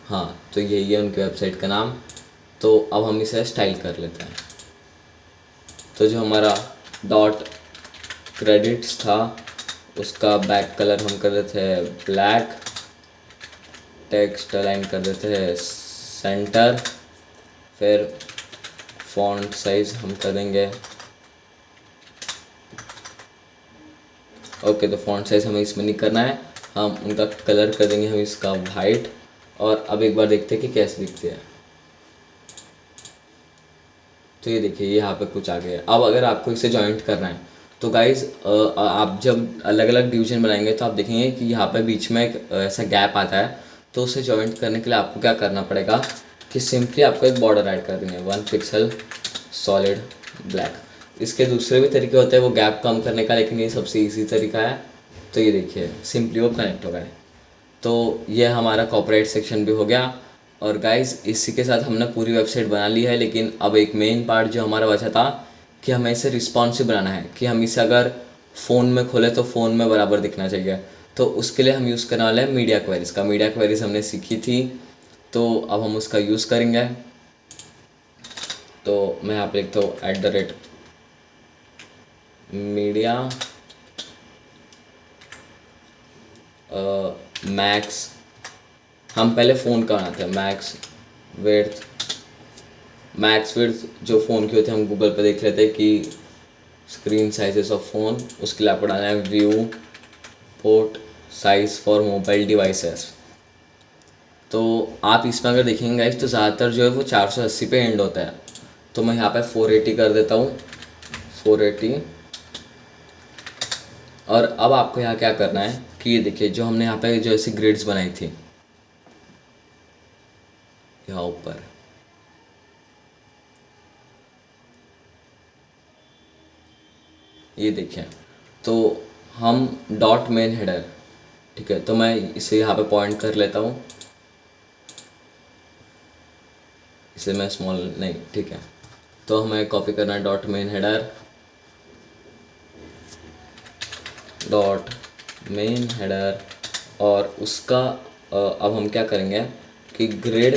हाँ, तो यही है उनकी वेबसाइट का नाम। तो अब हम इसे स्टाइल कर लेते हैं। तो जो हमारा डॉट क्रेडिट्स था उसका बैक कलर हम कर देते हैं ब्लैक, टेक्स्ट अलाइन कर देते हैं सेंटर, फिर फॉन्ट साइज हम कर देंगे ओके। तो फॉन्ट साइज हमें इसमें नहीं करना है, हम उनका कलर कर देंगे हम इसका वाइट। और अब एक बार देखते हैं कि कैसे दिखती है। तो ये देखिए, ये यहाँ पे कुछ आ गया। अब अगर आपको इसे जॉइंट करना है तो गाइज आप जब अलग अलग डिवीजन बनाएंगे तो आप देखेंगे कि यहाँ पे बीच में एक ऐसा गैप आता है। तो उसे जॉइंट करने के लिए आपको क्या करना पड़ेगा कि सिंपली आपको एक बॉर्डर ऐड कर देंगे 1 पिक्सल सॉलिड ब्लैक। इसके दूसरे भी तरीके होते हैं वो गैप कम करने का, लेकिन ये सबसे ईजी तरीका है। तो ये देखिए, सिंपली वो कनेक्ट हो गए। तो ये हमारा कॉपीराइट सेक्शन भी हो गया। और गाइस इसी के साथ हमने पूरी वेबसाइट बना ली है। लेकिन अब एक मेन पार्ट जो हमारा बचा था कि हमें इसे रिस्पॉन्सिव बनाना है, कि हम इसे अगर फ़ोन में खोले तो फ़ोन में बराबर दिखना चाहिए। तो उसके लिए हम यूज़ करने वाले हैं मीडिया क्वेरीज का। मीडिया क्वेरीज हमने सीखी थी तो अब हम उसका यूज़ करेंगे। तो मैं यहाँ पे लिखता हूँ @media मैक्स। हम पहले फ़ोन का बनाते हैं मैक्स विड्थ जो फ़ोन की होती है हम गूगल पे देख लेते हैं कि स्क्रीन साइजेस ऑफ फ़ोन। उसके लिए आपको डालना है view port size for mobile devices. तो आप इसमें अगर देखेंगे गाइस तो ज़्यादातर जो है वो 480 पे एंड होता है। तो मैं यहाँ पे 480 कर देता हूँ, 480। और अब आपको यहाँ क्या करना है कि ये देखिए, जो हमने यहाँ पे जो ऐसी ग्रिड्स बनाई थी यहाँ ऊपर, ये देखिए, तो हम डॉट मेन हेडर, ठीक है। तो मैं इसे यहाँ पे पॉइंट कर लेता हूँ, इसे मैं स्मॉल नहीं, ठीक है। तो हमें कॉपी करना है डॉट मेन हेडर और उसका अब हम क्या करेंगे कि ग्रिड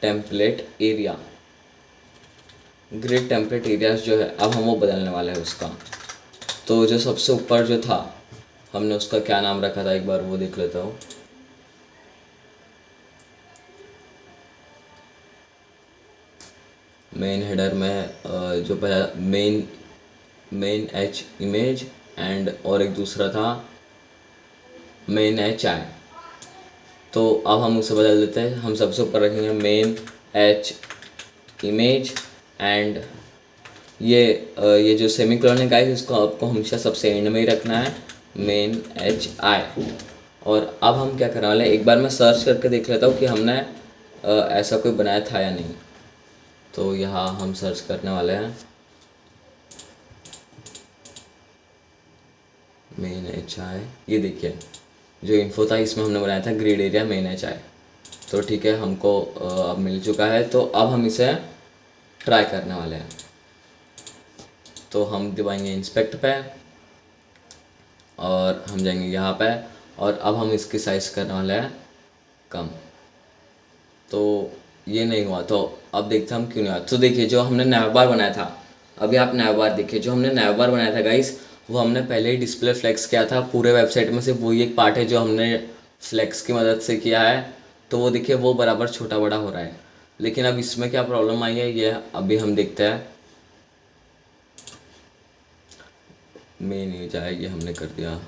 टेम्पलेट एरियाज जो है अब हम वो बदलने वाले हैं उसका। तो जो सबसे ऊपर जो था हमने उसका क्या नाम रखा था, एक बार वो देख लेता हूँ। मेन हेडर में जो पहला मेन एच इमेज एंड और एक दूसरा था मेन एच आई। तो अब हम उसे बदल देते हैं, हम सबसे ऊपर रखेंगे मेन एच इमेज एंड ये जो सेमीकोलन है गाइस इसको आपको हमेशा सबसे एंड में ही रखना है, मेन एच आई। और अब हम क्या करने वाले हैं, एक बार मैं सर्च करके देख लेता हूँ कि हमने ऐसा कोई बनाया था या नहीं। तो यहाँ हम सर्च करने वाले हैं मेन एच आई। ये देखिए जो इन्फो था इसमें हमने बनाया था grid area main H I. तो ठीक है, हमको अब मिल चुका है। तो अब हम इसे ट्राई करने वाले हैं। तो हम दबाएंगे इंस्पेक्ट पे और हम जाएंगे यहाँ पे और अब हम इसकी साइज़ करने वाले हैं कम। तो ये नहीं हुआ, तो अब देखते हम क्यों नहीं हुआ। तो देखिए जो हमने नैवबार बनाया था, अभी आप नैवबार देखिए, जो हमने नैवबार बनाया था गाइस वो हमने पहले ही डिस्प्ले फ्लेक्स किया था। पूरे वेबसाइट में सिर्फ वही एक पार्ट है जो हमने फ्लेक्स की मदद से किया है। तो वो देखिए वो बराबर छोटा बड़ा हो रहा है। लेकिन अब इसमें क्या प्रॉब्लम आई है ये अभी हम देखते हैं। मेन यूज आया, ये हमने कर दिया।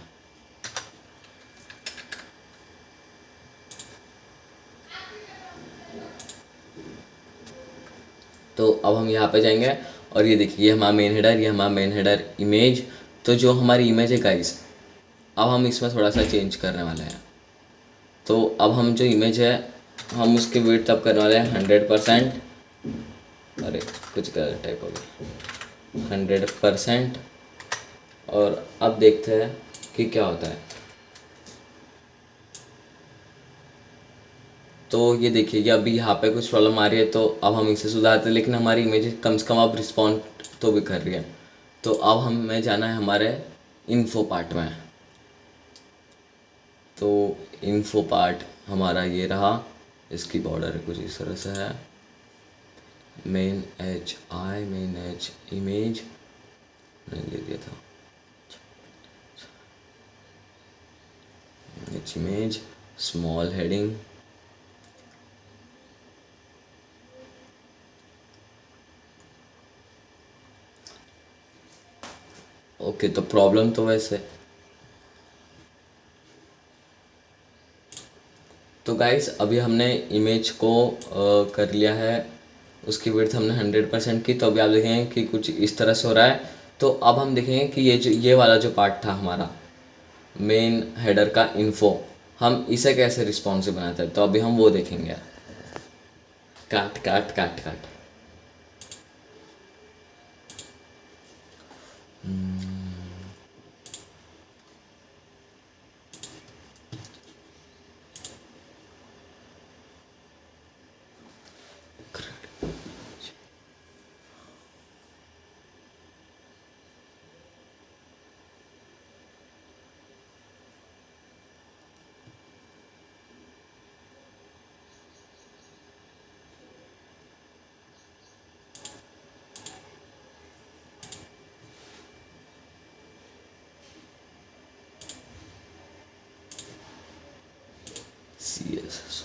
तो अब हम यहाँ पे जाएंगे और ये देखिए ये हमारा मेन हेडर, ये हमारा मेन हेडर इमेज। तो जो हमारी इमेज है गाइस, अब हम इसमें थोड़ा सा चेंज करने वाले हैं। तो अब हम जो इमेज है हम उसकी विड्थ अब करने वाले हैं 100%। अरे कुछ गलत टाइप हो गया, 100%। और अब देखते हैं कि क्या होता है। तो ये देखिए कि अभी यहाँ पे कुछ प्रॉब्लम आ रही है, तो अब हम इसे सुधारते हैं, लेकिन हमारी इमेज कम से कम अब रिस्पॉन्ड तो भी कर रही है। तो अब हमें जाना है हमारे इन्फो पार्ट में। तो इन्फो पार्ट हमारा ये रहा, इसकी बॉर्डर कुछ इस तरह से है। Main H I, main H image मैंने ले दिया था, H image small heading. Okay, तो प्रॉब्लम तो वैसे, तो गाइस अभी हमने इमेज को कर लिया है, उसकी विड्थ हमने 100% की। तो अभी आप देखेंगे कि कुछ इस तरह से हो रहा है। तो अब हम देखेंगे कि ये वाला जो पार्ट था हमारा मेन हेडर का इन्फो, हम इसे कैसे रिस्पॉन्सिव बनाते हैं। तो अभी हम वो देखेंगे। काट काट काट काट। C S S.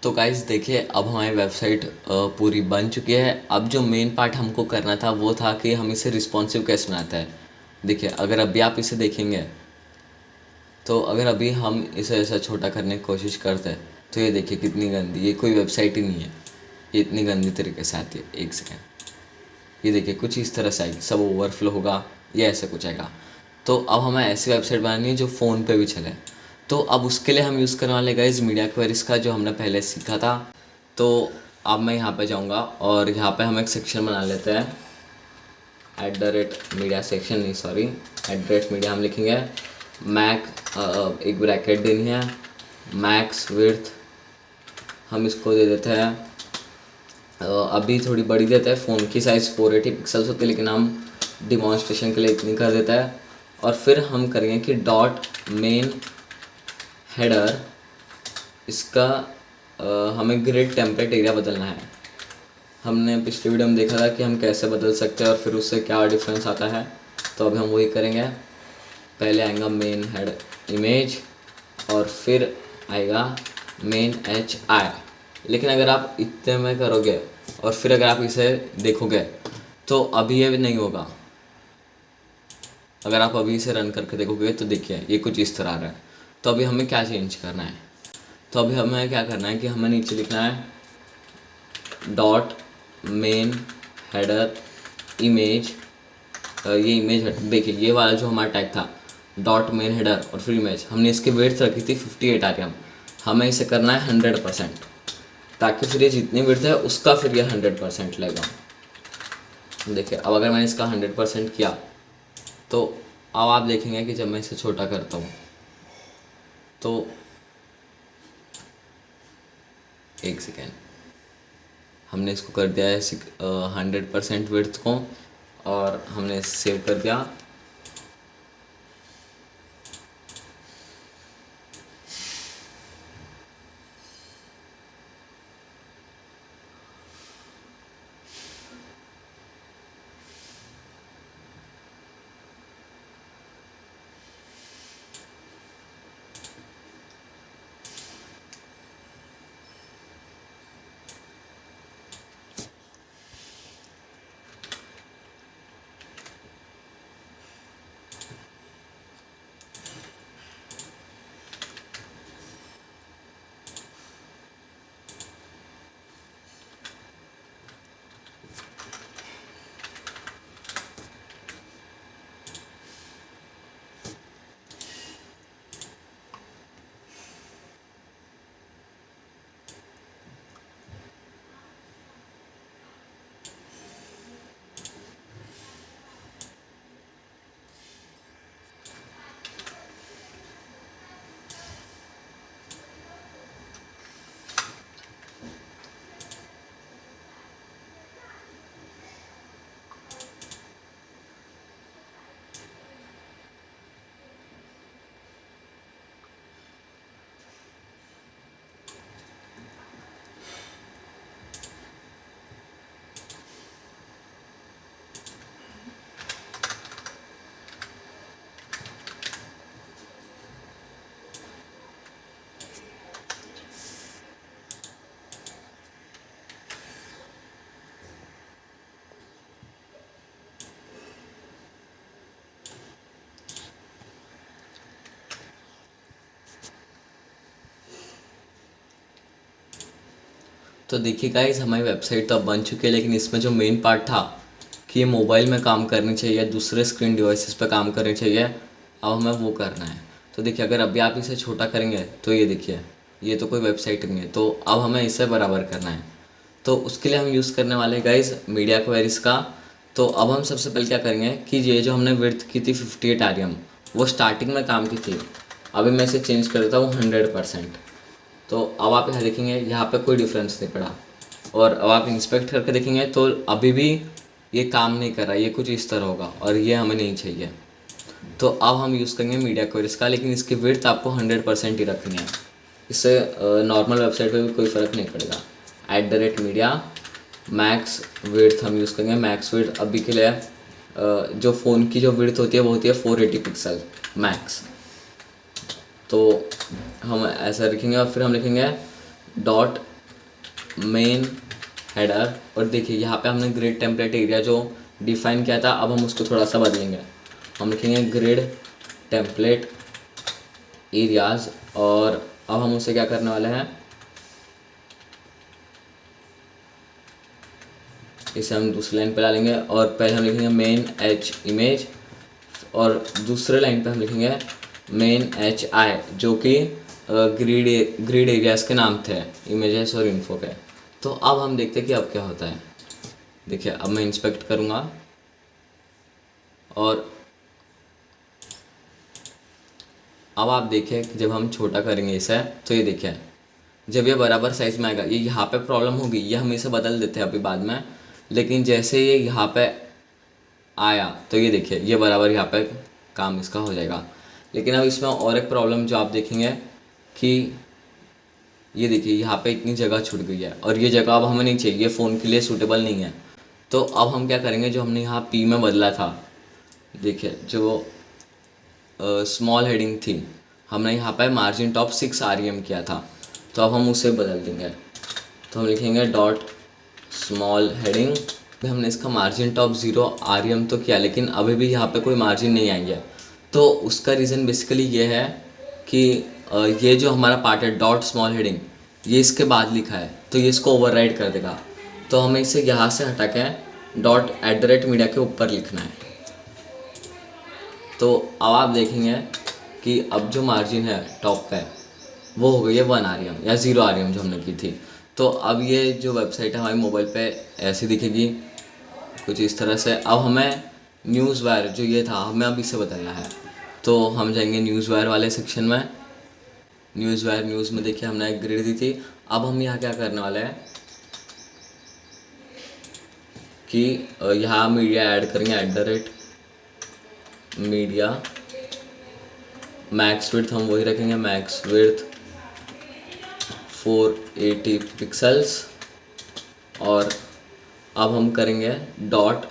तो गाइस देखिए, अब हमारी वेबसाइट पूरी बन चुकी है। अब जो मेन पार्ट हमको करना था वो था कि हम इसे रिस्पॉन्सिव कैसे बनाते हैं। देखिए, अगर अभी आप इसे देखेंगे तो अगर अभी हम इसे ऐसा छोटा करने की कोशिश करते हैं तो ये देखिए कितनी गंदी, ये कोई वेबसाइट ही नहीं है, ये इतनी गंदी तरीके से आती है। एक सेकेंड, ये देखिए कुछ इस तरह से आएगी, सब ओवरफ्लो होगा, ये ऐसे कुछ आएगा। तो अब हमें ऐसी वेबसाइट बनानी है जो फ़ोन पे भी चले। तो अब उसके लिए हम यूज़ करने वाले गाइस मीडिया क्वेरीज का, जो हमने पहले सीखा था। तो अब मैं यहाँ पे जाऊँगा और यहाँ पे हम एक सेक्शन बना लेते हैं, @मीडिया सेक्शन, नहीं सॉरी, @मीडिया हम लिखेंगे। मैक एक ब्रैकेट देनी है, मैक्स विड्थ हम इसको दे देते हैं, अभी थोड़ी बड़ी देते हैं। फ़ोन की साइज़ 480 पिक्सल्स होती है, लेकिन हम डिमॉन्स्ट्रेशन के लिए इतनी कर देता है। और फिर हम करेंगे कि डॉट मेन हेडर, इसका हमें ग्रिड टेम्पलेट एरिया बदलना है। हमने पिछले वीडियो में देखा था कि हम कैसे बदल सकते हैं और फिर उससे क्या डिफरेंस आता है, तो अभी हम वही करेंगे। पहले आएगा मेन हेड इमेज और फिर आएगा मेन HI। लेकिन अगर आप इतने में करोगे और फिर अगर आप इसे देखोगे तो अभी ये नहीं होगा। अगर आप अभी इसे रन करके देखोगे तो देखिए ये कुछ इस तरह आ रहा है। तो अभी हमें क्या चेंज करना है, तो अभी हमें क्या करना है कि हमें नीचे लिखना है डॉट मेन हेडर इमेज। ये इमेज देखिए, ये वाला जो हमारा टैग था डॉट मेन हेडर और फिर इमेज, हमने इसकी विड्थ रखी थी 58 RPM। हमें इसे करना है 100%, ताकि फिर ये जितनी विड्थ है उसका फिर ये 100% लगेगा। देखिए, अब अगर मैंने इसका 100% किया तो अब आप देखेंगे कि जब मैं इसे छोटा करता हूँ तो एक सेकेंड, हमने इसको कर दिया है 100% विड्थ को और हमने सेव कर दिया। तो देखिए गाइस, हमारी वेबसाइट तो अब बन चुकी है, लेकिन इसमें जो मेन पार्ट था कि ये मोबाइल में काम करनी चाहिए, दूसरे स्क्रीन डिवाइसेस पे काम करनी चाहिए, अब हमें वो करना है। तो देखिए, अगर अभी आप इसे छोटा करेंगे तो ये देखिए, ये तो कोई वेबसाइट नहीं है। तो अब हमें इसे बराबर करना है। तो उसके लिए हम यूज़ करने वाले हैं गाइस मीडिया क्वेरीज का। तो अब हम सबसे पहले क्या करेंगे कि ये जो हमने विड्थ की थी 58 RPM, वो स्टार्टिंग में काम की थी। अभी मैं इसे चेंज कर देता हूँ 100%। तो अब आप यहाँ देखेंगे, यहाँ पे कोई डिफरेंस नहीं पड़ा। और अब आप इंस्पेक्ट करके देखेंगे तो अभी भी ये काम नहीं कर रहा, ये कुछ इस तरह होगा और ये हमें नहीं चाहिए। तो अब हम यूज़ करेंगे मीडिया क्वेरीज का, लेकिन इसकी विड्थ आपको 100% ही रखनी है। इससे नॉर्मल वेबसाइट पे भी कोई फ़र्क नहीं पड़ेगा। @मीडिया मैक्स विड्थ हम यूज़ करेंगे। मैक्स विड्थ अभी के लिए जो फ़ोन की जो विड्थ होती है वो होती है 480 पिक्सल मैक्स। तो हम ऐसा लिखेंगे और फिर हम लिखेंगे डॉट मेन हेडर, और देखिए यहाँ पे हमने ग्रिड टेम्पलेट एरिया जो डिफाइन किया था, अब हम उसको थोड़ा सा बदलेंगे। हम लिखेंगे ग्रिड टेम्पलेट एरियाज, और अब हम उसे क्या करने वाले हैं, इसे हम दूसरी लाइन पे डालेंगे, और पहले हम लिखेंगे मेन एच इमेज, और दूसरे लाइन पे हम लिखेंगे मेन एच आई, जो कि ग्रिड एरियाज़ के नाम थे, इमेजेस और इन्फो के। तो अब हम देखते हैं कि अब क्या होता है। देखिए अब मैं इंस्पेक्ट करूँगा, और अब आप देखिए कि जब हम छोटा करेंगे इसे, तो ये देखिए जब ये बराबर साइज़ में आएगा, ये यहाँ पे प्रॉब्लम होगी, ये हम इसे बदल देते हैं अभी बाद में, लेकिन जैसे ये यहाँ पे आया तो ये देखिए ये बराबर यहाँ पे काम इसका हो जाएगा। लेकिन अब इसमें और एक प्रॉब्लम जो आप देखेंगे कि ये देखिए यहाँ पे इतनी जगह छूट गई है, और ये जगह अब हमें नहीं चाहिए, ये फ़ोन के लिए सूटेबल नहीं है। तो अब हम क्या करेंगे, जो हमने यहाँ पी में बदला था, देखिए जो स्मॉल हेडिंग थी, हमने यहाँ पे मार्जिन टॉप 6 REM किया था, तो अब हम उसे बदल देंगे। तो हम लिखेंगे डॉट स्मॉल हेडिंग। हमने इसका मार्जिन टॉप 0 REM तो किया, लेकिन अभी भी यहाँ पे कोई मार्जिन नहीं आई है। तो उसका रीज़न बेसिकली ये है कि ये जो हमारा पार्ट है डॉट स्मॉल हेडिंग, ये इसके बाद लिखा है, तो ये इसको ओवरराइड कर देगा। तो हमें इसे यहाँ से हटा के .@media के ऊपर लिखना है। तो अब आप देखेंगे कि अब जो मार्जिन है टॉप पे, वो हो गई है 1 REM या 0 REM जो हमने की थी। तो अब ये जो वेबसाइट है हमारे मोबाइल पे ऐसी दिखेगी कुछ इस तरह से। अब हमें न्यूज़ वायर जो ये था, हमें अब इसे बदलना है। तो हम जाएंगे न्यूज़ वायर वाले सेक्शन में। न्यूज़ वायर न्यूज़ में देखिए हमने एक ग्रिड दी थी। अब हम यहाँ क्या करने वाले हैं कि यहाँ मीडिया ऐड करेंगे, @media। मैक्स विड्थ हम वही रखेंगे, मैक्स विड्थ 480 पिक्सल्स। और अब हम करेंगे डॉट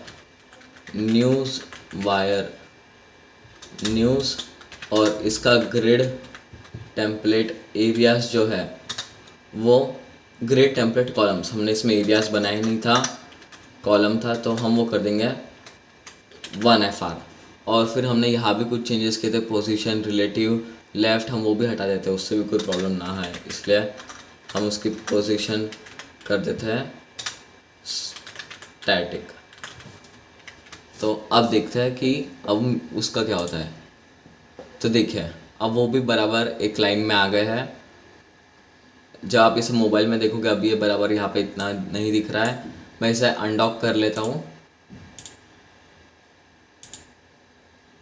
न्यूज़ वायर न्यूज़, और इसका ग्रिड टेम्पलेट एरियाज़ जो है वो ग्रिड टेम्पलेट कॉलम्स, हमने इसमें एरियाज़ बनाया नहीं था, कॉलम था, तो हम वो कर देंगे 1FR। और फिर हमने यहाँ भी कुछ चेंजेस किए थे, पोजीशन, रिलेटिव, लेफ़्ट, हम वो भी हटा देते हैं, उससे भी कोई प्रॉब्लम ना है, इसलिए हम उसकी पोजीशन कर देते हैं स्टैटिक। तो अब देखते हैं कि अब उसका क्या होता है। तो देखिए अब वो भी बराबर एक लाइन में आ गए हैं। जब आप इसे मोबाइल में देखोगे अब ये बराबर यहाँ पे इतना नहीं दिख रहा है। मैं इसे अनडॉक कर लेता हूँ,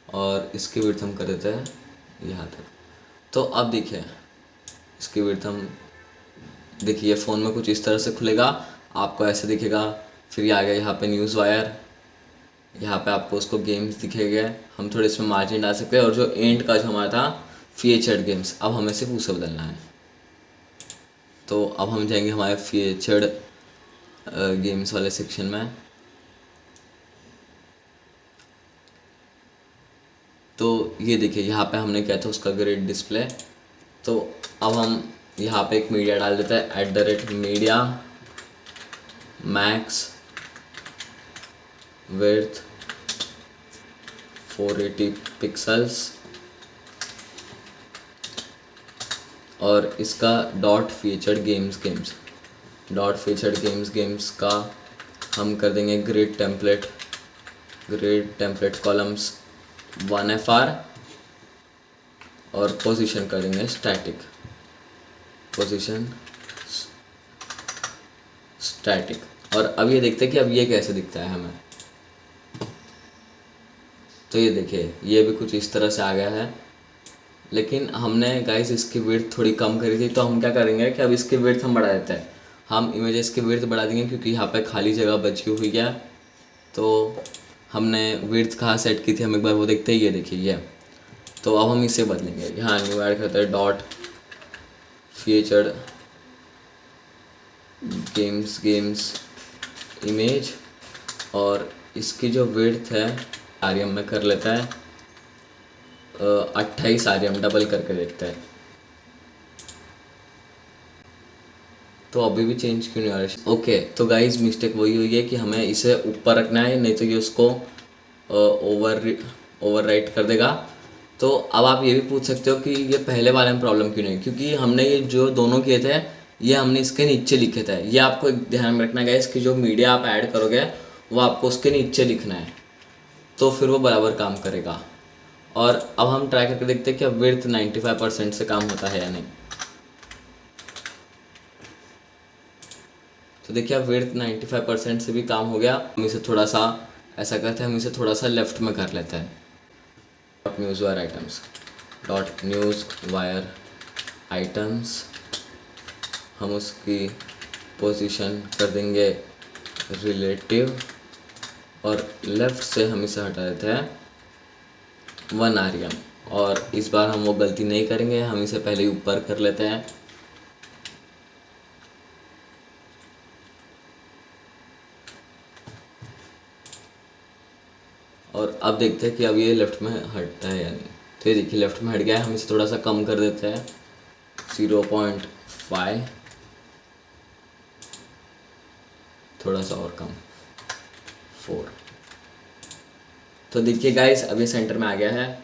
और इसकी विड्थ हम कर देते हैं यहाँ तक। तो अब देखिए इसकी विड्थ हम, देखिए फ़ोन में कुछ इस तरह से खुलेगा, आपको ऐसे दिखेगा। फिर ये आ गया यहाँ पे न्यूज़ वायर, यहाँ पे आपको उसको गेम्स दिखेंगे। हम थोड़े इसमें मार्जिन डाल सकते हैं, और जो एंड का जो हमारा था फीचर्ड गेम्स, अब हमें सिर्फ उसे बदलना है। तो अब हम जाएंगे हमारे फीचर्ड गेम्स वाले सेक्शन में। तो ये देखिए यहाँ पे हमने किया था उसका ग्रिड डिस्प्ले। तो अब हम यहाँ पे एक मीडिया डाल देते हैं, @media मैक्स विड्थ 480 पिक्सल्स, और इसका डॉट फीचर्ड गेम्स का हम कर देंगे ग्रिड टेम्पलेट कॉलम्स 1FR, और पोजीशन कर देंगे स्टैटिक। और अब ये देखते हैं कि अब ये कैसे दिखता है हमें। तो ये देखिए ये भी कुछ इस तरह से आ गया है, लेकिन हमने गाइस इसकी विड्थ थोड़ी कम करी थी। तो हम क्या करेंगे कि अब इसकी विड्थ हम बढ़ा देते हैं। हम इमेजेस की विड्थ बढ़ा देंगे क्योंकि यहाँ पे खाली जगह बची हुई है। तो हमने विड्थ कहाँ सेट की थी, हम एक बार वो देखते हैं। ये देखिए ये, तो अब हम इसे बदलेंगे। यहाँ न्यू ऐड करते हैं डॉट फीचर्ड गेम्स इमेज, और इसकी जो विड्थ है REM में कर लेता है 28 REM, डबल करके देखते हैं। तो अभी भी चेंज क्यों नहीं आ रहा? ओके, तो गाइज मिस्टेक वही हुई है कि हमें इसे ऊपर रखना है, नहीं तो ये उसको ओवर राइट कर देगा। तो अब आप ये भी पूछ सकते हो कि ये पहले वाले में प्रॉब्लम क्यों नहीं, क्योंकि हमने ये जो दोनों किए थे ये हमने इसके नीचे लिखे थे। ये आपको एक ध्यान में रखना गाइज कि जो मीडिया आप ऐड करोगे वो आपको उसके नीचे लिखना है, तो फिर वो बराबर काम करेगा। और अब हम ट्राई करके देखते हैं कि अब विड्थ 95% से काम होता है या नहीं। तो देखिए अब विड्थ 95% से भी काम हो गया। हम इसे थोड़ा सा ऐसा करते हैं, हम इसे थोड़ा सा लेफ्ट में कर लेते हैं। Dot news wire items, dot news wire items, हम उसकी पोजीशन कर देंगे रिलेटिव, और लेफ़्ट से हम इसे हटा देते हैं 1 rem। और इस बार हम वो गलती नहीं करेंगे, हम इसे पहले ही ऊपर कर लेते हैं। और अब देखते हैं कि अब ये लेफ़्ट में हटता है या नहीं। तो ये देखिए लेफ़्ट में हट गया है। हम इसे थोड़ा सा कम कर देते हैं 0.5, थोड़ा सा और कम 4। तो देखिए गाइस अब ये सेंटर में आ गया है।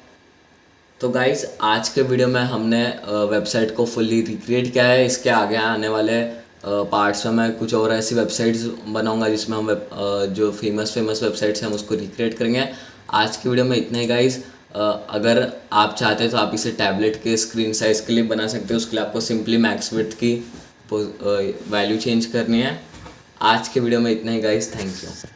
तो गाइस आज के वीडियो में हमने वेबसाइट को फुल्ली रिक्रिएट किया है। इसके आगे आने वाले पार्ट्स में मैं कुछ और ऐसी वेबसाइट्स बनाऊंगा जिसमें हम जो फेमस वेबसाइट्स हैं हम उसको रिक्रिएट करेंगे। आज की वीडियो में इतना ही गाइस। अगर आप चाहते हैं तो आप इसे टैबलेट के स्क्रीन साइज़ के लिए बना सकते हो। उसके लिए आपको सिंपली मैक्स विड्थ की वैल्यू चेंज करनी है। आज के वीडियो में इतना ही गाइस, थैंक यू।